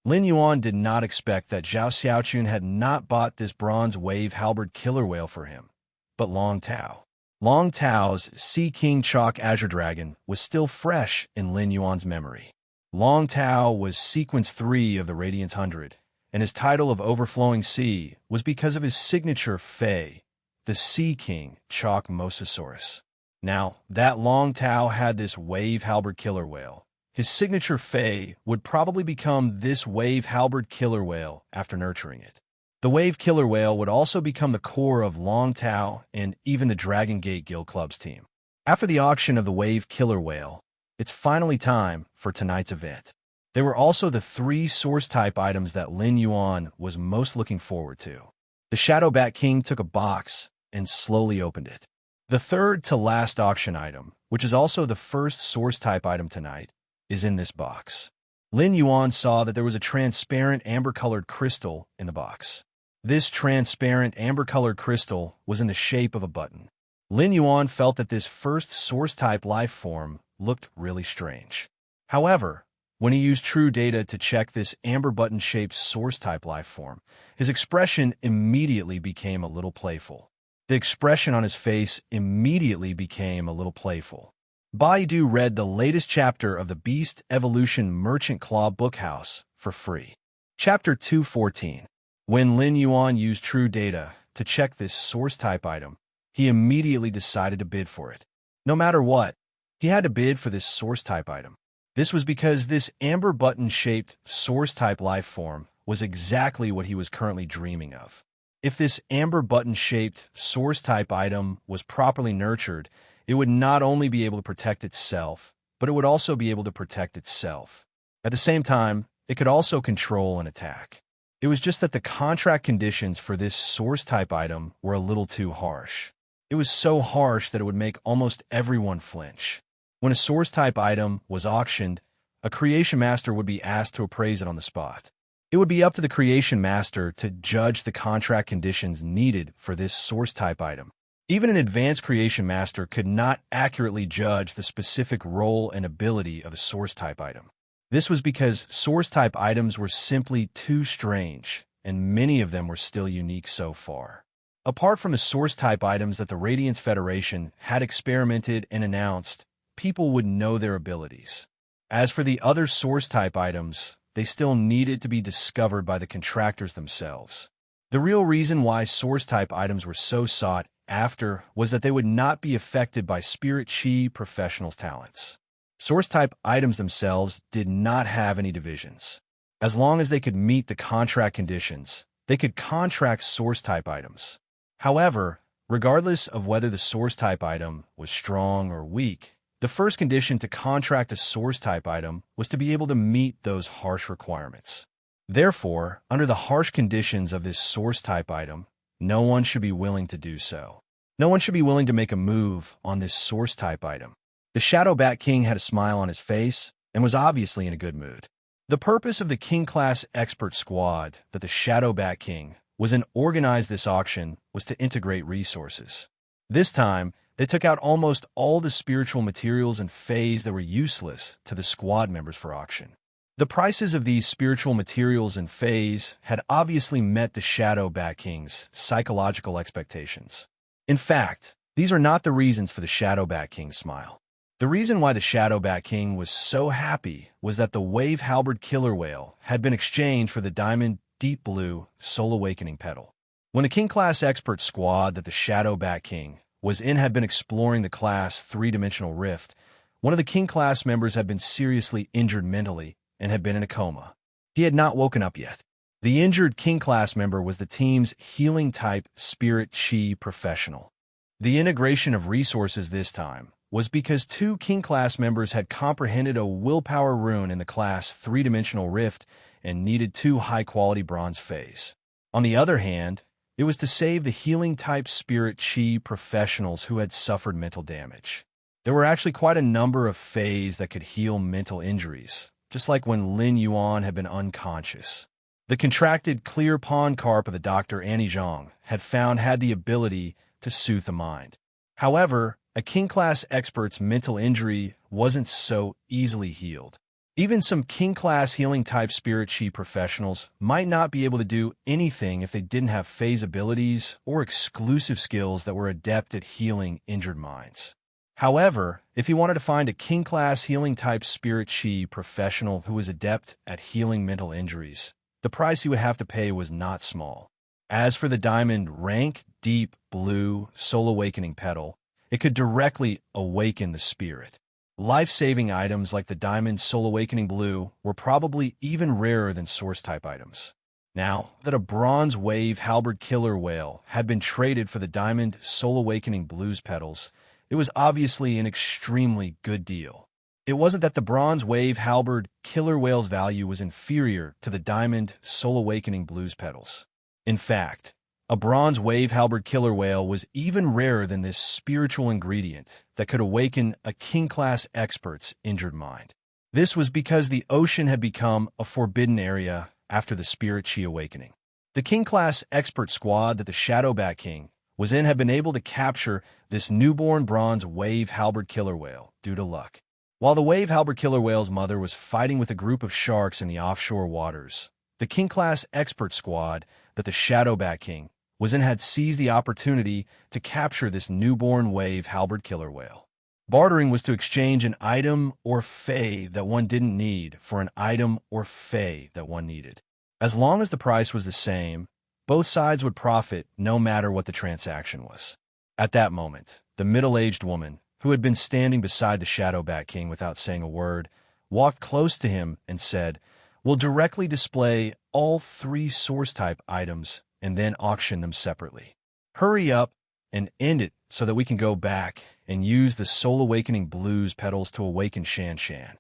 Lin Yuan did not expect that Zhao Xiaochun had not bought this bronze wave halberd killer whale for him, but Long Tao. Long Tao's Sea King Chalk Azure Dragon was still fresh in Lin Yuan's memory. Long Tao was Sequence 3 of the Radiance 100, and his title of Overflowing Sea was because of his signature Fei, the Sea King Chalk Mosasaurus. Now, that Long Tao had this wave halberd killer whale. His signature Fei would probably become this Wave Halberd Killer Whale after nurturing it. The Wave Killer Whale would also become the core of Long Tao and even the Dragon Gate Guild Club's team. After the auction of the Wave Killer Whale, it's finally time for tonight's event. There were also the 3 source-type items that Lin Yuan was most looking forward to. The Shadow Bat King took a box and slowly opened it. The third-to-last auction item, which is also the first source-type item tonight, is in this box. Lin Yuan saw that there was a transparent amber-colored crystal in the box. This transparent amber-colored crystal was in the shape of a button. Lin Yuan felt that this first source-type life form looked really strange. However, when he used true data to check this amber button-shaped source-type life form, his expression immediately became a little playful. The expression on his face immediately became a little playful. Baidu read the latest chapter of the Beast Evolution Merchant Claw Bookhouse for free. Chapter 214. When Lin Yuan used true data to check this source-type item, he immediately decided to bid for it. No matter what, he had to bid for this source-type item. This was because this amber button-shaped source-type life form was exactly what he was currently dreaming of. If this amber button-shaped source-type item was properly nurtured, it would not only be able to protect itself, but it would also be able to protect itself. At the same time, it could also control an attack. It was just that the contract conditions for this source-type item were a little too harsh. It was so harsh that it would make almost everyone flinch. When a source-type item was auctioned, a creation master would be asked to appraise it on the spot. It would be up to the creation master to judge the contract conditions needed for this source-type item. Even an advanced creation master could not accurately judge the specific role and ability of a source-type item. This was because source-type items were simply too strange, and many of them were still unique so far. Apart from the source-type items that the Radiance Federation had experimented and announced, people would know their abilities. As for the other source-type items, they still needed to be discovered by the contractors themselves. The real reason why source-type items were so sought after was that they would not be affected by Spirit Chi professionals' talents. Source-type items themselves did not have any divisions. As long as they could meet the contract conditions, they could contract source-type items. However, regardless of whether the source-type item was strong or weak, the first condition to contract a source-type item was to be able to meet those harsh requirements. Therefore, under the harsh conditions of this source-type item, no one should be willing to do so. No one should be willing to make a move on this source-type item. The Shadow Bat King had a smile on his face and was obviously in a good mood. The purpose of the King-class expert squad that the Shadow Bat King was in organize this auction was to integrate resources. This time, they took out almost all the spiritual materials and phase that were useless to the squad members for auction. The prices of these spiritual materials and phase had obviously met the Shadow Bat King's psychological expectations. In fact, these are not the reasons for the Shadow Bat King's smile. The reason why the Shadow Bat King was so happy was that the Wave Halberd Killer Whale had been exchanged for the Diamond Deep Blue Soul Awakening Petal. When the King-class expert squad that the Shadow Bat King was in had been exploring the class three-dimensional rift, one of the King-class members had been seriously injured mentally and had been in a coma. He had not woken up yet. The injured King-class member was the team's healing-type Spirit Chi professional. The integration of resources this time was because two King-class members had comprehended a willpower rune in the class three-dimensional rift and needed two high-quality bronze phase. On the other hand, it was to save the healing-type Spirit Chi professionals who had suffered mental damage. There were actually quite a number of phase that could heal mental injuries, just like when Lin Yuan had been unconscious. The contracted clear pond carp of the Dr. Annie Zhang had the ability to soothe the mind. However, a King-class expert's mental injury wasn't so easily healed. Even some King-class healing-type Spirit Chi professionals might not be able to do anything if they didn't have phase abilities or exclusive skills that were adept at healing injured minds. However, if he wanted to find a King-class healing-type Spirit Chi professional who was adept at healing mental injuries, the price he would have to pay was not small. As for the Diamond Rank Deep Blue Soul Awakening Petal, it could directly awaken the spirit. Life-saving items like the Diamond Soul Awakening Blue were probably even rarer than source-type items. Now that a Bronze Wave Halberd Killer Whale had been traded for the Diamond Soul Awakening Blue's petals, it was obviously an extremely good deal. It wasn't that the Bronze Wave Halberd Killer Whale's value was inferior to the Diamond Soul Awakening Blue's petals. In fact, a Bronze Wave Halberd Killer Whale was even rarer than this spiritual ingredient that could awaken a King-class expert's injured mind. This was because the ocean had become a forbidden area after the Spirit Chi awakening. The King-class expert squad that the Shadow Bat King was in had been able to capture this newborn Bronze Wave Halberd Killer Whale due to luck. While the Wave Halberd Killer Whale's mother was fighting with a group of sharks in the offshore waters, the King-class expert squad that the Shadow Bat King was in had seized the opportunity to capture this newborn Wave Halberd Killer Whale. Bartering was to exchange an item or fey that one didn't need for an item or fey that one needed. As long as the price was the same, both sides would profit no matter what the transaction was. At that moment, the middle-aged woman, who had been standing beside the Shadow Bat King without saying a word, walked close to him and said, "We'll directly display all three source-type items and then auction them separately. Hurry up and end it so that we can go back and use the Soul Awakening Blue's petals to awaken Shan Shan."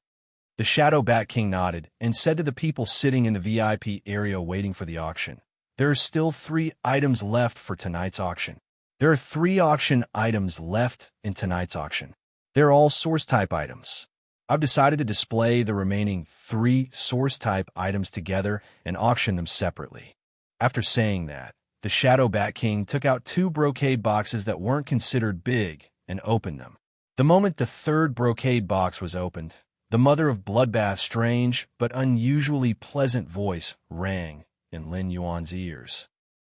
The Shadow Bat King nodded and said to the people sitting in the VIP area waiting for the auction, "There are still 3 items left for tonight's auction. There are 3 auction items left in tonight's auction. They're all source-type items. I've decided to display the remaining 3 source-type items together and auction them separately." After saying that, the Shadow Bat King took out 2 brocade boxes that weren't considered big and opened them. The moment the 3rd brocade box was opened, the mother of Bloodbath's strange but unusually pleasant voice rang in Lin Yuan's ears.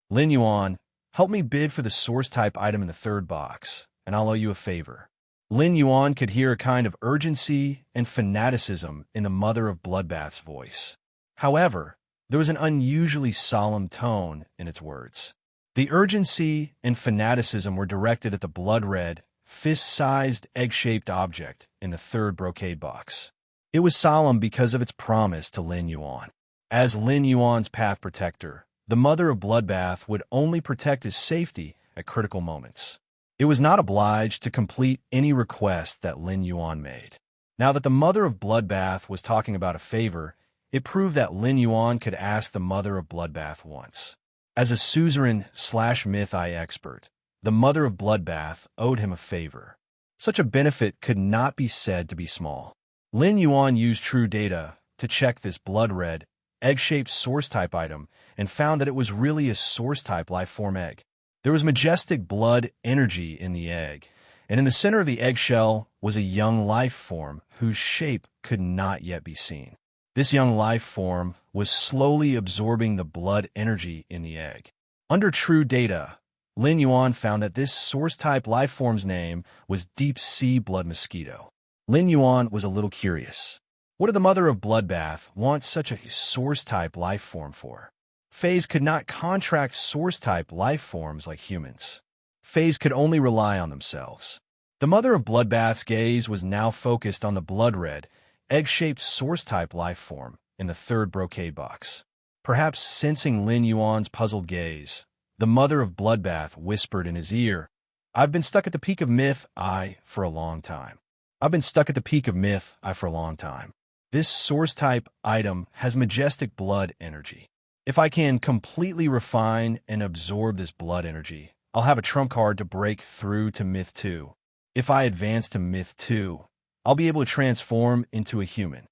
Lin Yuan, Help me bid for the source-type item in the third box, and I'll owe you a favor." Lin Yuan could hear a kind of urgency and fanaticism in the Mother of Bloodbath's voice. However, there was an unusually solemn tone in its words. The urgency and fanaticism were directed at the blood-red, fist-sized, egg-shaped object in the third brocade box. It was solemn because of its promise to Lin Yuan. As Lin Yuan's path protector, the Mother of Bloodbath would only protect his safety at critical moments. It was not obliged to complete any request that Lin Yuan made. Now that the Mother of Bloodbath was talking about a favor, it proved that Lin Yuan could ask the Mother of Bloodbath once. As a suzerain/mythi expert, the Mother of Bloodbath owed him a favor. Such a benefit could not be said to be small. Lin Yuan used true data to check this blood-red, egg-shaped source-type item and found that it was really a source-type life-form egg. There was majestic blood energy in the egg, and in the center of the eggshell was a young life form whose shape could not yet be seen. This young life form was slowly absorbing the blood energy in the egg. Under true data, Lin Yuan found that this source-type life form's name was deep-sea blood mosquito. Lin Yuan was a little curious. What did the Mother of Bloodbath want such a source-type life form for? Fays could not contract source-type life forms like humans. Fays could only rely on themselves. The Mother of Bloodbath's gaze was now focused on the blood-red, egg-shaped source-type life form in the third brocade box. Perhaps sensing Lin Yuan's puzzled gaze, the Mother of Bloodbath whispered in his ear, "I've been stuck at the peak of myth-I for a long time. I've been stuck at the peak of myth-I for a long time. This source-type item has majestic blood energy. If I can completely refine and absorb this blood energy, I'll have a trump card to break through to Myth 2. If I advance to Myth 2, I'll be able to transform into a human."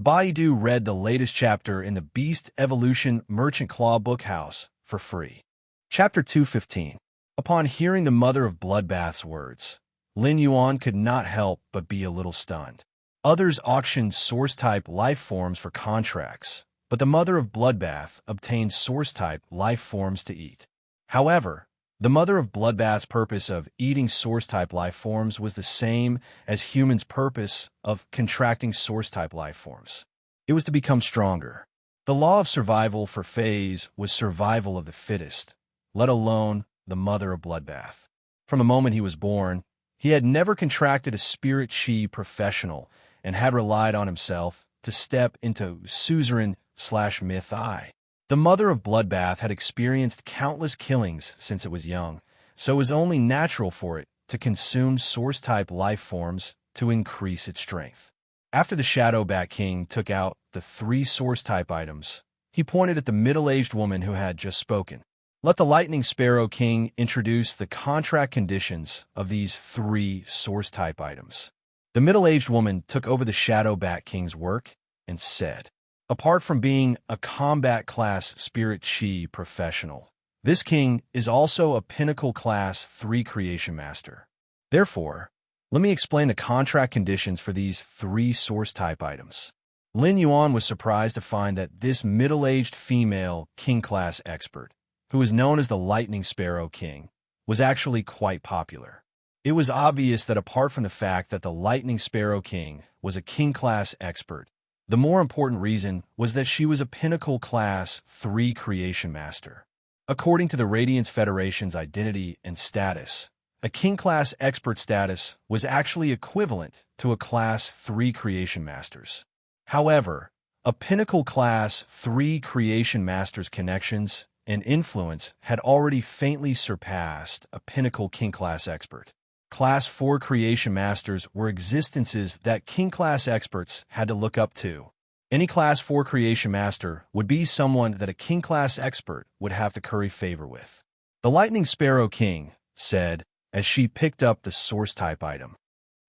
Baidu read the latest chapter in the Beast Evolution Merchant Claw Bookhouse for free. Chapter 215. Upon hearing the Mother of Bloodbath's words, Lin Yuan could not help but be a little stunned. Others auctioned source-type life forms for contracts, but the Mother of Bloodbath obtained source-type life forms to eat. However, the Mother of Bloodbath's purpose of eating source-type life forms was the same as humans' purpose of contracting source-type life forms. It was to become stronger. The law of survival for Fays was survival of the fittest, let alone the Mother of Bloodbath. From the moment he was born, he had never contracted a spirit chi professional and had relied on himself to step into suzerain/myth-I. The Mother of Bloodbath had experienced countless killings since it was young, so it was only natural for it to consume source-type life forms to increase its strength. After the Shadow Bat King took out the 3 source-type items, he pointed at the middle-aged woman who had just spoken. "Let the Lightning Sparrow King introduce the contract conditions of these 3 source-type items." The middle-aged woman took over the Shadow Bat King's work and said, "Apart from being a combat-class Spirit Chi professional, this king is also a Pinnacle-class 3 Creation Master. Therefore, let me explain the contract conditions for these 3 source-type items." Lin Yuan was surprised to find that this middle-aged female king-class expert, who was known as the Lightning Sparrow King, was actually quite popular. It was obvious that apart from the fact that the Lightning Sparrow King was a king-class expert, the more important reason was that she was a Pinnacle-class 3 Creation Master. According to the Radiance Federation's identity and status, a king-class expert status was actually equivalent to a Class 3 Creation Masters. However, a Pinnacle-class 3 Creation Masters connections and influence had already faintly surpassed a Pinnacle King-class expert. Class 4 Creation Masters were existences that King-class experts had to look up to. Any Class 4 Creation Master would be someone that a King-class expert would have to curry favor with. The Lightning Sparrow King said as she picked up the source-type item.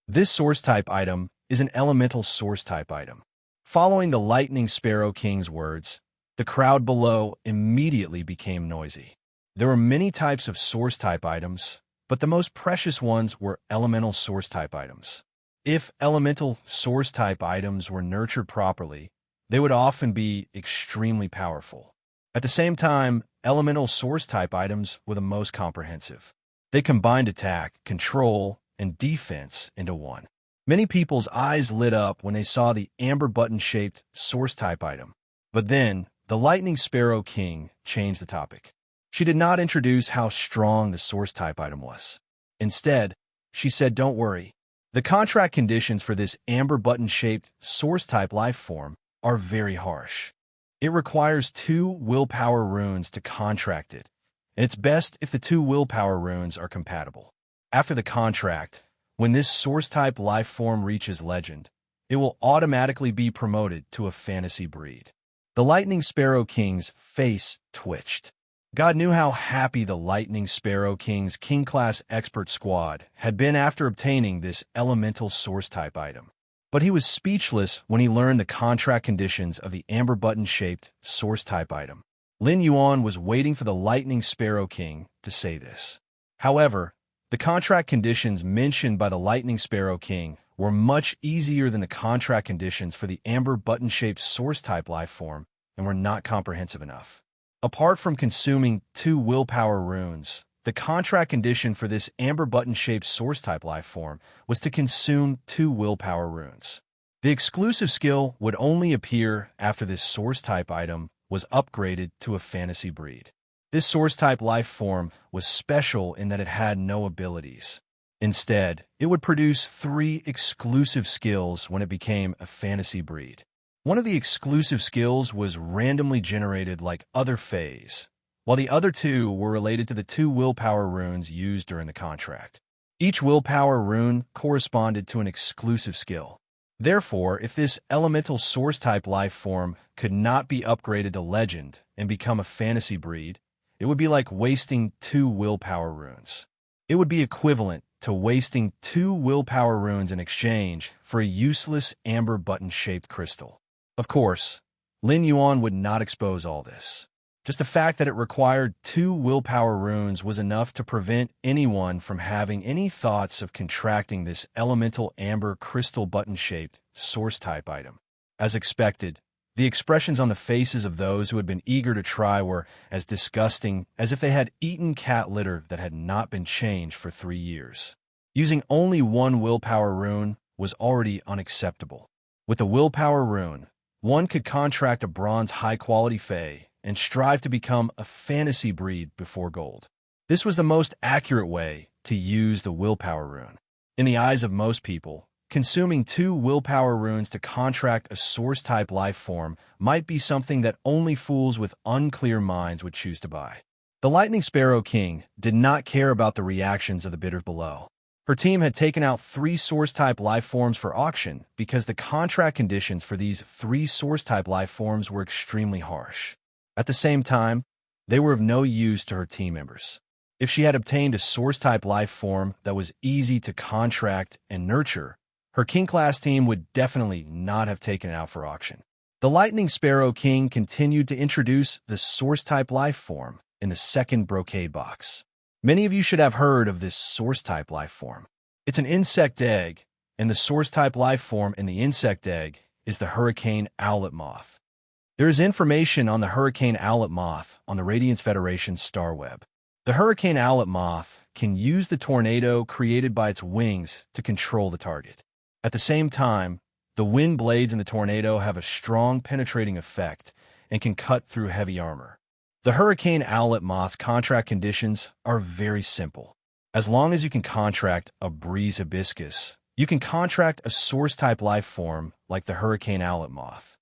This source-type item is an elemental source-type item. Following the Lightning Sparrow King's words, the crowd below immediately became noisy. There were many types of source-type items, but the most precious ones were elemental source-type items. If elemental source-type items were nurtured properly, they would often be extremely powerful. At the same time, elemental source-type items were the most comprehensive. They combined attack, control, and defense into one. Many people's eyes lit up when they saw the amber button-shaped source-type item. But then, the Lightning Sparrow King changed the topic. She did not introduce how strong the source-type item was. Instead, she said, "Don't worry. The contract conditions for this amber button-shaped source-type life form are very harsh. It requires 2 willpower runes to contract it, and it's best if the 2 willpower runes are compatible. After the contract, when this source-type life form reaches legend, it will automatically be promoted to a fantasy breed." The Lightning Sparrow King's face twitched. God knew how happy the Lightning Sparrow King's King-class expert squad had been after obtaining this elemental source-type item. But he was speechless when he learned the contract conditions of the amber button-shaped source-type item. Lin Yuan was waiting for the Lightning Sparrow King to say this. However, the contract conditions mentioned by the Lightning Sparrow King were much easier than the contract conditions for the amber button-shaped source-type life form and were not comprehensive enough. Apart from consuming 2 willpower runes, the contract condition for this amber button-shaped source-type life form was to consume 2 willpower runes. The exclusive skill would only appear after this source-type item was upgraded to a fantasy breed. This source-type life form was special in that it had no abilities. Instead, it would produce 3 exclusive skills when it became a fantasy breed. One of the exclusive skills was randomly generated like other phase, while the other 2 were related to the 2 willpower runes used during the contract. Each willpower rune corresponded to an exclusive skill. Therefore, if this elemental source-type life form could not be upgraded to legend and become a fantasy breed, it would be like wasting 2 willpower runes. It would be equivalent to wasting 2 willpower runes in exchange for a useless amber button-shaped crystal. Of course, Lin Yuan would not expose all this. Just the fact that it required 2 willpower runes was enough to prevent anyone from having any thoughts of contracting this elemental amber crystal button-shaped source-type item. As expected, the expressions on the faces of those who had been eager to try were as disgusting as if they had eaten cat litter that had not been changed for 3 years. Using only 1 willpower rune was already unacceptable. With the willpower rune, one could contract a bronze high-quality fae and strive to become a fantasy breed before gold. This was the most accurate way to use the willpower rune. In the eyes of most people, consuming 2 willpower runes to contract a source-type life form might be something that only fools with unclear minds would choose to buy. The Lightning Sparrow King did not care about the reactions of the bidders below. Her team had taken out 3 source-type life forms for auction because the contract conditions for these 3 source-type life forms were extremely harsh. At the same time, they were of no use to her team members. If she had obtained a source-type life form that was easy to contract and nurture, her King-class team would definitely not have taken it out for auction. The Lightning Sparrow King continued to introduce the source-type life form in the second brocade box. Many of you should have heard of this source-type life form. It's an insect egg, and the source-type life form in the insect egg is the hurricane owlet moth. There is information on the hurricane owlet moth on the Radiance Federation's star web. The hurricane owlet moth can use the tornado created by its wings to control the target. At the same time, the wind blades in the tornado have a strong penetrating effect and can cut through heavy armor. The hurricane owlet moth's contract conditions are very simple. As long as you can contract a breeze hibiscus, you can contract a source-type life form like the hurricane owlet moth.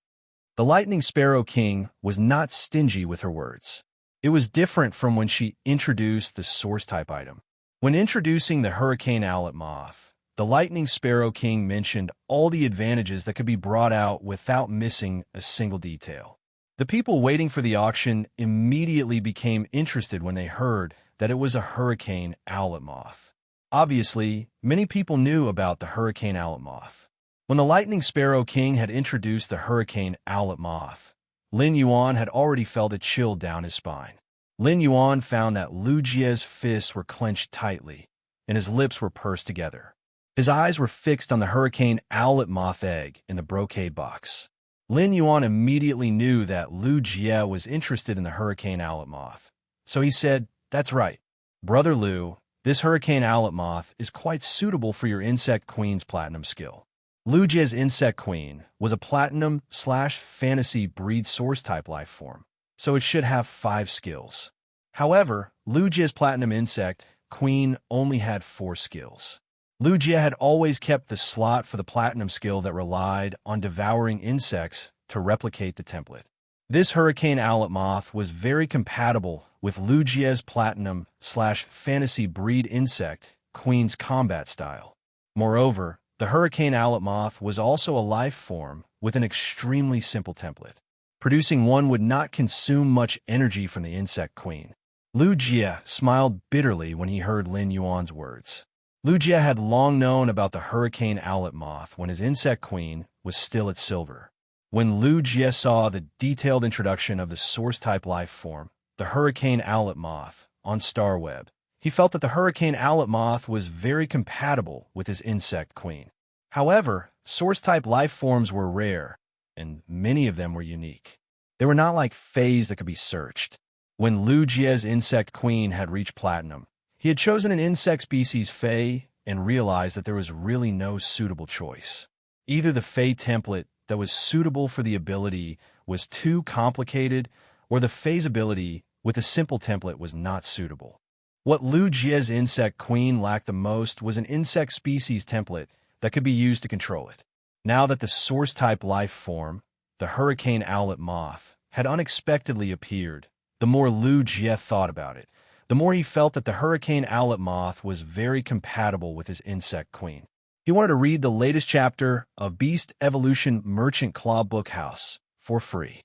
The Lightning Sparrow King was not stingy with her words. It was different from when she introduced the source-type item. When introducing the hurricane owlet moth, the Lightning Sparrow King mentioned all the advantages that could be brought out without missing a single detail. The people waiting for the auction immediately became interested when they heard that it was a hurricane owlet moth. Obviously, many people knew about the hurricane owlet moth. When the Lightning Sparrow King had introduced the hurricane owlet moth, Lin Yuan had already felt a chill down his spine. Lin Yuan found that Lu Jie's fists were clenched tightly, and his lips were pursed together. His eyes were fixed on the hurricane owlet moth egg in the brocade box. Lin Yuan immediately knew that Lu Jie was interested in the hurricane owlet moth. So he said, "That's right. Brother Lu, this hurricane owlet moth is quite suitable for your Insect Queen's platinum skill." Lu Jie's Insect Queen was a platinum/fantasy breed source type life form, so it should have 5 skills. However, Lu Jie's platinum Insect Queen only had 4 skills. Lu Jie had always kept the slot for the platinum skill that relied on devouring insects to replicate the template. This hurricane owlet moth was very compatible with Lu Jie's platinum/fantasy breed insect Queen's combat style. Moreover, the hurricane owlet moth was also a life form with an extremely simple template. Producing one would not consume much energy from the Insect Queen. Lu Jie smiled bitterly when he heard Lin Yuan's words. Lu Jie had long known about the hurricane owlet moth when his Insect Queen was still at silver. When Lu Jie saw the detailed introduction of the source-type life form, the hurricane owlet moth, on StarWeb, he felt that the hurricane owlet moth was very compatible with his Insect Queen. However, source-type life forms were rare, and many of them were unique. They were not like fays that could be searched. When Lu Jie's Insect Queen had reached platinum, he had chosen an insect species Fey and realized that there was really no suitable choice. Either the Fey template that was suitable for the ability was too complicated, or the Fey's ability with a simple template was not suitable. What Lu Jie's Insect Queen lacked the most was an insect species template that could be used to control it. Now that the source-type life form, the hurricane owlet moth, had unexpectedly appeared, the more Lu Jie thought about it, the more he felt that the hurricane owlet moth was very compatible with his Insect Queen. He wanted to read the latest chapter of Beast Evolution Merchant Claw Bookhouse for free.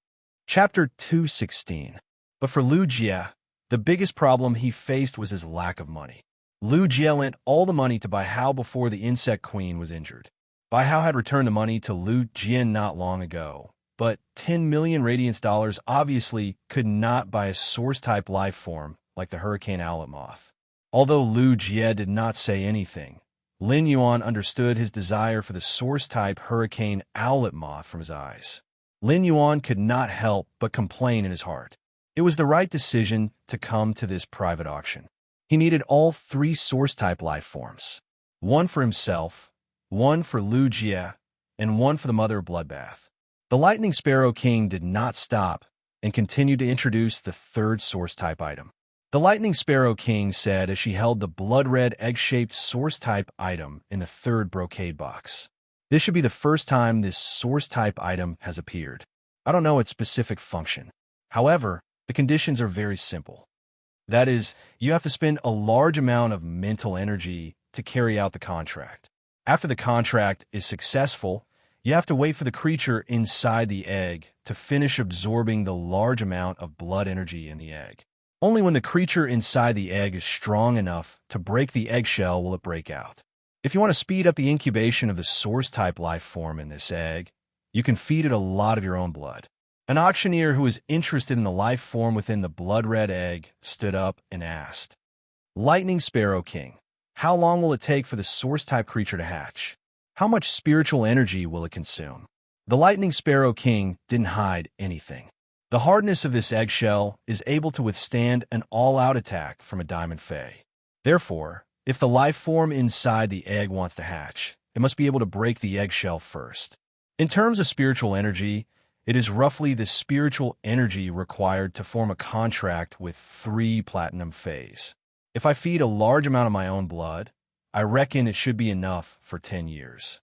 Chapter 216. But for Lu Jie, the biggest problem he faced was his lack of money. Lu Jie lent all the money to Bai Hao before the Insect Queen was injured. Bai Hao had returned the money to Lu Jie not long ago, but 10 million Radiance dollars obviously could not buy a source-type life form like the hurricane owlet moth. Although Lu Jie did not say anything, Lin Yuan understood his desire for the source-type hurricane owlet moth from his eyes. Lin Yuan could not help but complain in his heart. It was the right decision to come to this private auction. He needed all 3 source-type life forms. 1 for himself, 1 for Lu Jie, and 1 for the Mother of Bloodbath. The Lightning Sparrow King did not stop and continued to introduce the 3rd source-type item. The Lightning Sparrow King said as she held the blood-red egg-shaped source-type item in the 3rd brocade box. This should be the first time this source-type item has appeared. I don't know its specific function. However, the conditions are very simple. That is, you have to spend a large amount of mental energy to carry out the contract. After the contract is successful, you have to wait for the creature inside the egg to finish absorbing the large amount of blood energy in the egg. Only when the creature inside the egg is strong enough to break the eggshell will it break out. If you want to speed up the incubation of the source-type life form in this egg, you can feed it a lot of your own blood. An auctioneer who was interested in the life form within the blood-red egg stood up and asked, "Lightning Sparrow King, how long will it take for the source-type creature to hatch? How much spiritual energy will it consume?" The Lightning Sparrow King didn't hide anything. The hardness of this eggshell is able to withstand an all-out attack from a Diamond Fey. Therefore, if the life form inside the egg wants to hatch, it must be able to break the eggshell first. In terms of spiritual energy, it is roughly the spiritual energy required to form a contract with 3 platinum Feys. If I feed a large amount of my own blood, I reckon it should be enough for 10 years.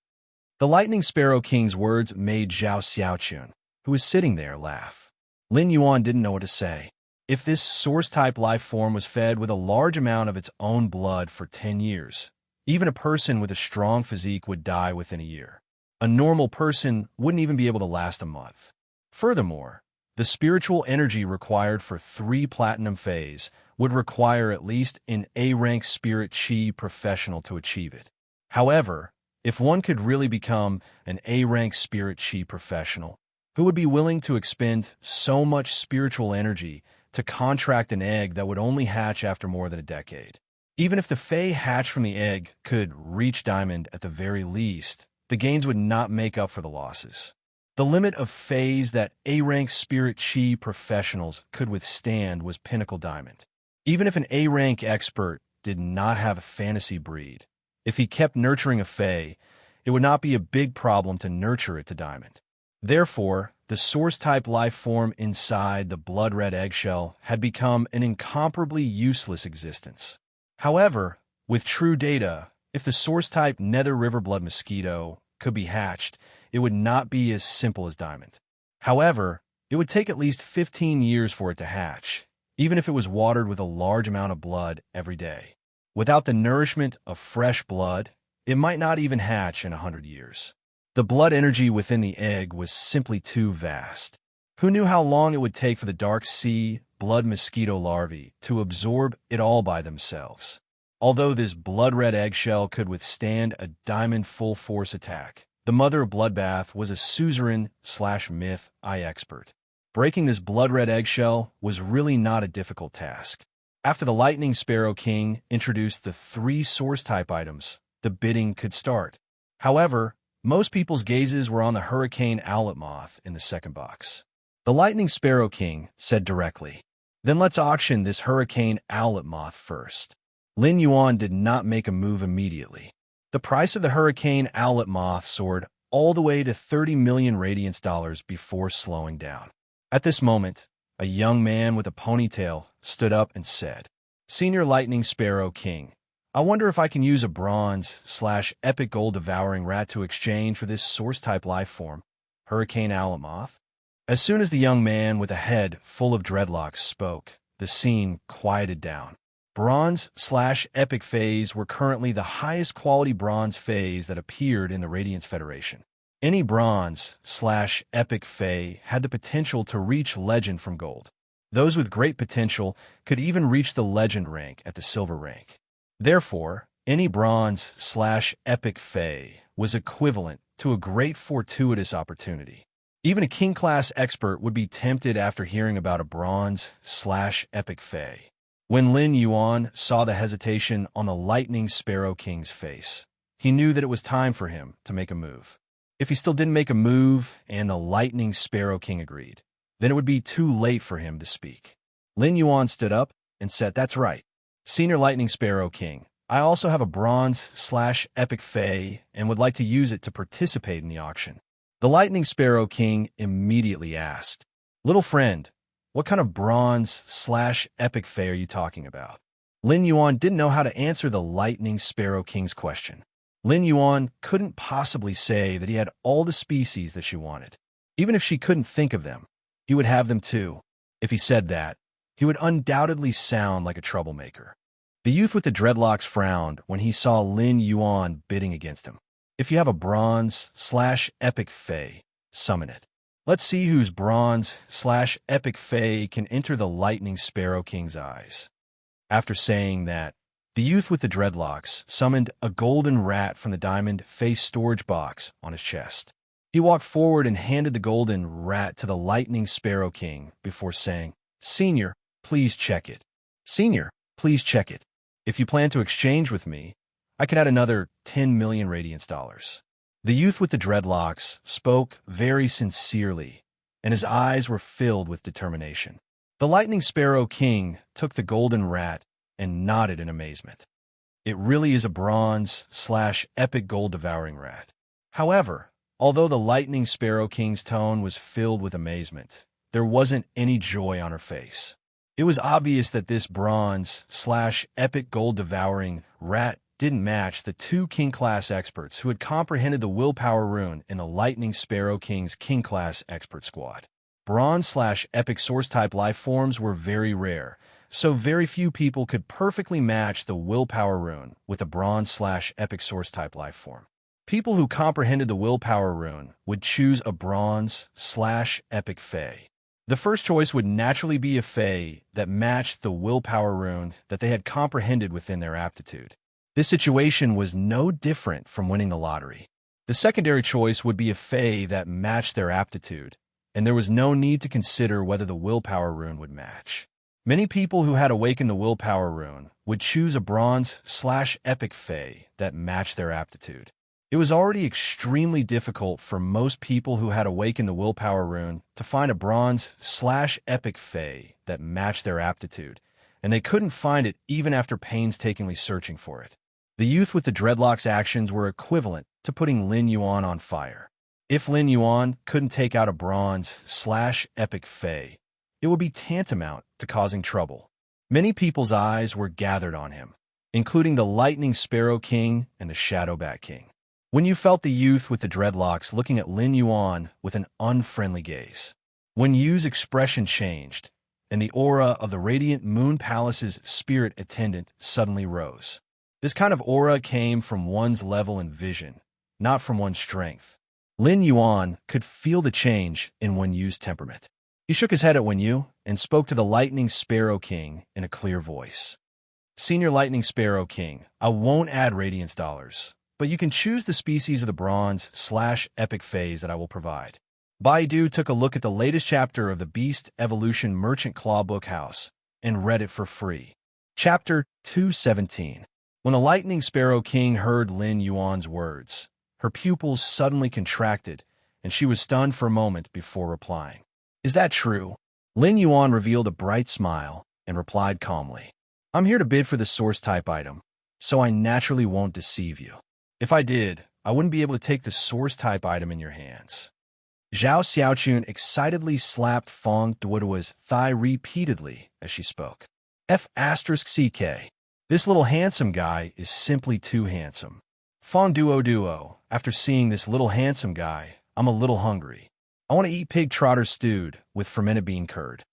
The Lightning Sparrow King's words made Zhao Xiaochun, who was sitting there, laugh. Lin Yuan didn't know what to say. If this source-type life form was fed with a large amount of its own blood for 10 years, even a person with a strong physique would die within a year. A normal person wouldn't even be able to last a month. Furthermore, the spiritual energy required for 3 platinum Feys would require at least an A-rank spirit chi professional to achieve it. However, if one could really become an A-rank spirit chi professional, who would be willing to expend so much spiritual energy to contract an egg that would only hatch after more than a decade? Even if the Fey hatched from the egg could reach Diamond at the very least, the gains would not make up for the losses. The limit of phase that A-rank spirit chi professionals could withstand was pinnacle diamond. Even if an A-rank expert did not have a fantasy breed, if he kept nurturing a fae, it would not be a big problem to nurture it to diamond. Therefore, the source-type life form inside the blood-red eggshell had become an incomparably useless existence. However, with true data, if the source-type nether river blood mosquito could be hatched, it would not be as simple as diamond. However, it would take at least 15 years for it to hatch, even if it was watered with a large amount of blood every day. Without the nourishment of fresh blood, it might not even hatch in 100 years. The blood energy within the egg was simply too vast. Who knew how long it would take for the dark sea blood mosquito larvae to absorb it all by themselves? Although this blood-red eggshell could withstand a diamond full-force attack, the mother of bloodbath was a suzerain/myth expert. Breaking this blood-red eggshell was really not a difficult task. After the Lightning Sparrow King introduced the 3 source-type items, the bidding could start. However, most people's gazes were on the hurricane owlet moth in the second box. The Lightning Sparrow King said directly, "Then let's auction this hurricane owlet moth first." Lin Yuan did not make a move immediately. The price of the hurricane owlet moth soared all the way to 30 million radiance dollars before slowing down. At this moment, a young man with a ponytail stood up and said, "Senior Lightning Sparrow King, I wonder if I can use a bronze/epic gold devouring rat to exchange for this source-type life form, hurricane owlet moth?" As soon as the young man with a head full of dreadlocks spoke, the scene quieted down. Bronze/epic phase were currently the highest quality bronze phase that appeared in the Radiance Federation. Any bronze/epic fae had the potential to reach legend from gold. Those with great potential could even reach the legend rank at the silver rank. Therefore, any bronze/epic fae was equivalent to a great fortuitous opportunity. Even a king-class expert would be tempted after hearing about a bronze/epic fae. When Lin Yuan saw the hesitation on the Lightning Sparrow King's face, he knew that it was time for him to make a move. If he still didn't make a move and the Lightning Sparrow King agreed, then it would be too late for him to speak. Lin Yuan stood up and said, "That's right. Senior Lightning Sparrow King, I also have a bronze/epic fae and would like to use it to participate in the auction." The Lightning Sparrow King immediately asked, "Little friend, what kind of bronze/epic fae are you talking about?" Lin Yuan didn't know how to answer the Lightning Sparrow King's question. Lin Yuan couldn't possibly say that he had all the species that she wanted. Even if she couldn't think of them, he would have them too. If he said that, he would undoubtedly sound like a troublemaker. The youth with the dreadlocks frowned when he saw Lin Yuan bidding against him. "If you have a bronze/epic fae, summon it. Let's see whose bronze/epic fae can enter the Lightning Sparrow King's eyes." After saying that, the youth with the dreadlocks summoned a golden rat from the diamond face storage box on his chest. He walked forward and handed the golden rat to the Lightning Sparrow King before saying, "Senior, please check it. Senior, please check it. If you plan to exchange with me, I can add another 10 million radiance dollars." The youth with the dreadlocks spoke very sincerely, and his eyes were filled with determination. The Lightning Sparrow King took the golden rat and nodded in amazement. It really is a bronze/epic gold devouring rat. However, although the Lightning Sparrow King's tone was filled with amazement, there wasn't any joy on her face. It was obvious that this bronze/epic gold devouring rat didn't match the 2 king-class experts who had comprehended the willpower rune in the Lightning Sparrow King's king-class expert squad. Bronze/epic source-type life forms were very rare, so very few people could perfectly match the willpower rune with a bronze/epic source-type life form. People who comprehended the willpower rune would choose a bronze/epic fae. The first choice would naturally be a fae that matched the willpower rune that they had comprehended within their aptitude. This situation was no different from winning the lottery. The secondary choice would be a fae that matched their aptitude, and there was no need to consider whether the willpower rune would match. Many people who had awakened the willpower rune would choose a bronze/epic fae that matched their aptitude. It was already extremely difficult for most people who had awakened the willpower rune to find a bronze/epic fae that matched their aptitude, and they couldn't find it even after painstakingly searching for it. The youth with the dreadlocks' actions were equivalent to putting Lin Yuan on fire. If Lin Yuan couldn't take out a bronze/epic fae, it would be tantamount to causing trouble. Many people's eyes were gathered on him, including the Lightning Sparrow King and the Shadow Bat King. When you felt the youth with the dreadlocks looking at Lin Yuan with an unfriendly gaze, when Yu's expression changed, and the aura of the Radiant Moon Palace's spirit attendant suddenly rose. This kind of aura came from one's level and vision, not from one's strength. Lin Yuan could feel the change in Wen Yu's temperament. He shook his head at Wen Yu and spoke to the Lightning Sparrow King in a clear voice. Senior Lightning Sparrow King, I won't add Radiance dollars, but you can choose the species of the bronze/epic phase that I will provide. Baidu took a look at the latest chapter of the Beast Evolution Merchant Claw Book House and read it for free. Chapter 217. When the Lightning Sparrow King heard Lin Yuan's words, her pupils suddenly contracted, and she was stunned for a moment before replying. Is that true? Lin Yuan revealed a bright smile and replied calmly. I'm here to bid for the source-type item, so I naturally won't deceive you. If I did, I wouldn't be able to take the source-type item in your hands. Zhao Xiaochun excitedly slapped Fong Duoduo's thigh repeatedly as she spoke. F***CK. This little handsome guy is simply too handsome. Fong Duo, after seeing this little handsome guy, I'm a little hungry. I want to eat pig trotter stewed with fermented bean curd.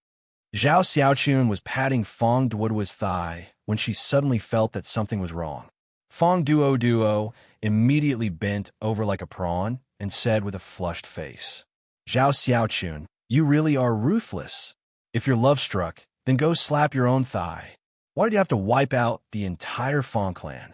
Zhao Xiaochun was patting Fong Duoduo's thigh when she suddenly felt that something was wrong. Fong Duo immediately bent over like a prawn and said with a flushed face, Zhao Xiaochun, you really are ruthless. If you're love-struck, then go slap your own thigh. Why did you have to wipe out the entire Fong clan?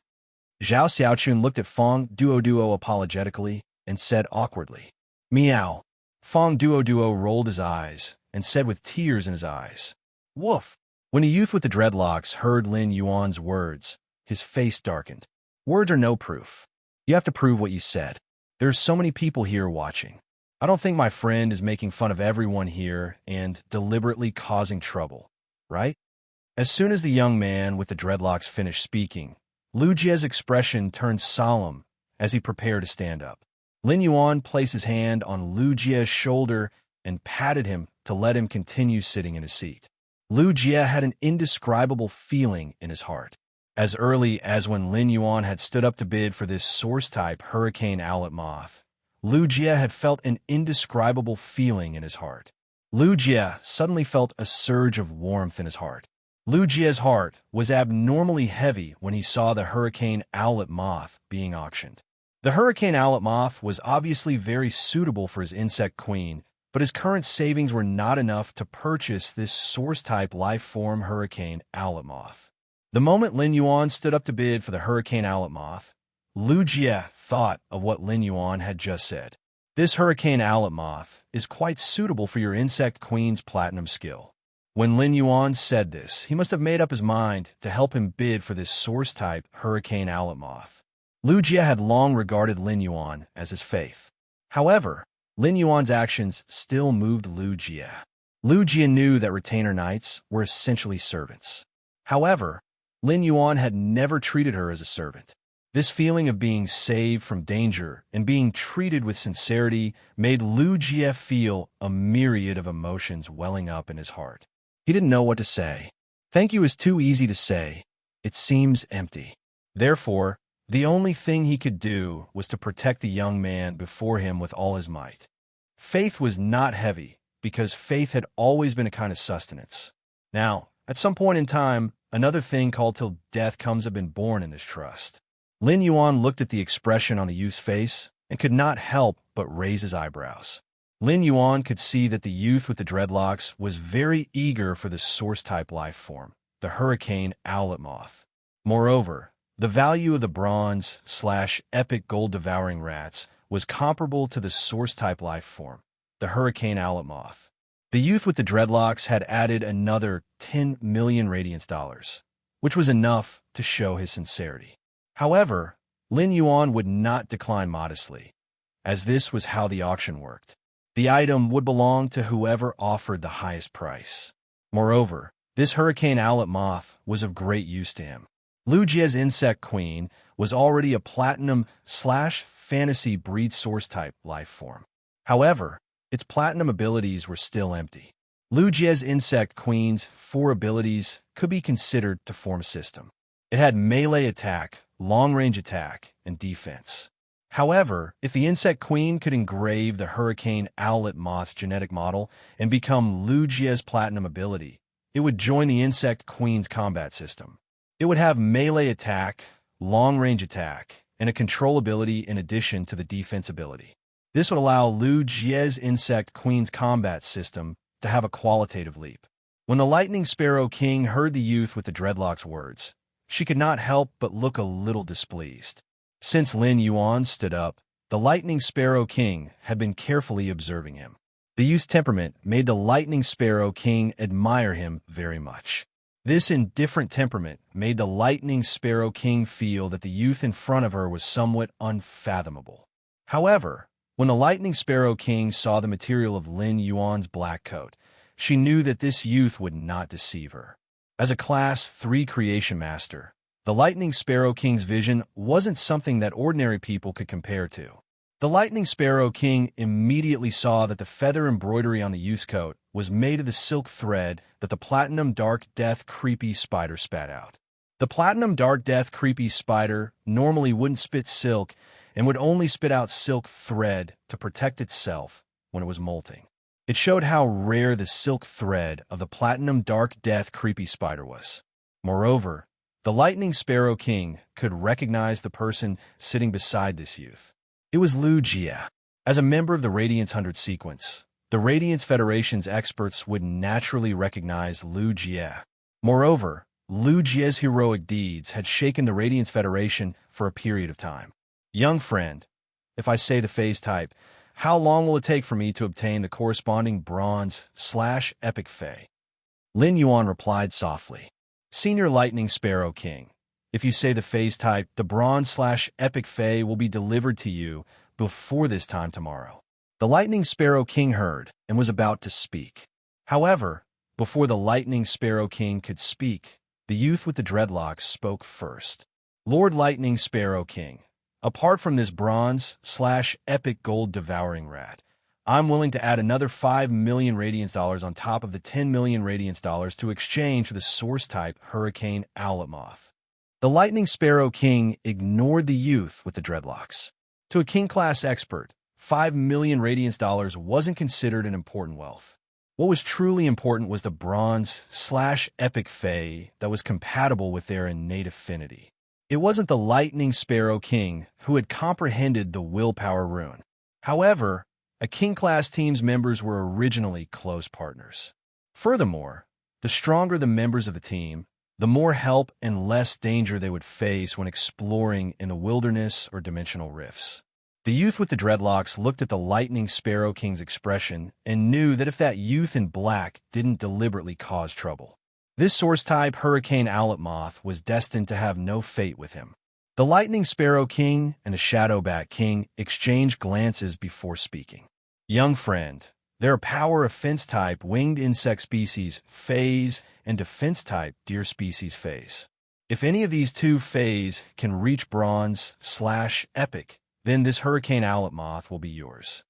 Zhao Xiaochun looked at Fong Duo apologetically and said awkwardly, Meow. Fong Duo rolled his eyes and said with tears in his eyes, Woof. When the youth with the dreadlocks heard Lin Yuan's words, his face darkened. Words are no proof. You have to prove what you said. There's so many people here watching. I don't think my friend is making fun of everyone here and deliberately causing trouble, right? As soon as the young man with the dreadlocks finished speaking, Lu Jie's expression turned solemn as he prepared to stand up. Lin Yuan placed his hand on Lu Jie's shoulder and patted him to let him continue sitting in his seat. Lu Jie had an indescribable feeling in his heart. As early as when Lin Yuan had stood up to bid for this source-type Hurricane Owlet Moth, Lu Jie had felt an indescribable feeling in his heart. Lu Jie suddenly felt a surge of warmth in his heart. Lu Jie's heart was abnormally heavy when he saw the Hurricane Owlet Moth being auctioned. The Hurricane Owlet Moth was obviously very suitable for his insect queen, but his current savings were not enough to purchase this source-type life-form Hurricane Owlet Moth. The moment Lin Yuan stood up to bid for the Hurricane Owlet Moth, Lu Jie thought of what Lin Yuan had just said. This Hurricane Owlet Moth is quite suitable for your insect queen's platinum skill. When Lin Yuan said this, he must have made up his mind to help him bid for this source-type Hurricane Owlet Moth. Lu Jie had long regarded Lin Yuan as his faith. However, Lin Yuan's actions still moved Lu Jie. Lu Jie knew that retainer knights were essentially servants. However, Lin Yuan had never treated her as a servant. This feeling of being saved from danger and being treated with sincerity made Lu Jie feel a myriad of emotions welling up in his heart. He didn't know what to say. Thank you is too easy to say. It seems empty. Therefore, the only thing he could do was to protect the young man before him with all his might. Faith was not heavy, because faith had always been a kind of sustenance. Now, at some point in time, another thing called till death comes had been born in this trust. Lin Yuan looked at the expression on the youth's face and could not help but raise his eyebrows. Lin Yuan could see that the youth with the dreadlocks was very eager for the source-type life form, the Hurricane Owlet Moth. Moreover, the value of the bronze/epic gold-devouring rats was comparable to the source-type life form, the Hurricane Owlet Moth. The youth with the dreadlocks had added another 10 million Radiance dollars, which was enough to show his sincerity. However, Lin Yuan would not decline modestly, as this was how the auction worked. The item would belong to whoever offered the highest price. Moreover, this hurricane owlet moth was of great use to him. Lu Jie's insect queen was already a platinum/fantasy breed source type life form. However, its platinum abilities were still empty. Lu Jie's insect queen's 4 abilities could be considered to form a system. It had melee attack, long-range attack, and defense. However, if the insect queen could engrave the hurricane owlet moth's genetic model and become Lu Jie's platinum ability, it would join the insect queen's combat system. It would have melee attack, long-range attack, and a control ability in addition to the defense ability. This would allow Lu Jie's insect queen's combat system to have a qualitative leap. When the Lightning Sparrow King heard the youth with the dreadlocks' words, she could not help but look a little displeased. Since Lin Yuan stood up, the Lightning Sparrow King had been carefully observing him. The youth's temperament made the Lightning Sparrow King admire him very much. This indifferent temperament made the Lightning Sparrow King feel that the youth in front of her was somewhat unfathomable. However, when the Lightning Sparrow King saw the material of Lin Yuan's black coat, she knew that this youth would not deceive her. As a Class 3 creation master, the Lightning Sparrow King's vision wasn't something that ordinary people could compare to. The Lightning Sparrow King immediately saw that the feather embroidery on the youth's coat was made of the silk thread that the Platinum Dark Death Creepy Spider spat out. The Platinum Dark Death Creepy Spider normally wouldn't spit silk and would only spit out silk thread to protect itself when it was molting. It showed how rare the silk thread of the Platinum Dark Death Creepy Spider was. Moreover, the Lightning Sparrow King could recognize the person sitting beside this youth. It was Lu Jie. As a member of the Radiance 100 sequence, the Radiance Federation's experts would naturally recognize Lu Jie. Moreover, Lu Jie's heroic deeds had shaken the Radiance Federation for a period of time. Young friend, if I say the phase type, how long will it take for me to obtain the corresponding bronze/epic Fey? Lin Yuan replied softly. Senior Lightning Sparrow King, if you say the phase type, the bronze/epic Fey will be delivered to you before this time tomorrow. The Lightning Sparrow King heard and was about to speak. However, before the Lightning Sparrow King could speak, the youth with the dreadlocks spoke first. Lord Lightning Sparrow King, apart from this bronze/epic gold devouring rat, I'm willing to add another 5 million Radiance dollars on top of the 10 million Radiance dollars to exchange for the source-type Hurricane Owlet Moth. The Lightning Sparrow King ignored the youth with the dreadlocks. To a King-class expert, 5 million Radiance dollars wasn't considered an important wealth. What was truly important was the bronze/epic Fey that was compatible with their innate affinity. It wasn't the Lightning Sparrow King who had comprehended the willpower rune. However, a King-class team's members were originally close partners. Furthermore, the stronger the members of the team, the more help and less danger they would face when exploring in the wilderness or dimensional rifts. The youth with the dreadlocks looked at the Lightning Sparrow King's expression and knew that if that youth in black didn't deliberately cause trouble, this source-type Hurricane Owlet Moth was destined to have no fate with him. The Lightning Sparrow King and the Shadow Bat King exchanged glances before speaking. Young friend, there are power offense-type winged insect species phase and defense-type deer species phase. If any of these two phase can reach bronze/epic, then this Hurricane Owlet Moth will be yours.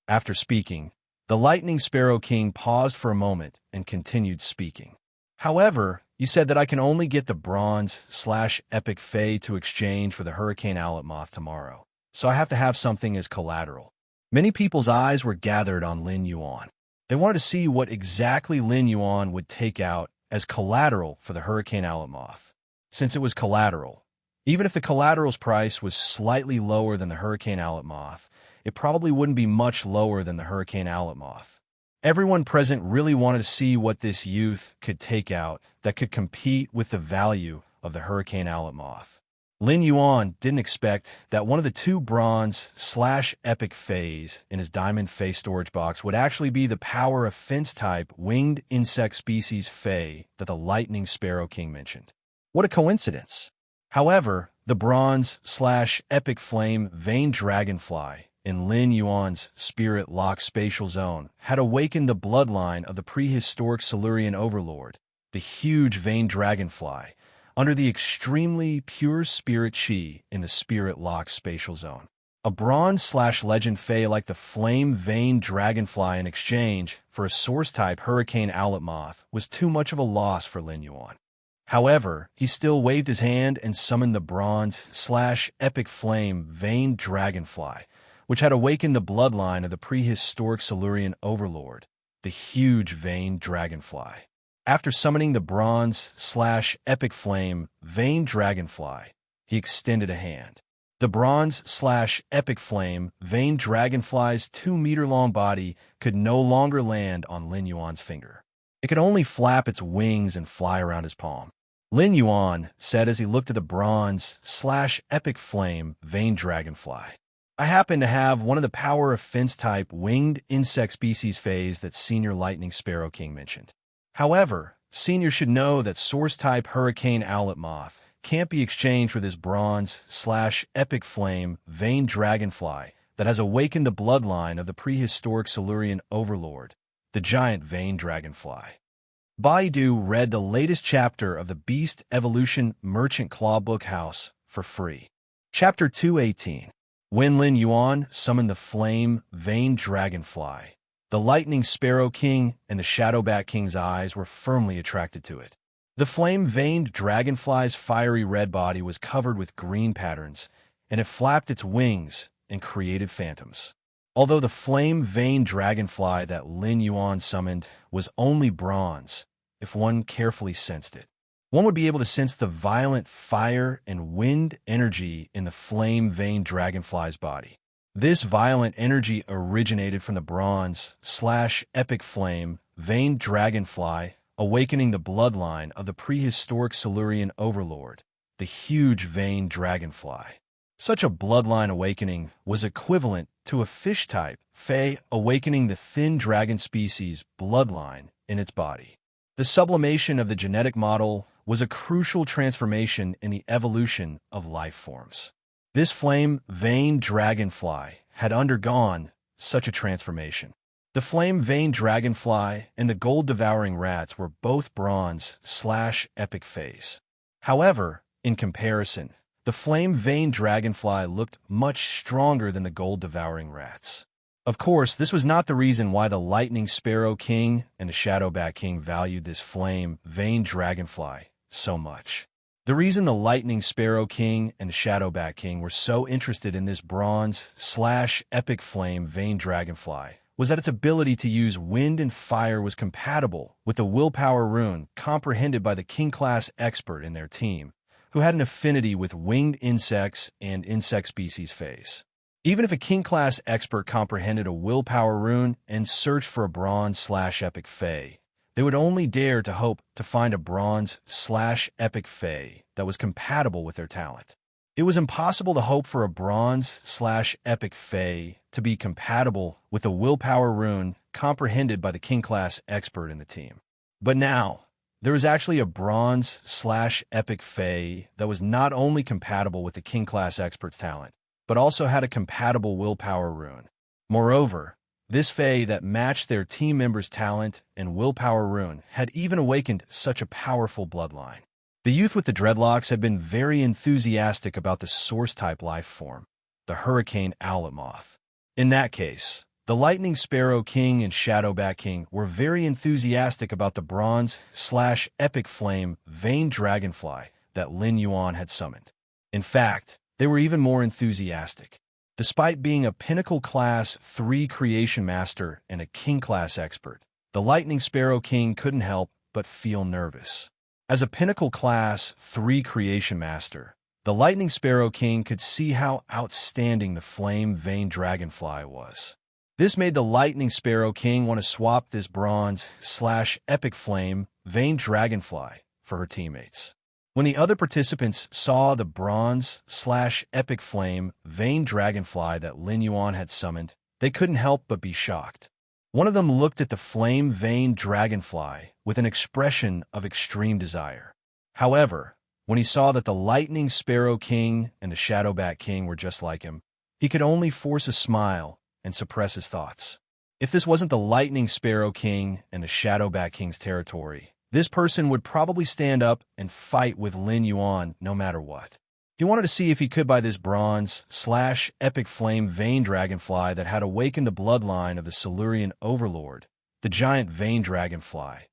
After speaking, the Lightning Sparrow King paused for a moment and continued speaking. However, you said that I can only get the bronze/epic Fey to exchange for the Hurricane Owlet Moth tomorrow, so I have to have something as collateral. Many people's eyes were gathered on Lin Yuan. They wanted to see what exactly Lin Yuan would take out as collateral for the Hurricane Owlet Moth. Since it was collateral, even if the collateral's price was slightly lower than the Hurricane Owlet Moth, it probably wouldn't be much lower than the Hurricane Owlet Moth. Everyone present really wanted to see what this youth could take out that could compete with the value of the Hurricane Owlet Moth. Lin Yuan didn't expect that one of the two bronze/epic Feys in his diamond Fey storage box would actually be the power offense-type winged insect species Fey that the Lightning Sparrow King mentioned. What a coincidence! However, The bronze/epic flame veined dragonfly in Lin Yuan's spirit-locked spatial zone had awakened the bloodline of the prehistoric Silurian overlord, the huge veined dragonfly, under the extremely pure spirit chi in the spirit-locked spatial zone. A bronze/legend fae like the flame-veined dragonfly in exchange for a source-type hurricane owlet moth was too much of a loss for Lin Yuan. However, he still waved his hand and summoned the bronze/epic flame-veined dragonfly, which had awakened the bloodline of the prehistoric Silurian overlord, the huge veined dragonfly. After summoning the bronze/epic flame-veined dragonfly, he extended a hand. The bronze/epic flame-veined dragonfly's 2-meter-long body could no longer land on Lin Yuan's finger. It could only flap its wings and fly around his palm. Lin Yuan said as he looked at the bronze/epic flame-veined dragonfly, "I happen to have one of the power of fence-type winged insect species phase that Senior Lightning Sparrow King mentioned. However, Senior should know that source-type hurricane owlet moth can't be exchanged for this bronze/epic flame-veined dragonfly that has awakened the bloodline of the prehistoric Silurian overlord, the giant veined dragonfly." Baidu read the latest chapter of the Beast Evolution Merchant Claw Book House for free. Chapter 218. When Lin Yuan summoned the flame-veined dragonfly, the Lightning Sparrow King and the Shadowbat King's eyes were firmly attracted to it. The flame-veined dragonfly's fiery red body was covered with green patterns, and it flapped its wings and created phantoms. Although the flame-veined dragonfly that Lin Yuan summoned was only bronze, if one carefully sensed it, one would be able to sense the violent fire and wind energy in the flame-veined dragonfly's body. This violent energy originated from the bronze/epic flame-veined dragonfly, awakening the bloodline of the prehistoric Silurian overlord, the huge veined dragonfly. Such a bloodline awakening was equivalent to a fish-type fae awakening the thin dragon species bloodline in its body. The sublimation of the genetic model was a crucial transformation in the evolution of life forms. This flame-veined dragonfly had undergone such a transformation. The flame-veined dragonfly and the gold-devouring rats were both bronze/epic phase. However, in comparison, the flame-veined dragonfly looked much stronger than the gold-devouring rats. Of course, this was not the reason why the Lightning Sparrow King and the Shadowbat King valued this flame-veined dragonfly so much. The reason the Lightning Sparrow King and the Shadowbat King were so interested in this bronze/epic flame-veined dragonfly was that its ability to use wind and fire was compatible with the willpower rune comprehended by the King-class expert in their team, who had an affinity with winged insects and insect species phase. Even if a King-class expert comprehended a willpower rune and searched for a bronze/epic fae, they would only dare to hope to find a bronze/epic fae that was compatible with their talent. It was impossible to hope for a bronze/epic fae to be compatible with a willpower rune comprehended by the King-class expert in the team. But now, there was actually a bronze/epic fae that was not only compatible with the King-class expert's talent, but also had a compatible willpower rune. Moreover, this fae that matched their team members' talent and willpower rune had even awakened such a powerful bloodline. The youth with the dreadlocks had been very enthusiastic about the source-type life form, the hurricane owlet moth. In that case, the Lightning Sparrow King and Shadowbat King were very enthusiastic about the bronze/epic flame-veined dragonfly that Lin Yuan had summoned. In fact, they were even more enthusiastic. Despite being a Pinnacle Class 3 Creation Master and a King Class expert, the Lightning Sparrow King couldn't help but feel nervous. As a Pinnacle Class 3 Creation Master, the Lightning Sparrow King could see how outstanding the flame-veined dragonfly was. This made the Lightning Sparrow King want to swap this bronze/epic flame-veined dragonfly for her teammates. When the other participants saw the bronze/epic flame-veined dragonfly that Lin Yuan had summoned, they couldn't help but be shocked. One of them looked at the flame-veined dragonfly with an expression of extreme desire. However, When he saw that the Lightning Sparrow King and the Shadowbat King were just like him, he could only force a smile and suppress his thoughts. If this wasn't the Lightning Sparrow King and the Shadowbat King's territory, this person would probably stand up and fight with Lin Yuan no matter what. He wanted to see if he could buy this bronze/epic flame vein dragonfly that had awakened the bloodline of the Silurian overlord, the giant vein dragonfly,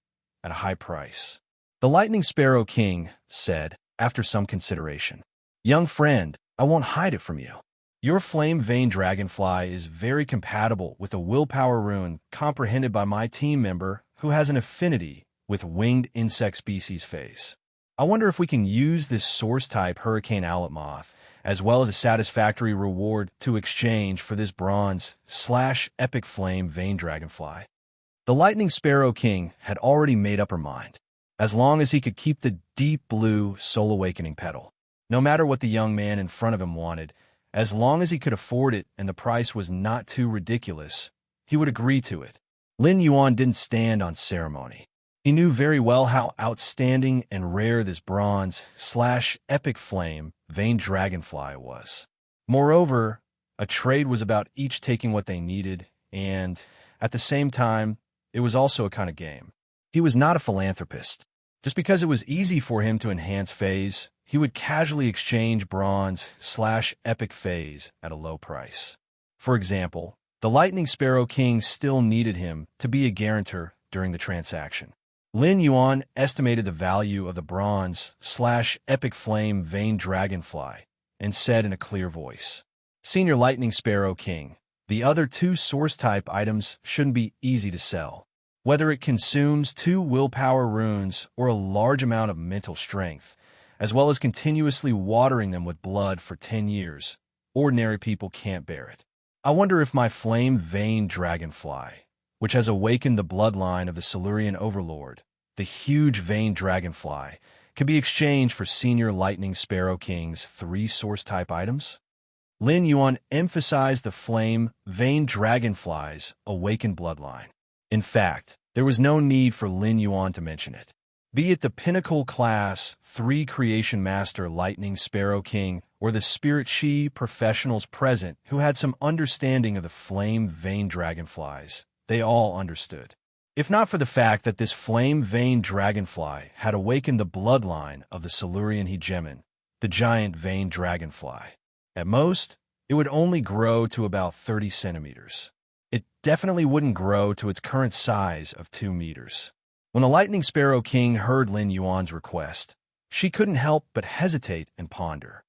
at a high price. The Lightning Sparrow King said, after some consideration, "Young friend, I won't hide it from you. Your flame vein dragonfly is very compatible with a willpower rune comprehended by my team member who has an affinity with winged insect species phase. I wonder if we can use this source-type hurricane owlet moth as well as a satisfactory reward to exchange for this bronze/epic flame vein dragonfly." The Lightning Sparrow King had already made up her mind. As long as he could keep the deep blue soul awakening petal, no matter what the young man in front of him wanted, as long as he could afford it and the price was not too ridiculous, he would agree to it. Lin Yuan didn't stand on ceremony. He knew very well how outstanding and rare this bronze/epic flame vein dragonfly was. Moreover, a trade was about each taking what they needed, and, at the same time, it was also a kind of game. He was not a philanthropist. Just because it was easy for him to enhance phase, he would casually exchange bronze/epic phase at a low price. For example, the Lightning Sparrow King still needed him to be a guarantor during the transaction. Lin Yuan estimated the value of the bronze/epic flame vein dragonfly and said in a clear voice, "Senior Lightning Sparrow King, the other two source-type items shouldn't be easy to sell. Whether it consumes 2 willpower runes or a large amount of mental strength, as well as continuously watering them with blood for 10 years, ordinary people can't bear it. I wonder if my flame vein dragonfly, which has awakened the bloodline of the Silurian overlord, the huge vein dragonfly, could be exchanged for Senior Lightning Sparrow King's 3 source-type items?" Lin Yuan emphasized the flame vein dragonfly's awakened bloodline. In fact, there was no need for Lin Yuan to mention it. Be it the Pinnacle Class 3 Creation Master Lightning Sparrow King or the Spirit Shi professionals present who had some understanding of the flame vein dragonflies, they all understood. If not for the fact that this flame vein dragonfly had awakened the bloodline of the Silurian hegemon, the giant vein dragonfly. At most, it would only grow to about 30 centimeters. It definitely wouldn't grow to its current size of 2 meters. When the Lightning Sparrow King heard Lin Yuan's request, she couldn't help but hesitate and ponder.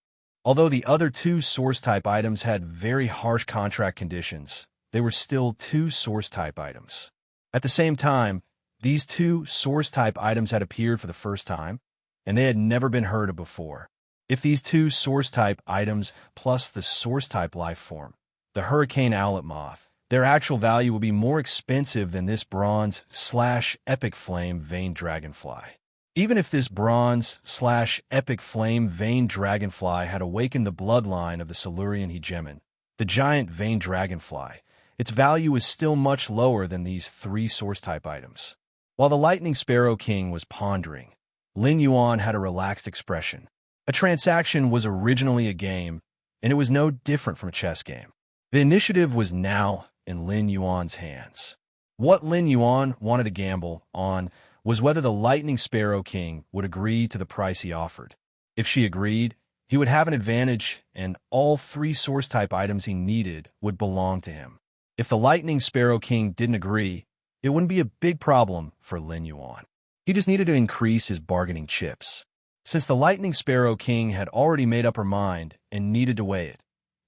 Although the other 2 source-type items had very harsh contract conditions, they were still 2 source-type items. At the same time, these 2 source-type items had appeared for the first time, and they had never been heard of before. If these 2 source-type items plus the source-type life form, the hurricane owlet moth, their actual value will be more expensive than this bronze/epic flame vein dragonfly. Even if this bronze/epic flame vein dragonfly had awakened the bloodline of the Silurian hegemon, the giant vein dragonfly, its value is still much lower than these 3 source-type items. While the Lightning Sparrow King was pondering, Lin Yuan had a relaxed expression. A transaction was originally a game, and it was no different from a chess game. The initiative was now in Lin Yuan's hands. What Lin Yuan wanted to gamble on was whether the Lightning Sparrow King would agree to the price he offered. If she agreed, he would have an advantage, and all 3 source-type items he needed would belong to him. If the Lightning Sparrow King didn't agree, it wouldn't be a big problem for Lin Yuan. He just needed to increase his bargaining chips. Since the Lightning Sparrow King had already made up her mind and needed to weigh it,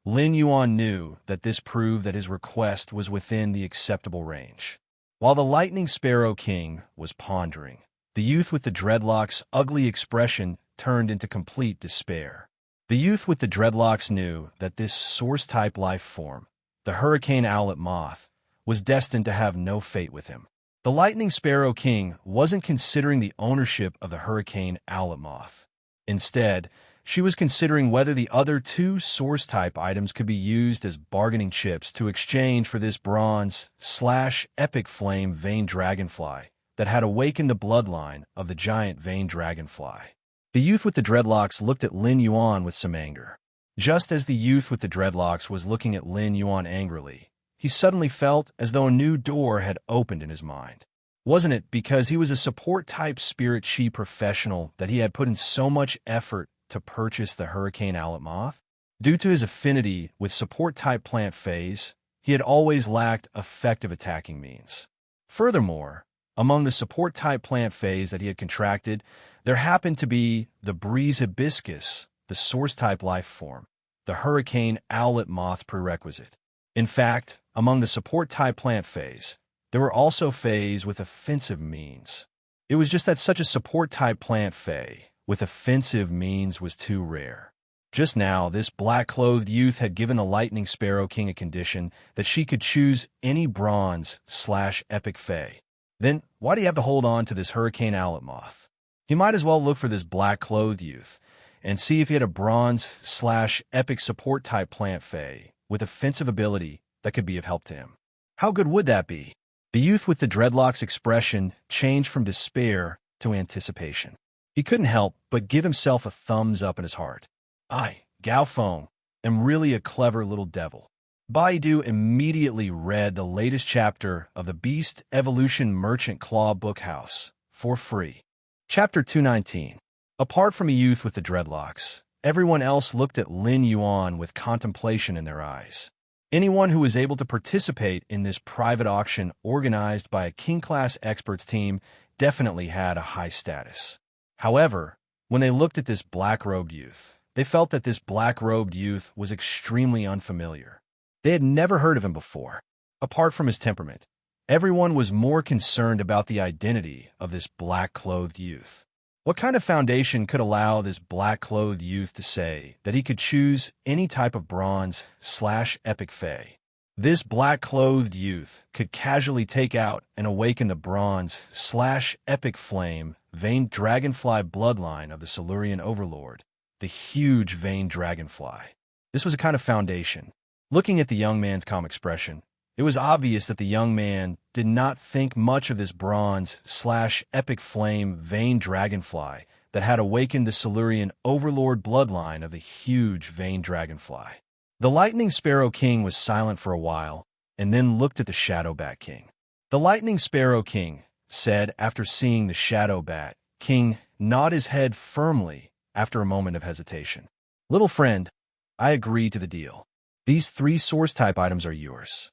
Lin Yuan knew that this proved that his request was within the acceptable range. While the Lightning Sparrow King was pondering, the youth with the dreadlocks' ugly expression turned into complete despair. The youth with the dreadlocks knew that this source-type life form, the hurricane owlet moth, was destined to have no fate with him. The Lightning Sparrow King wasn't considering the ownership of the hurricane owlet moth. Instead, she was considering whether the other 2 source-type items could be used as bargaining chips to exchange for this bronze/epic flame vein dragonfly that had awakened the bloodline of the giant vein dragonfly. The youth with the dreadlocks looked at Lin Yuan with some anger. Just as the youth with the dreadlocks was looking at Lin Yuan angrily, he suddenly felt as though a new door had opened in his mind. Wasn't it because he was a support-type spirit chi professional that he had put in so much effort to purchase the Hurricane Owlet Moth? Due to his affinity with support-type plant phase, he had always lacked effective attacking means. Furthermore, among the support-type plant phase that he had contracted, there happened to be the breeze hibiscus, the source-type life form, the Hurricane Owlet Moth prerequisite. In fact, among the support-type plant phase, there were also phase with offensive means. It was just that such a support-type plant phase with offensive means was too rare. Just now, this black-clothed youth had given the Lightning Sparrow King a condition that she could choose any bronze/epic fae. Then, why do you have to hold on to this Hurricane Owlet Moth? He might as well look for this black-clothed youth and see if he had a bronze/epic support-type plant fae with offensive ability that could be of help to him. How good would that be? The youth with the dreadlocks' expression changed from despair to anticipation. He couldn't help but give himself a thumbs up in his heart. I, Gao Feng, am really a clever little devil. Baidu immediately read the latest chapter of the Beast Evolution Merchant Claw Bookhouse for free. Chapter 219. Apart from a youth with the dreadlocks, everyone else looked at Lin Yuan with contemplation in their eyes. Anyone who was able to participate in this private auction organized by a king-class experts team definitely had a high status. However, when they looked at this black-robed youth, they felt that this black-robed youth was extremely unfamiliar. They had never heard of him before. Apart from his temperament, everyone was more concerned about the identity of this black-clothed youth. What kind of foundation could allow this black-clothed youth to say that he could choose any type of bronze/epic fae? This black-clothed youth could casually take out and awaken the bronze/epic flame veined dragonfly bloodline of the Silurian overlord, the huge veined dragonfly. This was a kind of foundation. Looking at the young man's calm expression, it was obvious that the young man did not think much of this bronze/epic flame veined dragonfly that had awakened the Silurian overlord bloodline of the huge veined dragonfly. The Lightning Sparrow King was silent for a while and then looked at the Shadow Bat King. The Lightning Sparrow King said after seeing the Shadow Bat King nod his head firmly after a moment of hesitation. Little friend, I agree to the deal. These 3 source-type items are yours.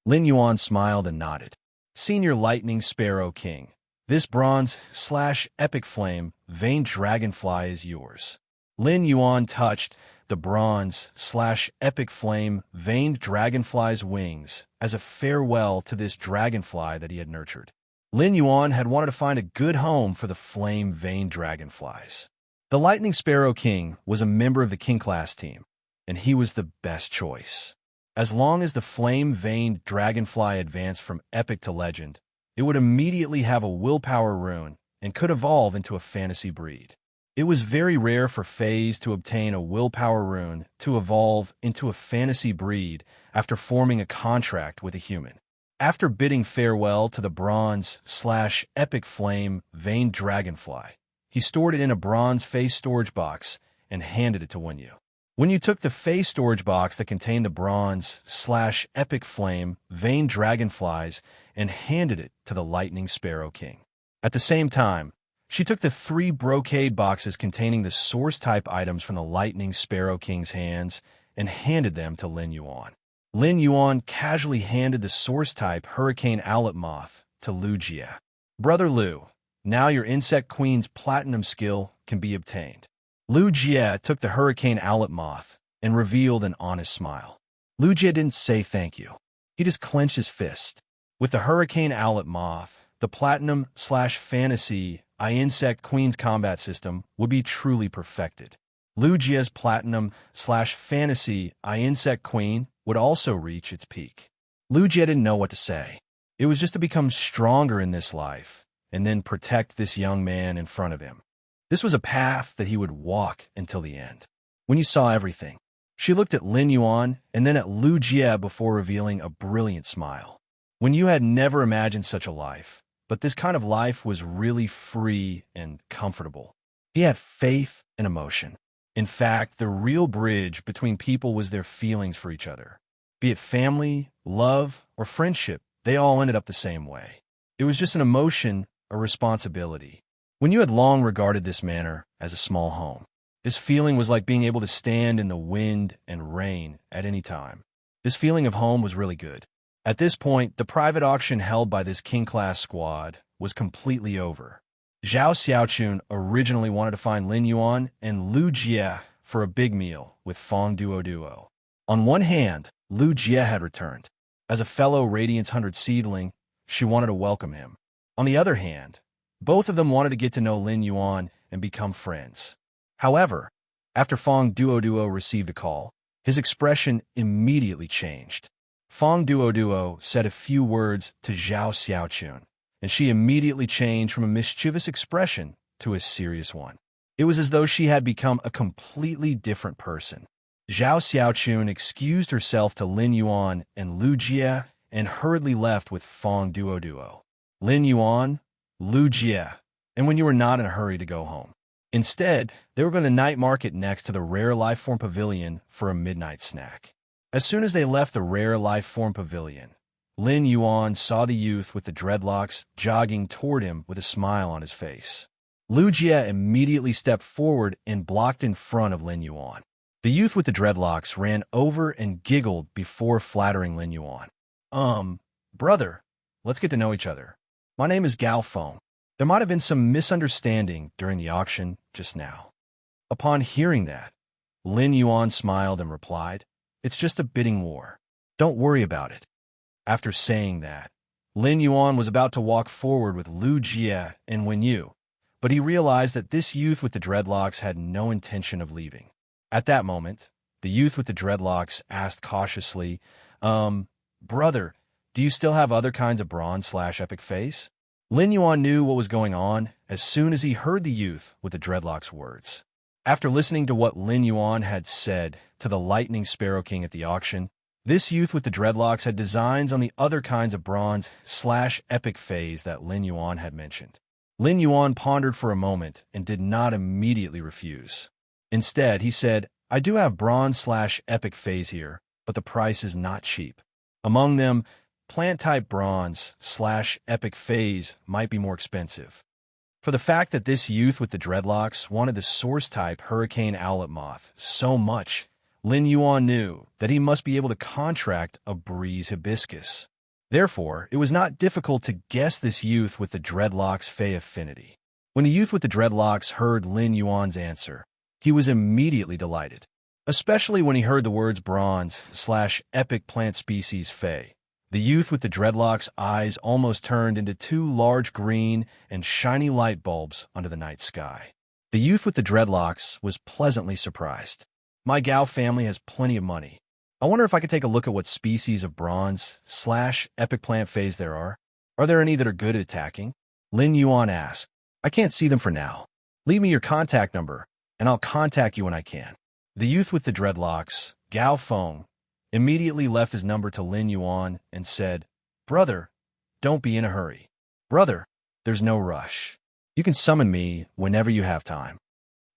Lin Yuan smiled and nodded. Senior Lightning Sparrow King, this bronze/epic flame veined dragonfly is yours. Lin Yuan touched the bronze/epic flame veined dragonfly's wings as a farewell to this dragonfly that he had nurtured. Lin Yuan had wanted to find a good home for the flame veined dragonflies. The Lightning Sparrow King was a member of the King class team, and he was the best choice. As long as the flame-veined dragonfly advanced from epic to legend, it would immediately have a willpower rune and could evolve into a fantasy breed. It was very rare for Fays to obtain a willpower rune to evolve into a fantasy breed after forming a contract with a human. After bidding farewell to the bronze/epic flame-veined dragonfly, he stored it in a bronze face storage box and handed it to Wenyu. When you took the face storage box that contained the bronze/epic flame veined dragonflies and handed it to the Lightning Sparrow King. At the same time, she took the 3 brocade boxes containing the source-type items from the Lightning Sparrow King's hands and handed them to Lin Yuan. Lin Yuan casually handed the source-type Hurricane Owlet Moth to Lu Jie. Brother Lu, now your Insect Queen's platinum skill can be obtained. Lu Jie took the Hurricane Owlet Moth and revealed an honest smile. Lu Jie didn't say thank you. He just clenched his fist. With the Hurricane Owlet Moth, the platinum/fantasy Insect Queen's combat system would be truly perfected. Lu Jie's platinum/fantasy Insect Queen would also reach its peak. Lu Jie didn't know what to say. It was just to become stronger in this life and then protect this young man in front of him. This was a path that he would walk until the end. When you saw everything, she looked at Lin Yuan and then at Lu Jie before revealing a brilliant smile. When you had never imagined such a life, but this kind of life was really free and comfortable. He had faith and emotion. In fact, the real bridge between people was their feelings for each other. Be it family, love, or friendship, they all ended up the same way. It was just an emotion, a responsibility. When you had long regarded this manor as a small home, this feeling was like being able to stand in the wind and rain at any time. This feeling of home was really good. At this point, the private auction held by this king-class squad was completely over. Zhao Xiaochun originally wanted to find Lin Yuan and Lu Jie for a big meal with Fong Duo. On one hand, Lu Jie had returned. As a fellow Radiance 100 seedling, she wanted to welcome him. On the other hand, both of them wanted to get to know Lin Yuan and become friends. However, after Fong Duo received a call, his expression immediately changed. Fong Duo said a few words to Zhao Xiaochun, and she immediately changed from a mischievous expression to a serious one. It was as though she had become a completely different person. Zhao Xiaochun excused herself to Lin Yuan and Lu Jie and hurriedly left with Fong Duo. Lin Yuan, Lu Jie, and when you were not in a hurry to go home. Instead, they were going to night market next to the Rare Lifeform Pavilion for a midnight snack. As soon as they left the Rare Lifeform Pavilion, Lin Yuan saw the youth with the dreadlocks jogging toward him with a smile on his face. Lu Jie immediately stepped forward and blocked in front of Lin Yuan. The youth with the dreadlocks ran over and giggled before flattering Lin Yuan. Brother, let's get to know each other. My name is Gao Feng. There might have been some misunderstanding during the auction just now. Upon hearing that, Lin Yuan smiled and replied, "It's just a bidding war. Don't worry about it." After saying that, Lin Yuan was about to walk forward with Lu Jie and Wen Yu, but he realized that this youth with the dreadlocks had no intention of leaving. At that moment, the youth with the dreadlocks asked cautiously, Brother, do you still have other kinds of bronze/epic phase?" Lin Yuan knew what was going on as soon as he heard the youth with the dreadlocks' words. After listening to what Lin Yuan had said to the Lightning Sparrow King at the auction, this youth with the dreadlocks had designs on the other kinds of bronze/epic phase that Lin Yuan had mentioned. Lin Yuan pondered for a moment and did not immediately refuse. Instead, he said, "I do have bronze/epic phase here, but the price is not cheap. Among them, plant-type bronze/epic phase might be more expensive." For the fact that this youth with the dreadlocks wanted the source-type Hurricane Owlet Moth so much, Lin Yuan knew that he must be able to contract a Breeze Hibiscus. Therefore, it was not difficult to guess this youth with the dreadlocks' Fey affinity. When the youth with the dreadlocks heard Lin Yuan's answer, he was immediately delighted, especially when he heard the words bronze/epic plant species Fey. The youth with the dreadlocks' eyes almost turned into two large green and shiny light bulbs under the night sky. The youth with the dreadlocks was pleasantly surprised. "My Gao family has plenty of money. I wonder if I could take a look at what species of bronze/epic plant phase there are. Are there any that are good at attacking?" Lin Yuan asked. "I can't see them for now. Leave me your contact number, and I'll contact you when I can." The youth with the dreadlocks, Gao Feng, immediately left his number to Lin Yuan and said, "Brother, don't be in a hurry. Brother, there's no rush. You can summon me whenever you have time."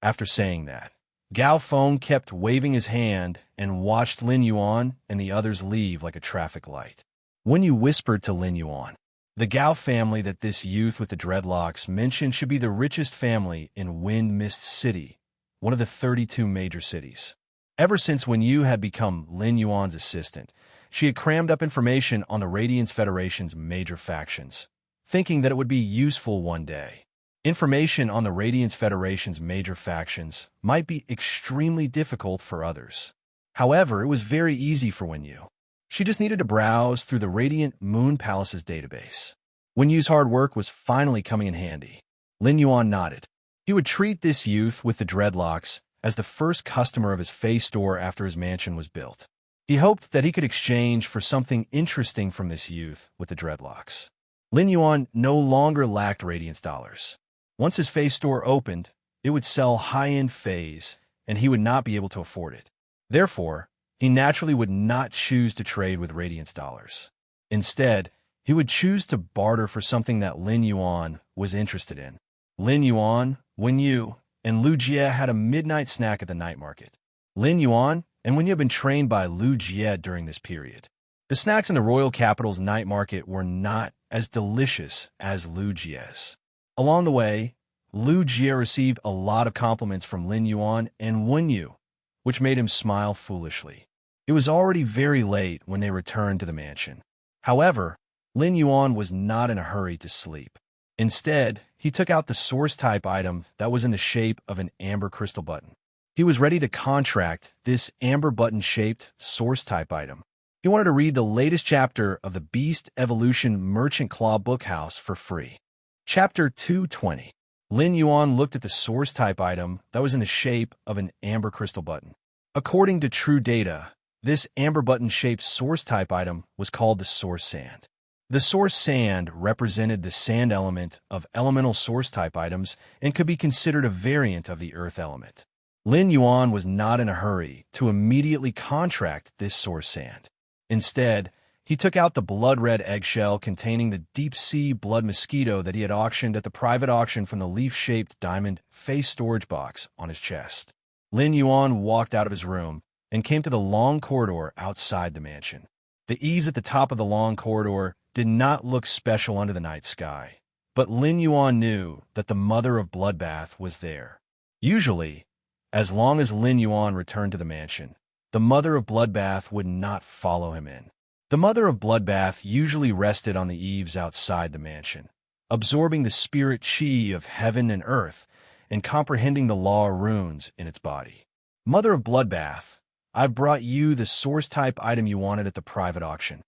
After saying that, Gao Feng kept waving his hand and watched Lin Yuan and the others leave like a traffic light. When you whispered to Lin Yuan, the Gao family that this youth with the dreadlocks mentioned should be the richest family in Wind Mist City, one of the 32 major cities. Ever since Wen Yu had become Lin Yuan's assistant, she had crammed up information on the Radiance Federation's major factions, thinking that it would be useful one day. Information on the Radiance Federation's major factions might be extremely difficult for others. However, it was very easy for Wen Yu. She just needed to browse through the Radiant Moon Palace's database. Wen Yu's hard work was finally coming in handy. Lin Yuan nodded. He would treat this youth with the dreadlocks as the first customer of his Fey store after his mansion was built. He hoped that he could exchange for something interesting from this youth with the dreadlocks. Lin Yuan no longer lacked Radiance dollars. Once his Fey store opened, it would sell high-end Feys, and he would not be able to afford it. Therefore, he naturally would not choose to trade with Radiance dollars. Instead, he would choose to barter for something that Lin Yuan was interested in. Lin Yuan, Wen Yu, and Lu Jie had a midnight snack at the night market. Lin Yuan, and when you have been trained by Lu Jie during this period. The snacks in the royal capital's night market were not as delicious as Lu Jie's. Along the way, Lu Jie received a lot of compliments from Lin Yuan and Wen Yu, which made him smile foolishly. It was already very late when they returned to the mansion. However, Lin Yuan was not in a hurry to sleep. Instead, he took out the source-type item that was in the shape of an amber crystal button. He was ready to contract this amber button-shaped source-type item. He wanted to read the latest chapter of the Beast Evolution Merchant Claw Bookhouse for free. Chapter 220. Lin Yuan looked at the source-type item that was in the shape of an amber crystal button. According to true data, this amber button-shaped source-type item was called the source sand. The source sand represented the sand element of elemental source-type items and could be considered a variant of the earth element. Lin Yuan was not in a hurry to immediately contract this source sand. Instead, he took out the blood-red eggshell containing the deep-sea blood mosquito that he had auctioned at the private auction from the leaf-shaped diamond face storage box on his chest. Lin Yuan walked out of his room and came to the long corridor outside the mansion. The eaves at the top of the long corridor did not look special under the night sky, but Lin Yuan knew that the Mother of Bloodbath was there. Usually, as long as Lin Yuan returned to the mansion, the Mother of Bloodbath would not follow him in. The Mother of Bloodbath usually rested on the eaves outside the mansion, absorbing the spirit chi of heaven and earth and comprehending the law runes in its body. Mother of Bloodbath, I've brought you the source-type item you wanted at the private auction.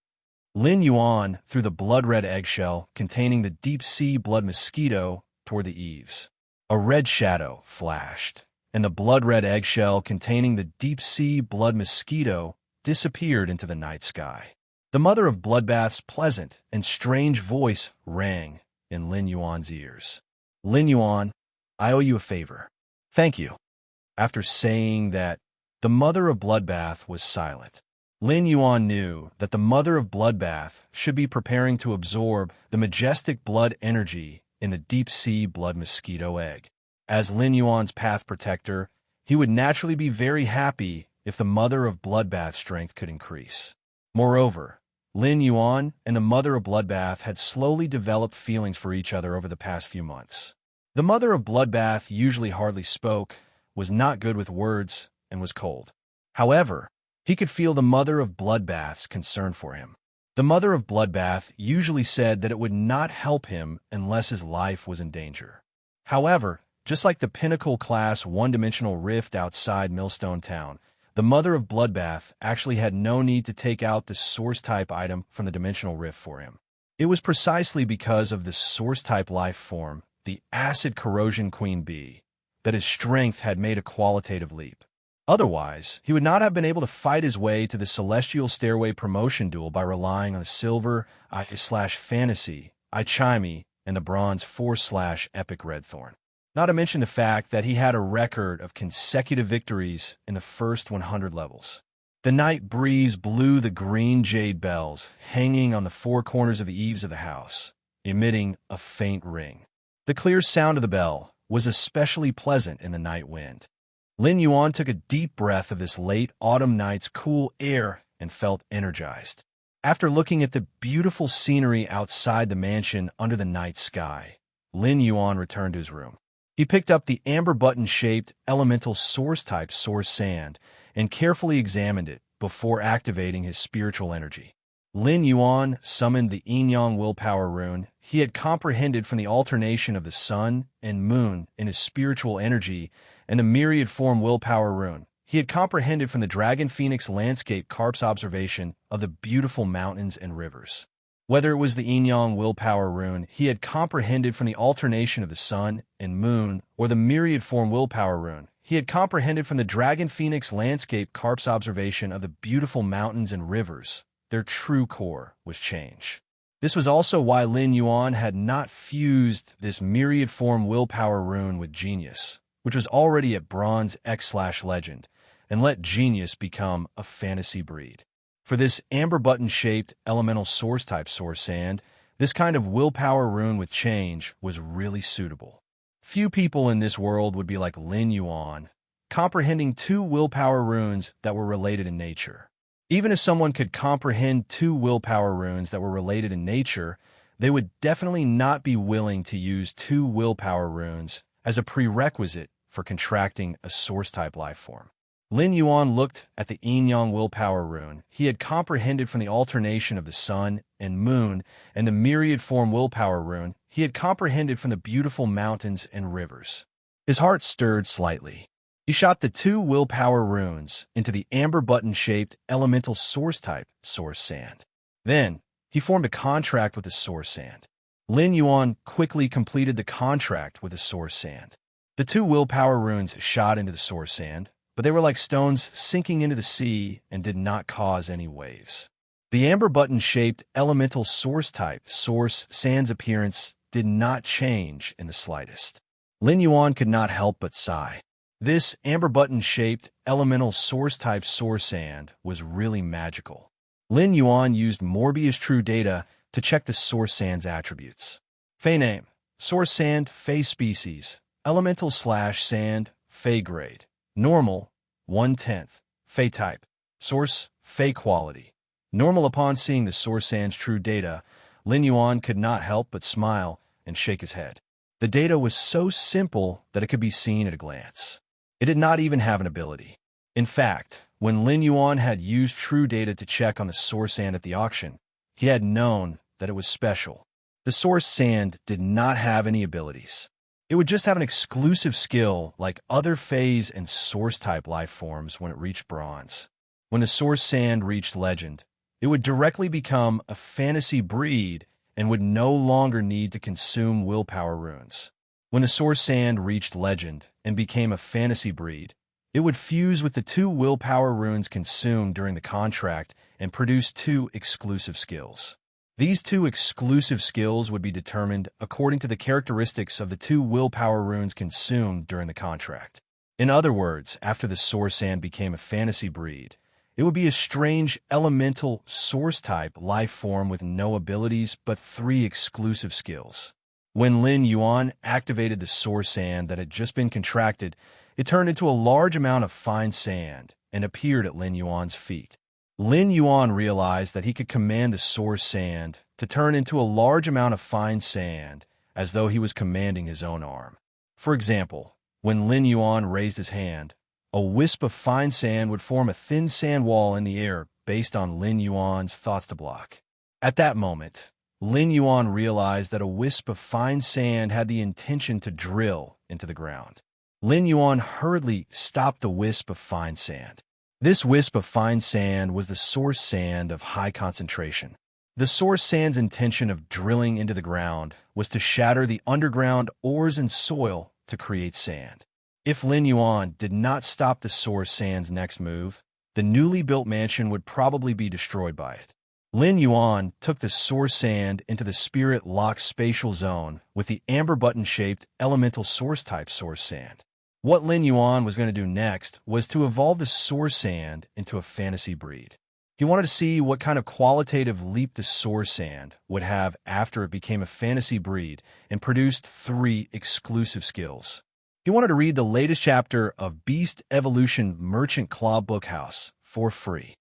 Lin Yuan threw the blood-red eggshell containing the deep-sea blood mosquito toward the eaves. A red shadow flashed, and the blood-red eggshell containing the deep-sea blood mosquito disappeared into the night sky. The Mother of Bloodbath's pleasant and strange voice rang in Lin Yuan's ears. Lin Yuan, I owe you a favor. Thank you. After saying that, the Mother of Bloodbath was silent. Lin Yuan knew that the Mother of Bloodbath should be preparing to absorb the majestic blood energy in the deep-sea blood mosquito egg. As Lin Yuan's path protector, he would naturally be very happy if the Mother of Bloodbath's strength could increase. Moreover, Lin Yuan and the Mother of Bloodbath had slowly developed feelings for each other over the past few months. The Mother of Bloodbath usually hardly spoke, was not good with words, and was cold. However, he could feel the Mother of Bloodbath's concern for him. The Mother of Bloodbath usually said that it would not help him unless his life was in danger. However, just like the Pinnacle-class one-dimensional rift outside Millstone Town, the Mother of Bloodbath actually had no need to take out the source-type item from the dimensional rift for him. It was precisely because of the source-type life form, the acid corrosion queen bee, that his strength had made a qualitative leap. Otherwise, he would not have been able to fight his way to the Celestial Stairway promotion duel by relying on the silver I/fantasy, Ichime, and the bronze 4/epic Redthorn. Not to mention the fact that he had a record of consecutive victories in the first 100 levels. The night breeze blew the green jade bells hanging on the four corners of the eaves of the house, emitting a faint ring. The clear sound of the bell was especially pleasant in the night wind. Lin Yuan took a deep breath of this late autumn night's cool air and felt energized. After looking at the beautiful scenery outside the mansion under the night sky, Lin Yuan returned to his room. He picked up the amber button-shaped elemental source-type source sand and carefully examined it before activating his spiritual energy. Lin Yuan summoned the yin-yang willpower rune he had comprehended from the alternation of the sun and moon in his spiritual energy and the myriad form willpower rune he had comprehended from the Dragon Phoenix landscape carp's observation of the beautiful mountains and rivers. Whether it was the yin-yang willpower rune he had comprehended from the alternation of the sun and moon or the myriad form willpower rune he had comprehended from the Dragon Phoenix landscape carp's observation of the beautiful mountains and rivers, their true core was change. This was also why Lin Yuan had not fused this myriad form willpower rune with genius, which was already at bronze X/legend, and let genius become a fantasy breed. For this amber button-shaped elemental source-type source sand, this kind of willpower rune with change was really suitable. Few people in this world would be like Lin Yuan, comprehending two willpower runes that were related in nature. Even if someone could comprehend two willpower runes that were related in nature, they would definitely not be willing to use two willpower runes as a prerequisite for contracting a source-type life form. Lin Yuan looked at the yin-yang willpower rune he had comprehended from the alternation of the sun and moon, and the myriad form willpower rune he had comprehended from the beautiful mountains and rivers. His heart stirred slightly. He shot the two willpower runes into the amber button-shaped elemental source-type source sand. Then, he formed a contract with the source sand. Lin Yuan quickly completed the contract with the source sand. The two willpower runes shot into the source sand, but they were like stones sinking into the sea and did not cause any waves. The amber button-shaped elemental source-type source sand's appearance did not change in the slightest. Lin Yuan could not help but sigh. This amber button-shaped elemental source-type source sand was really magical. Lin Yuan used Morbius True Data to check the source sand's attributes. Fey name: source sand, Fey species, elemental/sand, Fey grade, normal, 1/10, Fey type, source, Fey quality. Normal. Upon seeing the source sand's true data, Lin Yuan could not help but smile and shake his head. The data was so simple that it could be seen at a glance. It did not even have an ability. In fact, when Lin Yuan had used true data to check on the source sand at the auction, he had known that it was special. The source sand did not have any abilities. It would just have an exclusive skill like other phase and source-type life forms when it reached bronze. When the source sand reached legend, it would directly become a fantasy breed and would no longer need to consume willpower runes. When the source sand reached legend and became a fantasy breed, it would fuse with the two willpower runes consumed during the contract and produce two exclusive skills. These two exclusive skills would be determined according to the characteristics of the two willpower runes consumed during the contract. In other words, after the source sand became a fantasy breed, it would be a strange elemental source-type life form with no abilities but three exclusive skills. When Lin Yuan activated the source sand that had just been contracted, it turned into a large amount of fine sand and appeared at Lin Yuan's feet. Lin Yuan realized that he could command the source sand to turn into a large amount of fine sand as though he was commanding his own arm. For example, when Lin Yuan raised his hand, a wisp of fine sand would form a thin sand wall in the air based on Lin Yuan's thoughts to block. At that moment, Lin Yuan realized that a wisp of fine sand had the intention to drill into the ground. Lin Yuan hurriedly stopped the wisp of fine sand. This wisp of fine sand was the source sand of high concentration. The source sand's intention of drilling into the ground was to shatter the underground ores and soil to create sand. If Lin Yuan did not stop the source sand's next move, the newly built mansion would probably be destroyed by it. Lin Yuan took the source sand into the spirit-locked spatial zone with the amber button-shaped elemental source-type source sand. What Lin Yuan was going to do next was to evolve the source sand into a fantasy breed. He wanted to see what kind of qualitative leap the source sand would have after it became a fantasy breed and produced three exclusive skills. He wanted to read the latest chapter of Beast Evolution Merchant Claw Bookhouse for free.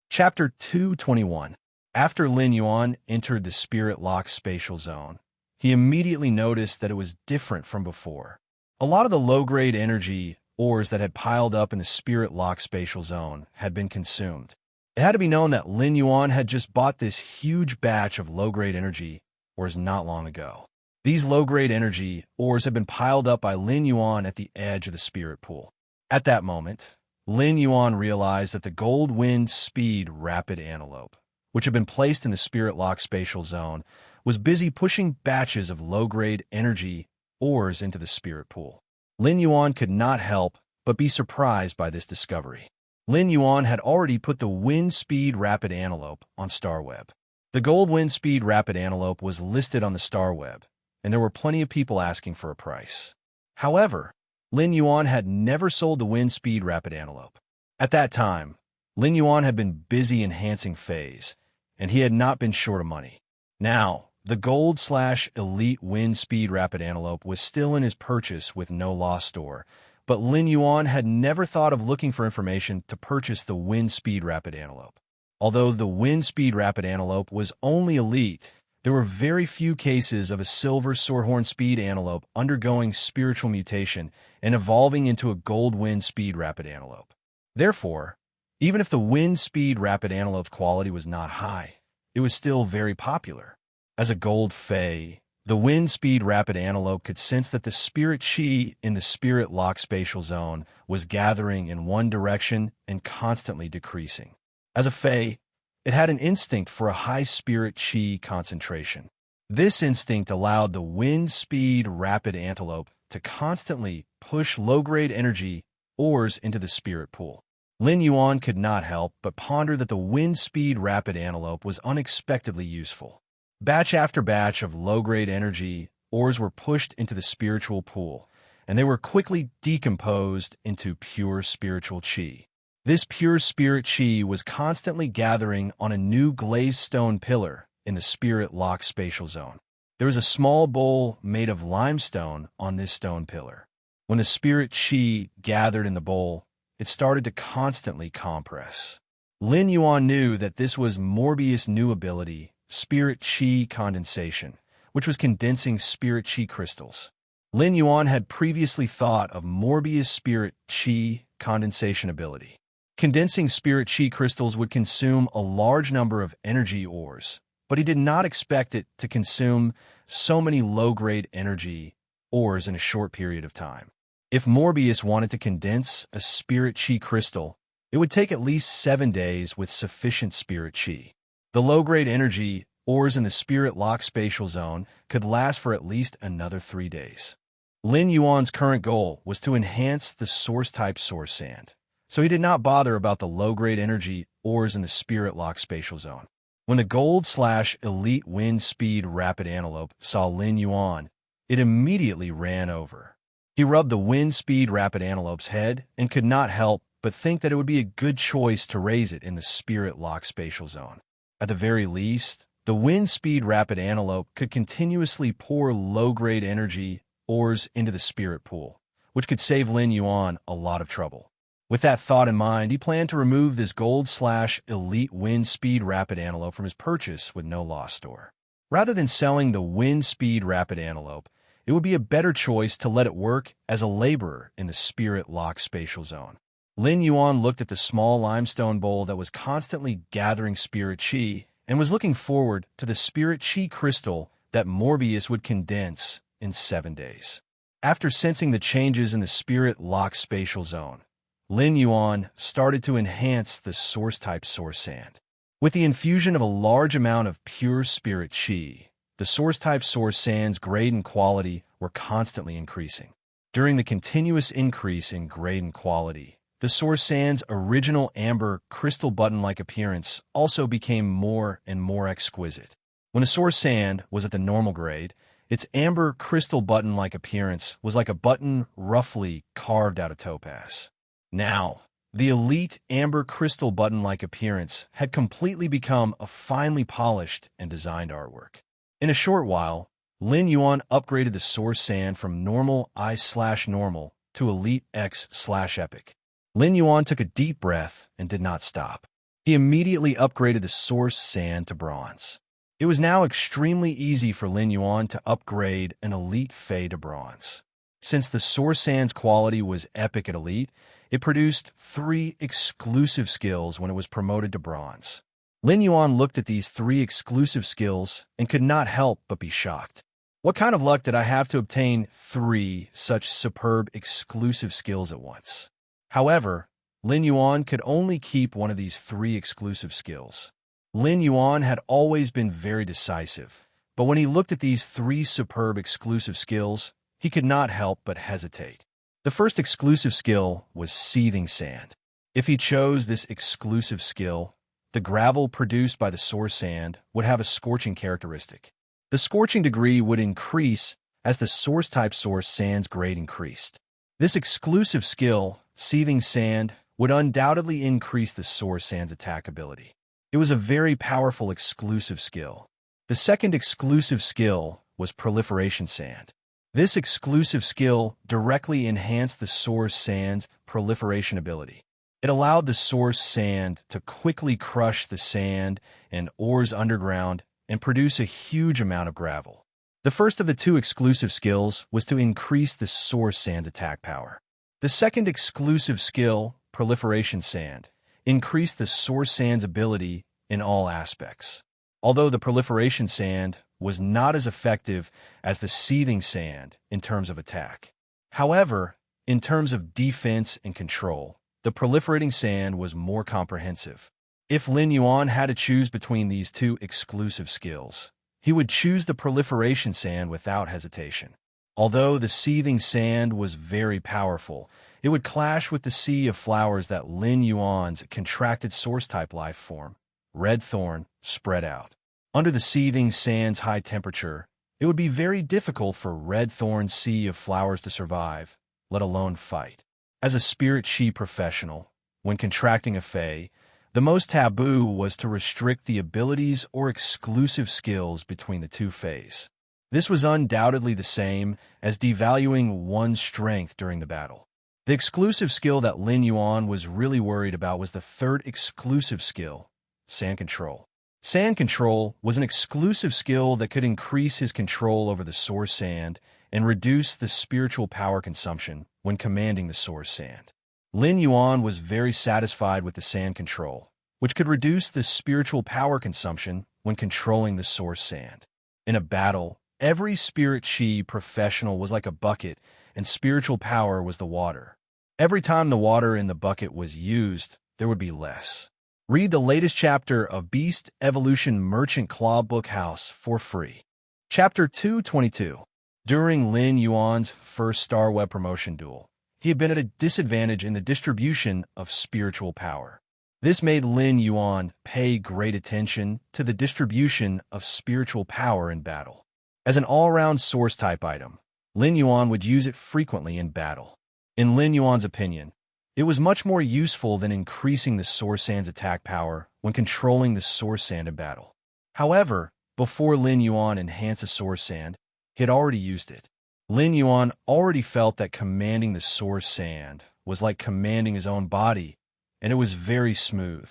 Chapter 221. After Lin Yuan entered the spirit-locked spatial zone, he immediately noticed that it was different from before. A lot of the low-grade energy ores that had piled up in the spirit-locked spatial zone had been consumed. It had to be known that Lin Yuan had just bought this huge batch of low-grade energy ores not long ago. These low-grade energy ores had been piled up by Lin Yuan at the edge of the spirit pool. At that moment, Lin Yuan realized that the gold wind speed rapid antelope, which had been placed in the spirit-locked spatial zone, was busy pushing batches of low-grade energy ores into the spirit pool. Lin Yuan could not help but be surprised by this discovery. Lin Yuan had already put the Wind Speed Rapid Antelope on StarWeb. The Gold Wind Speed Rapid Antelope was listed on the StarWeb, and there were plenty of people asking for a price. However, Lin Yuan had never sold the Wind Speed Rapid Antelope. At that time, Lin Yuan had been busy enhancing phase, and he had not been short of money. Now, The gold/elite wind speed rapid antelope was still in his purchase with no lost store, but Lin Yuan had never thought of looking for information to purchase the wind speed rapid antelope. Although the wind speed rapid antelope was only elite, there were very few cases of a silver sorehorn speed antelope undergoing spiritual mutation and evolving into a gold wind speed rapid antelope. Therefore, even if the wind speed rapid antelope's quality was not high, it was still very popular. As a gold fae, the wind speed rapid antelope could sense that the spirit chi in the spirit lock spatial zone was gathering in one direction and constantly decreasing. As a fae, it had an instinct for a high spirit chi concentration. This instinct allowed the wind speed rapid antelope to constantly push low-grade energy ores into the spirit pool. Lin Yuan could not help but ponder that the wind speed rapid antelope was unexpectedly useful. Batch after batch of low-grade energy ores were pushed into the spiritual pool, and they were quickly decomposed into pure spiritual chi. This pure spirit chi was constantly gathering on a new glazed stone pillar in the spirit lock spatial zone. There was a small bowl made of limestone on this stone pillar. When the spirit chi gathered in the bowl, it started to constantly compress. Lin Yuan knew that this was Morbius' new ability, spirit chi condensation, which was condensing spirit chi crystals. Lin Yuan had previously thought of Morbius' spirit chi condensation ability. Condensing spirit chi crystals would consume a large number of energy ores, but he did not expect it to consume so many low-grade energy ores in a short period of time. If Morbius wanted to condense a spirit chi crystal, it would take at least 7 days with sufficient spirit chi. The low-grade energy ores in the spirit lock spatial zone could last for at least another 3 days. Lin Yuan's current goal was to enhance the source-type source sand, so he did not bother about the low-grade energy ores in the spirit lock spatial zone. When the gold/elite wind speed rapid antelope saw Lin Yuan, it immediately ran over. He rubbed the wind speed rapid antelope's head and could not help but think that it would be a good choice to raise it in the spirit lock spatial zone. At the very least, the wind speed rapid antelope could continuously pour low-grade energy ores into the spirit pool, which could save Lin Yuan a lot of trouble. With that thought in mind, he planned to remove this gold/elite wind speed rapid antelope from his purchase with no loss store. Rather than selling the wind speed rapid antelope, it would be a better choice to let it work as a laborer in the spirit lock spatial zone. Lin Yuan looked at the small limestone bowl that was constantly gathering spirit chi and was looking forward to the spirit chi crystal that Morbius would condense in 7 days. After sensing the changes in the spirit lock spatial zone, Lin Yuan started to enhance the source-type source sand. With the infusion of a large amount of pure spirit chi, the source-type source sand's grade and quality were constantly increasing. During the continuous increase in grade and quality, the source sand's original amber crystal button-like appearance also became more and more exquisite. When a source sand was at the normal grade, its amber crystal button-like appearance was like a button roughly carved out of topaz. Now, the elite amber crystal button-like appearance had completely become a finely polished and designed artwork. In a short while, Lin Yuan upgraded the source sand from normal I/normal to elite X/epic. Lin Yuan took a deep breath and did not stop. He immediately upgraded the source sand to bronze. It was now extremely easy for Lin Yuan to upgrade an elite fae to bronze. Since the source sand's quality was epic at elite, it produced 3 exclusive skills when it was promoted to bronze. Lin Yuan looked at these 3 exclusive skills and could not help but be shocked. What kind of luck did I have to obtain 3 such superb exclusive skills at once? However, Lin Yuan could only keep one of these 3 exclusive skills. Lin Yuan had always been very decisive, but when he looked at these 3 superb exclusive skills, he could not help but hesitate. The first exclusive skill was seething sand. If he chose this exclusive skill, the gravel produced by the source sand would have a scorching characteristic. The scorching degree would increase as the source-type source sand's grade increased. This exclusive skill, seething sand, would undoubtedly increase the source sand's attack ability. It was a very powerful exclusive skill. The second exclusive skill was proliferation sand. This exclusive skill directly enhanced the source sand's proliferation ability. It allowed the source sand to quickly crush the sand and ores underground and produce a huge amount of gravel. The first of the two exclusive skills was to increase the source sand's attack power. The second exclusive skill, proliferation sand, increased the source sand's ability in all aspects. Although the proliferation sand was not as effective as the seething sand in terms of attack. However, in terms of defense and control, the proliferating sand was more comprehensive. If Lin Yuan had to choose between these two exclusive skills, he would choose the proliferation sand without hesitation. Although the seething sand was very powerful, it would clash with the sea of flowers that Lin Yuan's contracted source-type life form, red thorn, spread out. Under the seething sand's high temperature, it would be very difficult for red thorn's sea of flowers to survive, let alone fight. As a spirit chi professional, when contracting a fae, the most taboo was to restrict the abilities or exclusive skills between the two faes. This was undoubtedly the same as devaluing one's strength during the battle. The exclusive skill that Lin Yuan was really worried about was the third exclusive skill, sand control. Sand control was an exclusive skill that could increase his control over the source sand and reduce the spiritual power consumption when commanding the source sand. Lin Yuan was very satisfied with the sand control, which could reduce the spiritual power consumption when controlling the source sand. In a battle, every spirit chi professional was like a bucket, and spiritual power was the water. Every time the water in the bucket was used, there would be less. Read the latest chapter of Beast Evolution Merchant Claw Book House for free. Chapter 222. During Lin Yuan's first Star Web promotion duel, he had been at a disadvantage in the distribution of spiritual power. This made Lin Yuan pay great attention to the distribution of spiritual power in battle. As an all-round source-type item, Lin Yuan would use it frequently in battle. In Lin Yuan's opinion, it was much more useful than increasing the source sand's attack power when controlling the source sand in battle. However, before Lin Yuan enhanced the source sand, he had already used it. Lin Yuan already felt that commanding the source sand was like commanding his own body, and it was very smooth.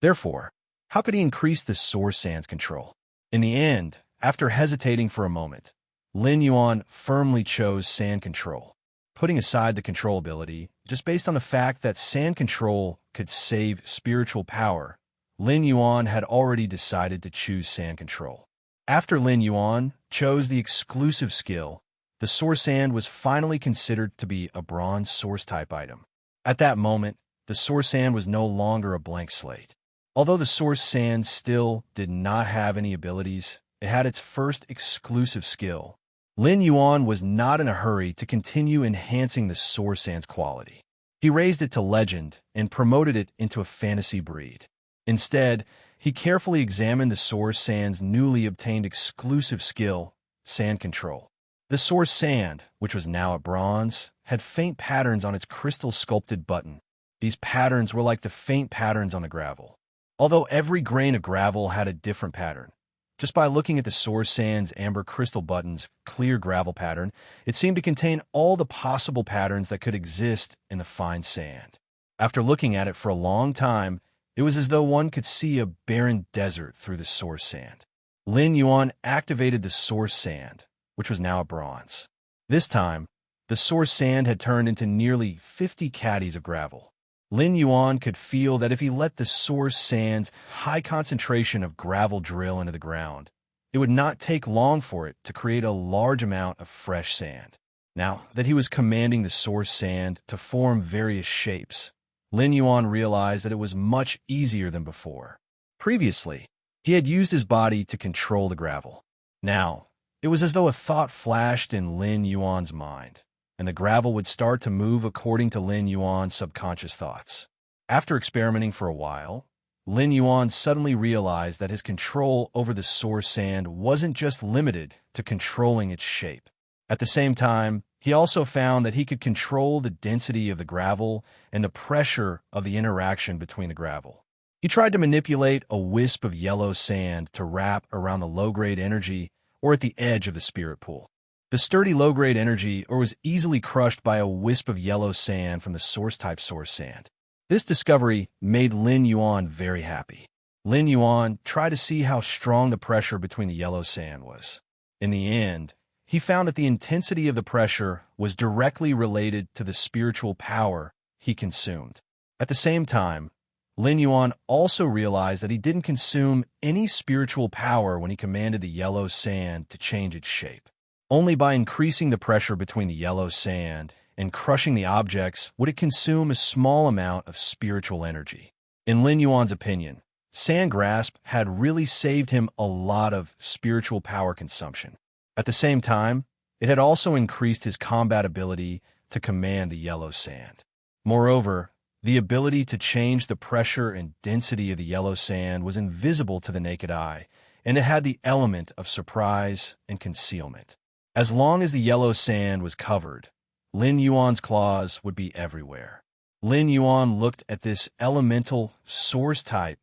Therefore, how could he increase the source sand's control? In the end, after hesitating for a moment, Lin Yuan firmly chose sand control. Putting aside the control ability, just based on the fact that sand control could save spiritual power, Lin Yuan had already decided to choose sand control. After Lin Yuan chose the exclusive skill, the source sand was finally considered to be a bronze source-type item. At that moment, the source sand was no longer a blank slate. Although the source sand still did not have any abilities, it had its first exclusive skill. Lin Yuan was not in a hurry to continue enhancing the source sand's quality. He raised it to legend and promoted it into a fantasy breed. Instead, he carefully examined the source sand's newly obtained exclusive skill, sand control. The source sand, which was now a bronze, had faint patterns on its crystal-sculpted button. These patterns were like the faint patterns on the gravel. Although every grain of gravel had a different pattern, just by looking at the source sand's amber crystal button's clear gravel pattern, it seemed to contain all the possible patterns that could exist in the fine sand. After looking at it for a long time, it was as though one could see a barren desert through the source sand. Lin Yuan activated the source sand, which was now a bronze. This time, the source sand had turned into nearly 50 caddies of gravel. Lin Yuan could feel that if he let the source sand's high concentration of gravel drill into the ground, it would not take long for it to create a large amount of fresh sand. Now that he was commanding the source sand to form various shapes, Lin Yuan realized that it was much easier than before. Previously, he had used his body to control the gravel. Now, it was as though a thought flashed in Lin Yuan's mind, and the gravel would start to move according to Lin Yuan's subconscious thoughts. After experimenting for a while, Lin Yuan suddenly realized that his control over the source sand wasn't just limited to controlling its shape. At the same time, he also found that he could control the density of the gravel and the pressure of the interaction between the gravel. He tried to manipulate a wisp of yellow sand to wrap around the low-grade energy or at the edge of the spirit pool. The sturdy low-grade energy was easily crushed by a wisp of yellow sand from the source-type source sand. This discovery made Lin Yuan very happy. Lin Yuan tried to see how strong the pressure between the yellow sand was. In the end, he found that the intensity of the pressure was directly related to the spiritual power he consumed. At the same time, Lin Yuan also realized that he didn't consume any spiritual power when he commanded the yellow sand to change its shape. Only by increasing the pressure between the yellow sand and crushing the objects would it consume a small amount of spiritual energy. In Lin Yuan's opinion, Sand Grasp had really saved him a lot of spiritual power consumption. At the same time, it had also increased his combat ability to command the yellow sand. Moreover, the ability to change the pressure and density of the yellow sand was invisible to the naked eye, and it had the element of surprise and concealment. As long as the yellow sand was covered, Lin Yuan's claws would be everywhere. Lin Yuan looked at this elemental source-type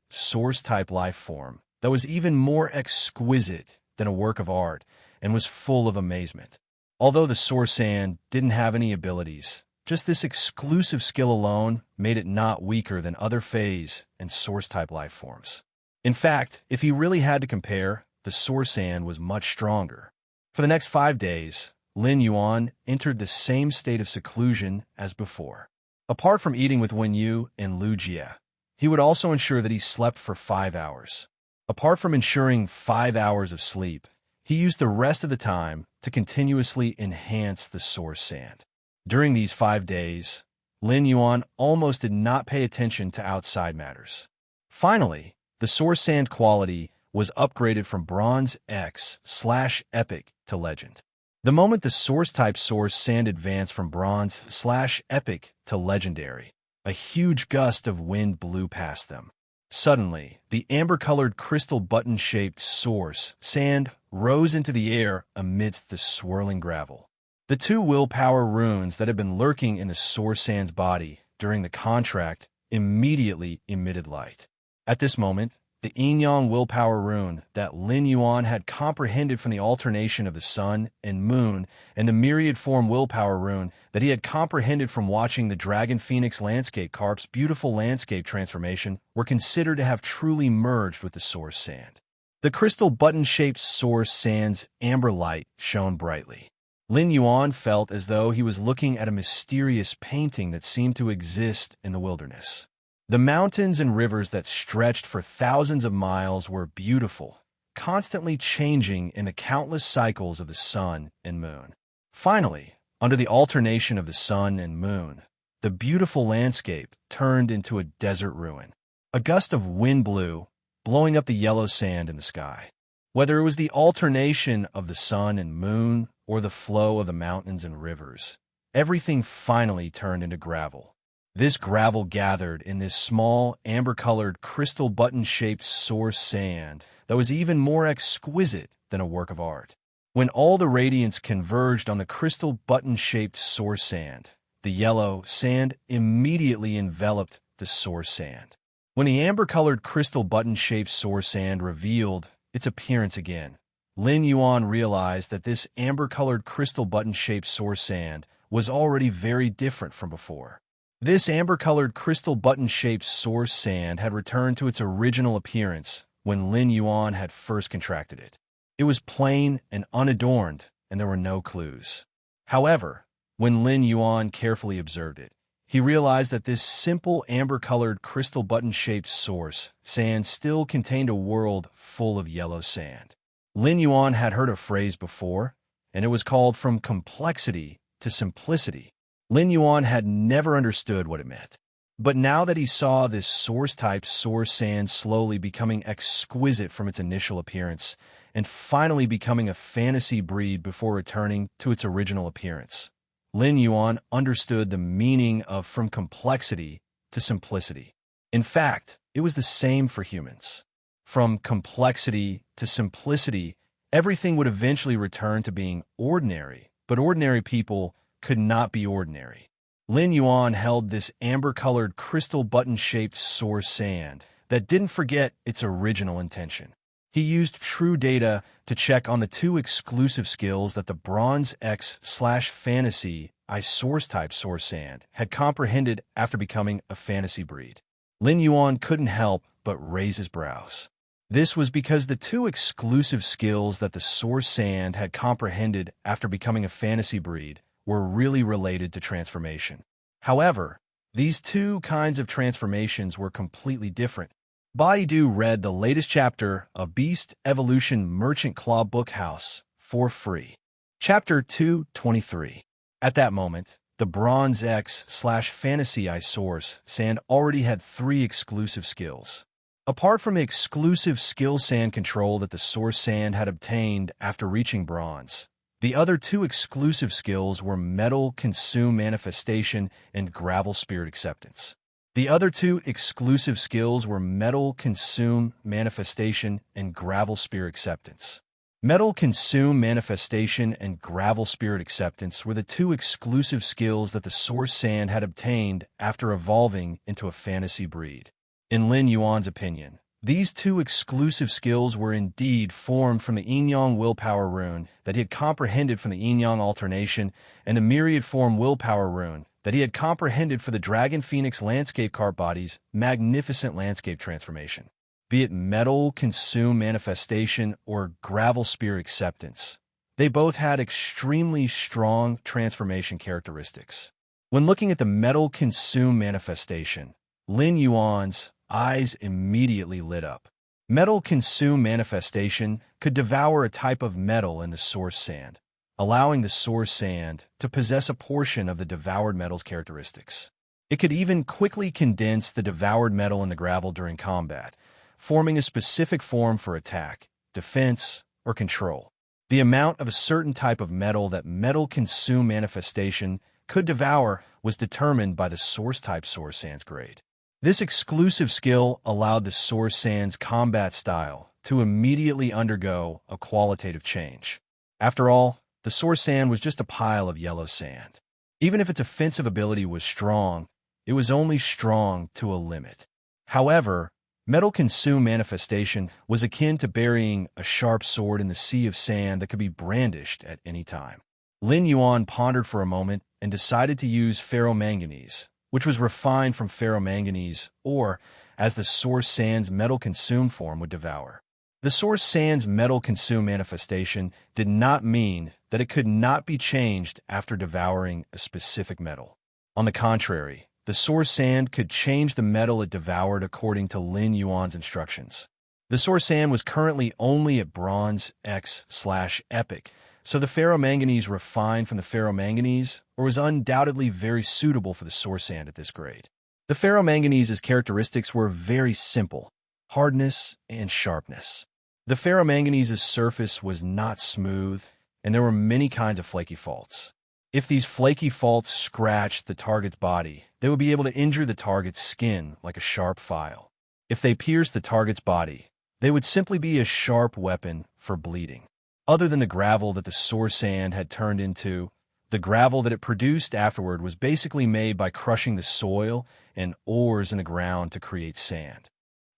life form that was even more exquisite than a work of art and was full of amazement. Although the source sand didn't have any abilities, just this exclusive skill alone made it not weaker than other phase and source-type life forms. In fact, if he really had to compare, the source sand was much stronger. For the next 5 days, Lin Yuan entered the same state of seclusion as before. Apart from eating with Wen Yu and Lu Jie, he would also ensure that he slept for 5 hours. Apart from ensuring 5 hours of sleep, he used the rest of the time to continuously enhance the source sand. During these 5 days, Lin Yuan almost did not pay attention to outside matters. Finally, the source sand quality was upgraded from Bronze X/Epic to Legend. The moment the source-type source sand advanced from Bronze/Epic to Legendary, a huge gust of wind blew past them. Suddenly, the amber-colored crystal button-shaped source sand rose into the air amidst the swirling gravel. The 2 willpower runes that had been lurking in the source sand's body during the contract immediately emitted light. At this moment, the yin-yang willpower rune that Lin Yuan had comprehended from the alternation of the sun and moon and the myriad form willpower rune that he had comprehended from watching the Dragon Phoenix Landscape Carp's beautiful landscape transformation were considered to have truly merged with the source sand. The crystal button-shaped source sand's amber light shone brightly. Lin Yuan felt as though he was looking at a mysterious painting that seemed to exist in the wilderness. The mountains and rivers that stretched for thousands of miles were beautiful, constantly changing in the countless cycles of the sun and moon. Finally, under the alternation of the sun and moon, the beautiful landscape turned into a desert ruin. A gust of wind blew, blowing up the yellow sand in the sky. Whether it was the alternation of the sun and moon or the flow of the mountains and rivers, everything finally turned into gravel. This gravel gathered in this small, amber-colored, crystal button-shaped source sand that was even more exquisite than a work of art. When all the radiance converged on the crystal button-shaped source sand, the yellow sand immediately enveloped the source sand. When the amber-colored crystal button-shaped source sand revealed its appearance again, Lin Yuan realized that this amber-colored crystal button-shaped source sand was already very different from before. This amber-colored crystal button-shaped source sand had returned to its original appearance when Lin Yuan had first contracted it. It was plain and unadorned, and there were no clues. However, when Lin Yuan carefully observed it, he realized that this simple amber-colored crystal button-shaped source sand still contained a world full of yellow sand. Lin Yuan had heard a phrase before, and it was called from complexity to simplicity. Lin Yuan had never understood what it meant. But now that he saw this source-type source sand slowly becoming exquisite from its initial appearance and finally becoming a fantasy breed before returning to its original appearance, Lin Yuan understood the meaning of from complexity to simplicity. In fact, it was the same for humans. From complexity to simplicity, everything would eventually return to being ordinary, but ordinary people could not be ordinary. Lin Yuan held this amber-colored crystal button-shaped source sand that didn't forget its original intention. He used true data to check on the two exclusive skills that the Bronze X/Fantasy I Source-type Source Sand had comprehended after becoming a fantasy breed. Lin Yuan couldn't help but raise his brows. This was because the two exclusive skills that the Source Sand had comprehended after becoming a fantasy breed were really related to transformation. However, these two kinds of transformations were completely different. Baidu read the latest chapter of Beast Evolution Merchant Claw Bookhouse for free. Chapter 223. At that moment, the Bronze X/Fantasy I Source Sand already had 3 exclusive skills. Apart from the exclusive skill sand control that the Source Sand had obtained after reaching Bronze, the other 2 exclusive skills were Metal Consume Manifestation and Gravel Spirit Acceptance. The other 2 exclusive skills were Metal Consume Manifestation and Gravel Spirit Acceptance. Metal Consume Manifestation and Gravel Spirit Acceptance were the 2 exclusive skills that the Source Sand had obtained after evolving into a fantasy breed. In Lin Yuan's opinion, these 2 exclusive skills were indeed formed from the Yin-Yang Willpower Rune that he had comprehended from the Yin-Yang Alternation and the Myriad Form Willpower Rune that he had comprehended for the Dragon Phoenix Landscape Cart Body's magnificent landscape transformation. Be it Metal Consume Manifestation or Gravel Spirit Acceptance, they both had extremely strong transformation characteristics. When looking at the Metal Consume Manifestation, Lin Yuan's eyes immediately lit up. Metal Consume Manifestation could devour a type of metal in the Source Sand, allowing the Source Sand to possess a portion of the devoured metal's characteristics. It could even quickly condense the devoured metal in the gravel during combat, forming a specific form for attack, defense, or control. The amount of a certain type of metal that Metal Consume Manifestation could devour was determined by the Source-type Source Sand's grade. This exclusive skill allowed the Source Sand's combat style to immediately undergo a qualitative change. After all, the Source Sand was just a pile of yellow sand. Even if its offensive ability was strong, it was only strong to a limit. However, Metal Consume Manifestation was akin to burying a sharp sword in the sea of sand that could be brandished at any time. Lin Yuan pondered for a moment and decided to use ferromanganese, which was refined from ferromanganese, or, as the Source Sand's Metal Consume form would devour. The Source Sand's Metal Consume Manifestation did not mean that it could not be changed after devouring a specific metal. On the contrary, the Source Sand could change the metal it devoured according to Lin Yuan's instructions. The Source Sand was currently only at Bronze X/Epic, so the ferromanganese refined from the ferromanganese was undoubtedly very suitable for the Source Sand at this grade. The ferromanganese's characteristics were very simple: hardness and sharpness. The ferromanganese's surface was not smooth, and there were many kinds of flaky faults. If these flaky faults scratched the target's body, they would be able to injure the target's skin like a sharp file. If they pierced the target's body, they would simply be a sharp weapon for bleeding. Other than the gravel that the Source Sand had turned into, the gravel that it produced afterward was basically made by crushing the soil and ores in the ground to create sand.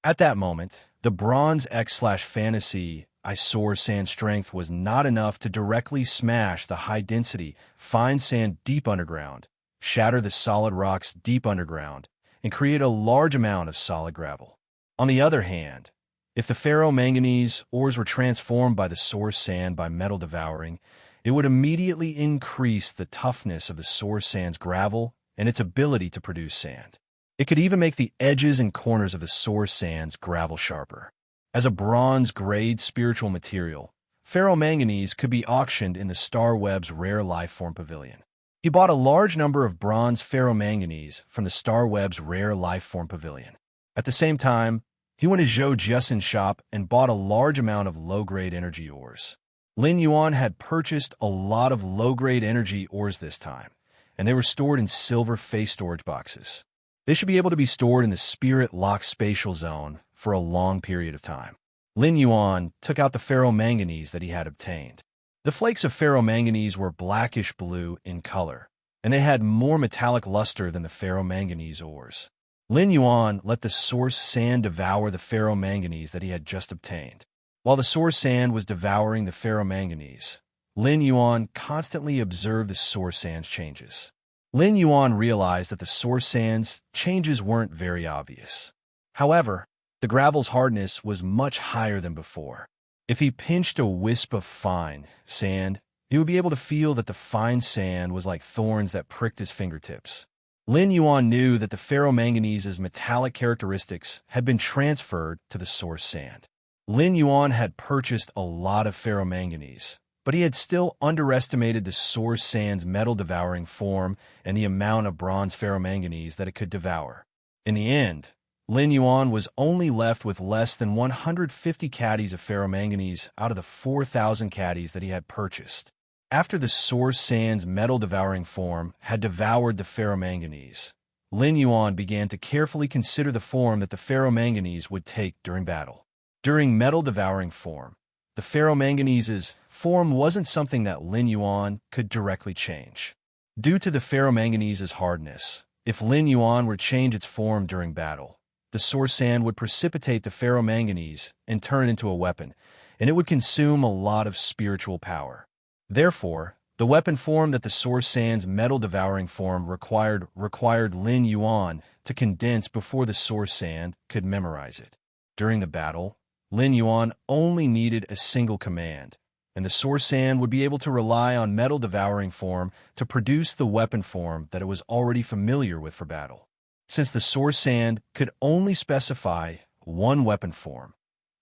At that moment, the Bronze X/Fantasy I Source Sand strength was not enough to directly smash the high-density, fine sand deep underground, shatter the solid rocks deep underground, and create a large amount of solid gravel. On the other hand, if the ferromanganese ores were transformed by the Source Sand by metal devouring, it would immediately increase the toughness of the Source Sand's gravel and its ability to produce sand. It could even make the edges and corners of the Source Sand's gravel sharper. As a bronze-grade spiritual material, ferromanganese could be auctioned in the Star Web's Rare Life Form Pavilion. He bought a large number of bronze ferromanganese from the Star Web's Rare Life Form Pavilion. At the same time, he went to Zhou Jussin's shop and bought a large amount of low-grade energy ores. Lin Yuan had purchased a lot of low-grade energy ores this time, and they were stored in silver face storage boxes. They should be able to be stored in the Spirit Lock Spatial Zone for a long period of time. Lin Yuan took out the ferromanganese that he had obtained. The flakes of ferromanganese were blackish blue in color, and they had more metallic luster than the ferromanganese ores. Lin Yuan let the source sand devour the ferromanganese that he had just obtained. While the source sand was devouring the ferromanganese, Lin Yuan constantly observed the source sand's changes. Lin Yuan realized that the source sand's changes weren't very obvious. However, the gravel's hardness was much higher than before. If he pinched a wisp of fine sand, he would be able to feel that the fine sand was like thorns that pricked his fingertips. Lin Yuan knew that the ferromanganese's metallic characteristics had been transferred to the source sand. Lin Yuan had purchased a lot of ferromanganese, but he had still underestimated the source sand's metal-devouring form and the amount of bronze ferromanganese that it could devour. In the end, Lin Yuan was only left with less than 150 caddies of ferromanganese out of the 4,000 caddies that he had purchased. After the source sand's metal-devouring form had devoured the ferromanganese, Lin Yuan began to carefully consider the form that the ferromanganese would take during battle. During metal-devouring form, the ferromanganese's form wasn't something that Lin Yuan could directly change. Due to the ferromanganese's hardness, if Lin Yuan were to change its form during battle, the source sand would precipitate the ferromanganese and turn it into a weapon, and it would consume a lot of spiritual power. Therefore, the weapon form that the source sand's metal-devouring form required Lin Yuan to condense before the source sand could memorize it. During the battle, Lin Yuan only needed a single command, and the source sand would be able to rely on metal-devouring form to produce the weapon form that it was already familiar with for battle. Since the source sand could only specify one weapon form,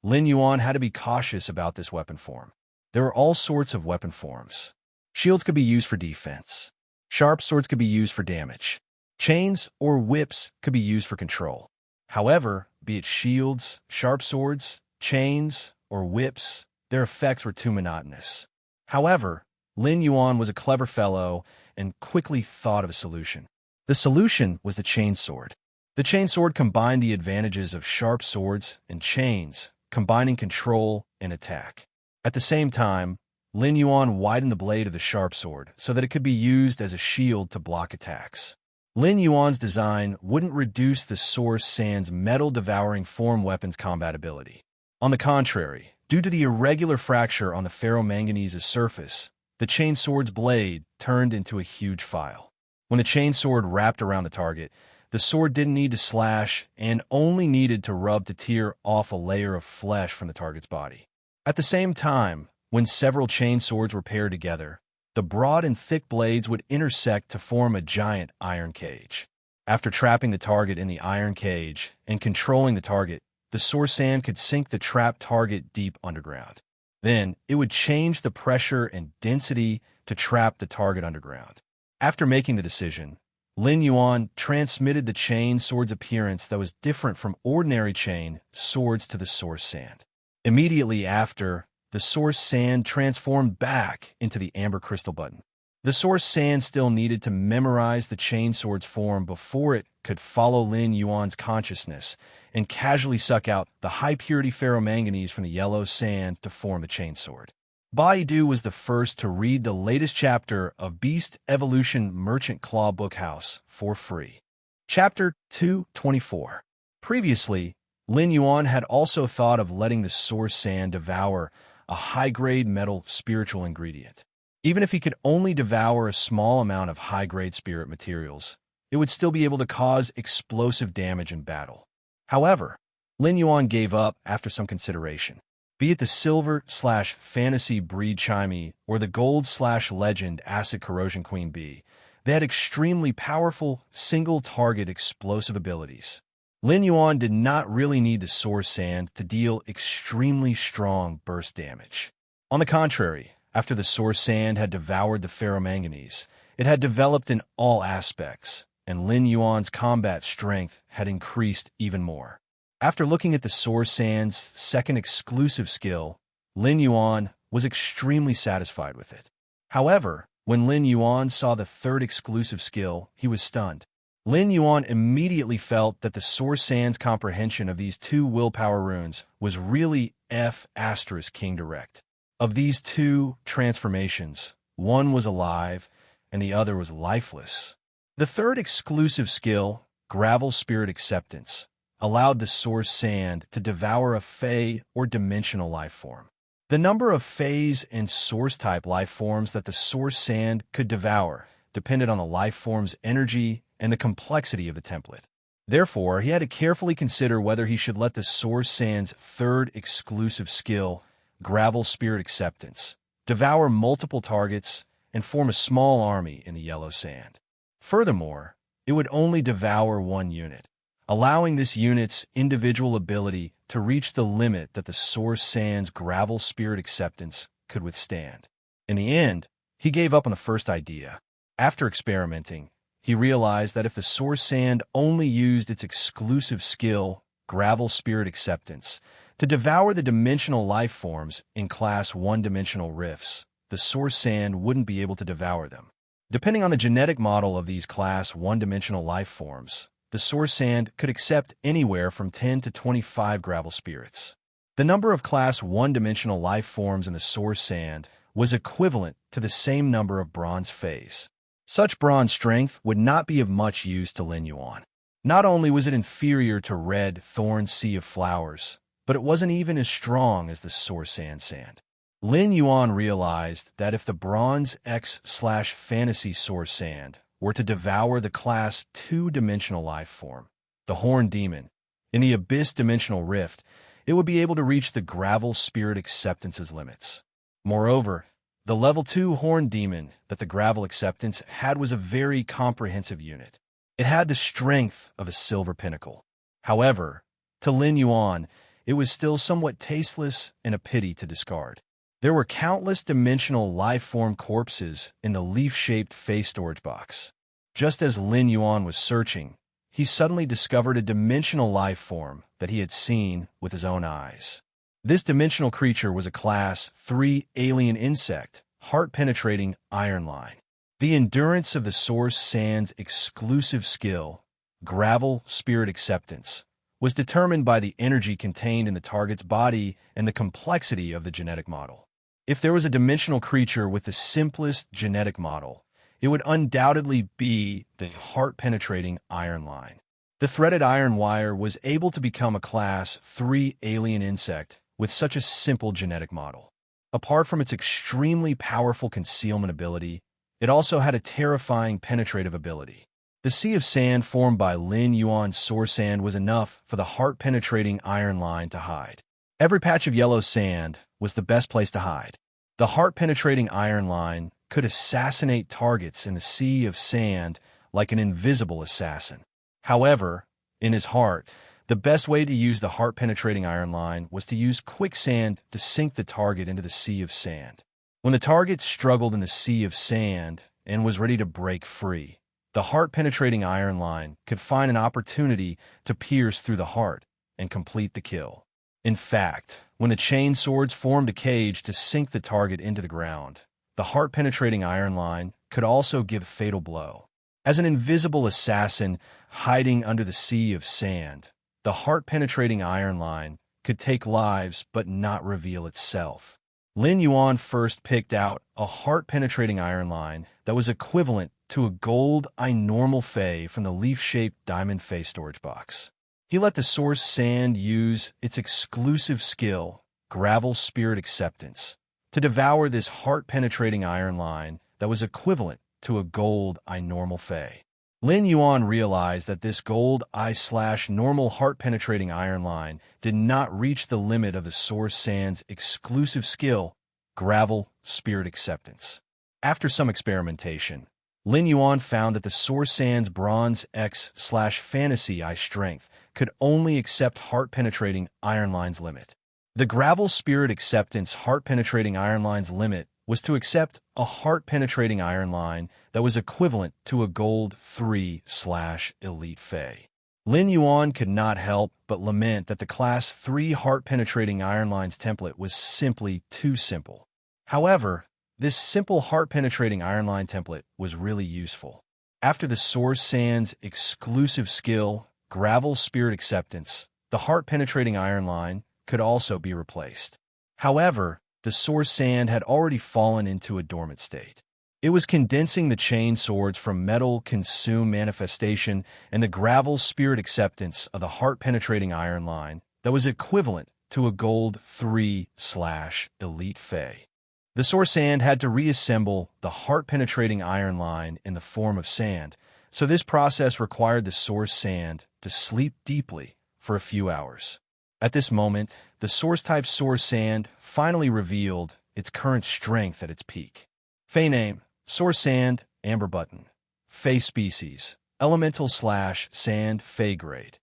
Lin Yuan had to be cautious about this weapon form. There are all sorts of weapon forms. Shields could be used for defense. Sharp swords could be used for damage. Chains or whips could be used for control. However, be it shields, sharp swords, chains, or whips, their effects were too monotonous. However, Lin Yuan was a clever fellow and quickly thought of a solution. The solution was the chainsword. The chainsword combined the advantages of sharp swords and chains, combining control and attack. At the same time, Lin Yuan widened the blade of the sharp sword so that it could be used as a shield to block attacks. Lin Yuan's design wouldn't reduce the source sand's metal-devouring form weapon's combatability. On the contrary, due to the irregular fracture on the ferromanganese's surface, the chainsword's blade turned into a huge file. When the chainsword wrapped around the target, the sword didn't need to slash and only needed to rub to tear off a layer of flesh from the target's body. At the same time, when several chainswords were paired together, the broad and thick blades would intersect to form a giant iron cage. After trapping the target in the iron cage and controlling the target, the source sand could sink the trapped target deep underground. Then, it would change the pressure and density to trap the target underground. After making the decision, Lin Yuan transmitted the chain sword's appearance that was different from ordinary chain swords to the source sand. Immediately after, the source sand transformed back into the amber crystal button. The source sand still needed to memorize the chain sword's form before it could follow Lin Yuan's consciousness and casually suck out the high-purity ferromanganese from the yellow sand to form the chain sword. Baidu was the first to read the latest chapter of Beast Evolution Merchant Claw Bookhouse for free. Chapter 224. Previously, Lin Yuan had also thought of letting the source sand devour a high-grade metal spiritual ingredient. Even if he could only devour a small amount of high-grade spirit materials, it would still be able to cause explosive damage in battle. However, Lin Yuan gave up after some consideration. Be it the silver/fantasy breed chimey or the gold/legend acid corrosion queen bee, they had extremely powerful, single-target explosive abilities. Lin Yuan did not really need the source sand to deal extremely strong burst damage. On the contrary, after the source sand had devoured the ferromanganese, it had developed in all aspects, and Lin Yuan's combat strength had increased even more. After looking at the source sand's second exclusive skill, Lin Yuan was extremely satisfied with it. However, when Lin Yuan saw the third exclusive skill, he was stunned. Lin Yuan immediately felt that the source sand's comprehension of these two willpower runes was really F*King direct. Of these two transformations, one was alive and the other was lifeless. The third exclusive skill, gravel spirit acceptance, allowed the source sand to devour a Fey or dimensional life form. The number of Feys and source-type life forms that the source sand could devour depended on the life form's energy and the complexity of the template. Therefore, he had to carefully consider whether he should let the source sand's third exclusive skill, gravel spirit acceptance, devour multiple targets and form a small army in the yellow sand. Furthermore, it would only devour one unit, allowing this unit's individual ability to reach the limit that the source sand's gravel spirit acceptance could withstand. In the end, he gave up on the first idea. After experimenting, he realized that if the source sand only used its exclusive skill, gravel spirit acceptance, to devour the dimensional life forms in class one-dimensional rifts, the source sand wouldn't be able to devour them. Depending on the genetic model of these class one-dimensional life forms, the source sand could accept anywhere from 10 to 25 gravel spirits. The number of class one-dimensional life forms in the source sand was equivalent to the same number of bronze Feys. Such bronze strength would not be of much use to Lin Yuan. Not only was it inferior to red thorn sea of flowers, but it wasn't even as strong as the source sand. Lin Yuan realized that if the bronze X/fantasy source sand were to devour the class two-dimensional life form, the horned demon, in the abyss dimensional rift, it would be able to reach the gravel spirit acceptance's limits. Moreover, the level 2 horned demon that the gravel acceptance had was a very comprehensive unit. It had the strength of a silver pinnacle. However, to Lin Yuan, it was still somewhat tasteless and a pity to discard. There were countless dimensional life-form corpses in the leaf-shaped face storage box. Just as Lin Yuan was searching, he suddenly discovered a dimensional life form that he had seen with his own eyes. This dimensional creature was a Class 3 alien insect, heart-penetrating iron line. The endurance of the source sand's exclusive skill, gravel spirit acceptance, was determined by the energy contained in the target's body and the complexity of the genetic model. If there was a dimensional creature with the simplest genetic model, it would undoubtedly be the heart-penetrating iron line. The threaded iron wire was able to become a Class 3 alien insect with such a simple genetic model. Apart from its extremely powerful concealment ability, it also had a terrifying penetrative ability. The sea of sand formed by Lin Yuan's source sand was enough for the heart-penetrating iron line to hide. Every patch of yellow sand was the best place to hide. The heart-penetrating iron line could assassinate targets in the sea of sand like an invisible assassin. However, in his heart, the best way to use the heart-penetrating iron line was to use quicksand to sink the target into the sea of sand. When the target struggled in the sea of sand and was ready to break free, the heart-penetrating iron line could find an opportunity to pierce through the heart and complete the kill. In fact, when the chain swords formed a cage to sink the target into the ground, the heart-penetrating iron line could also give a fatal blow. As an invisible assassin hiding under the sea of sand, the heart-penetrating iron line could take lives but not reveal itself. Lin Yuan first picked out a heart-penetrating iron line that was equivalent to a gold I-normal Fey from the leaf-shaped diamond Fey storage box. He let the source sand use its exclusive skill, gravel spirit acceptance, to devour this heart-penetrating iron line that was equivalent to a gold I-normal Fey. Lin Yuan realized that this gold I/normal heart-penetrating iron line did not reach the limit of the source sand's exclusive skill, gravel spirit acceptance. After some experimentation, Lin Yuan found that the source sand's bronze X/fantasy I strength could only accept heart-penetrating iron line's limit. The gravel spirit acceptance heart-penetrating iron line's limit was to accept a heart-penetrating iron line that was equivalent to a gold 3/elite Fey. Lin Yuan could not help but lament that the Class 3 heart-penetrating iron line's template was simply too simple. However, this simple heart-penetrating iron line template was really useful. After the source sand's exclusive skill, gravel spirit acceptance, the heart-penetrating iron line could also be replaced. However, the source sand had already fallen into a dormant state. It was condensing the chain swords from metal consume manifestation and the gravel spirit acceptance of the heart-penetrating iron line that was equivalent to a gold 3/elite fey. The source sand had to reassemble the heart-penetrating iron line in the form of sand, so this process required the source sand to sleep deeply for a few hours. At this moment, the source-type source sand finally revealed its current strength at its peak. Fey name, source sand, amber button. Fey species, elemental/sand, Fey grade.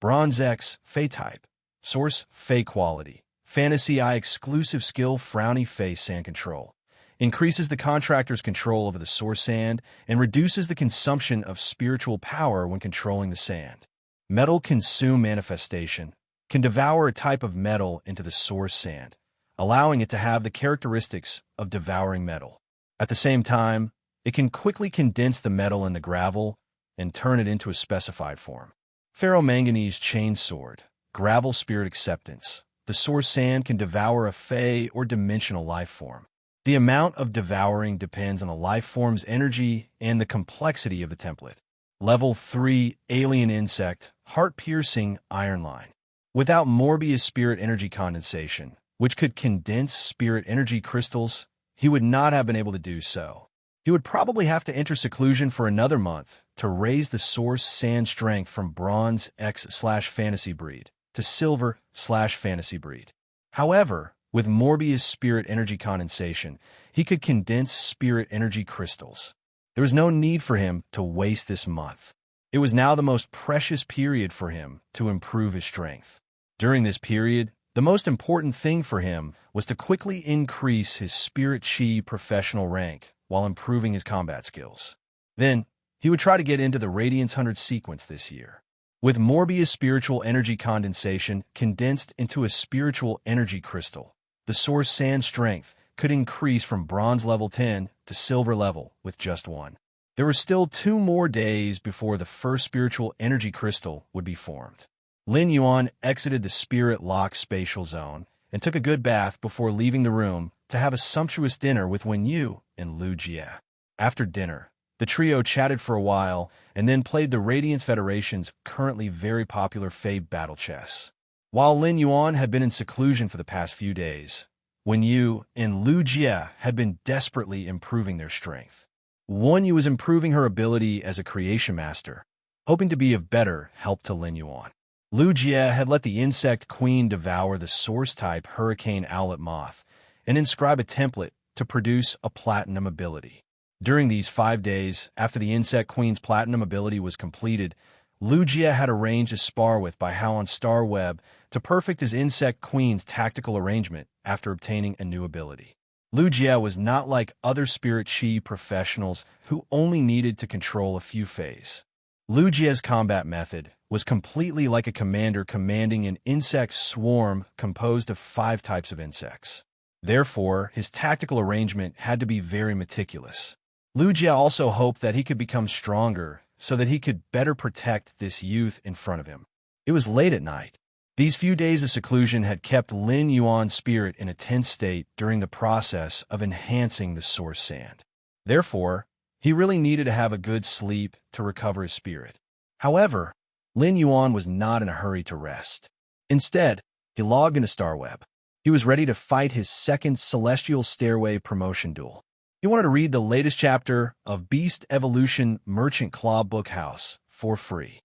Bronze X, Fey type. Source, Fey quality. Fantasy I exclusive skill, frowny face sand control. Increases the contractor's control over the source sand and reduces the consumption of spiritual power when controlling the sand. Metal consume manifestation. Can devour a type of metal into the source sand, allowing it to have the characteristics of devouring metal. At the same time, it can quickly condense the metal in the gravel and turn it into a specified form. Ferromanganese chain sword. Gravel spirit acceptance. The source sand can devour a fey or dimensional life form. The amount of devouring depends on the life form's energy and the complexity of the template. Level 3 alien insect, heart-piercing iron line. Without Morbius spirit energy condensation, which could condense spirit energy crystals, he would not have been able to do so. He would probably have to enter seclusion for another month to raise the source sand strength from bronze X/fantasy breed to silver/fantasy breed. However, with Morbius spirit energy condensation, he could condense spirit energy crystals. There was no need for him to waste this month. It was now the most precious period for him to improve his strength. During this period, the most important thing for him was to quickly increase his spirit chi professional rank while improving his combat skills. Then, he would try to get into the Radiance 100 sequence this year. With Morbius spiritual energy condensation condensed into a spiritual energy crystal, the source sand strength could increase from bronze level 10 to silver level with just one. There were still 2 more days before the first spiritual energy crystal would be formed. Lin Yuan exited the spirit lock spatial zone and took a good bath before leaving the room to have a sumptuous dinner with Wen Yu and Lu Jie. After dinner, the trio chatted for a while and then played the Radiance Federation's currently very popular Fey battle chess. While Lin Yuan had been in seclusion for the past few days, Wen Yu and Lu Jie had been desperately improving their strength. Wen Yu was improving her ability as a creation master, hoping to be of better help to Lin Yuan. Lu Jie had let the insect queen devour the source-type hurricane owlet moth and inscribe a template to produce a platinum ability. During these 5 days, after the insect queen's platinum ability was completed, Lu Jie had arranged a spar with Bai Hao on Star Web to perfect his insect queen's tactical arrangement after obtaining a new ability. Lu Jie was not like other spirit chi professionals who only needed to control a few feys. Lu Jie's combat method was completely like a commander commanding an insect swarm composed of 5 types of insects. Therefore, his tactical arrangement had to be very meticulous. Lu Jie also hoped that he could become stronger so that he could better protect this youth in front of him. It was late at night. These few days of seclusion had kept Lin Yuan's spirit in a tense state during the process of enhancing the source sand. Therefore, he really needed to have a good sleep to recover his spirit. However, Lin Yuan was not in a hurry to rest. Instead, he logged into StarWeb. He was ready to fight his second Celestial Stairway promotion duel. He wanted to read the latest chapter of Beast Evolution Merchant Claw Bookhouse for free.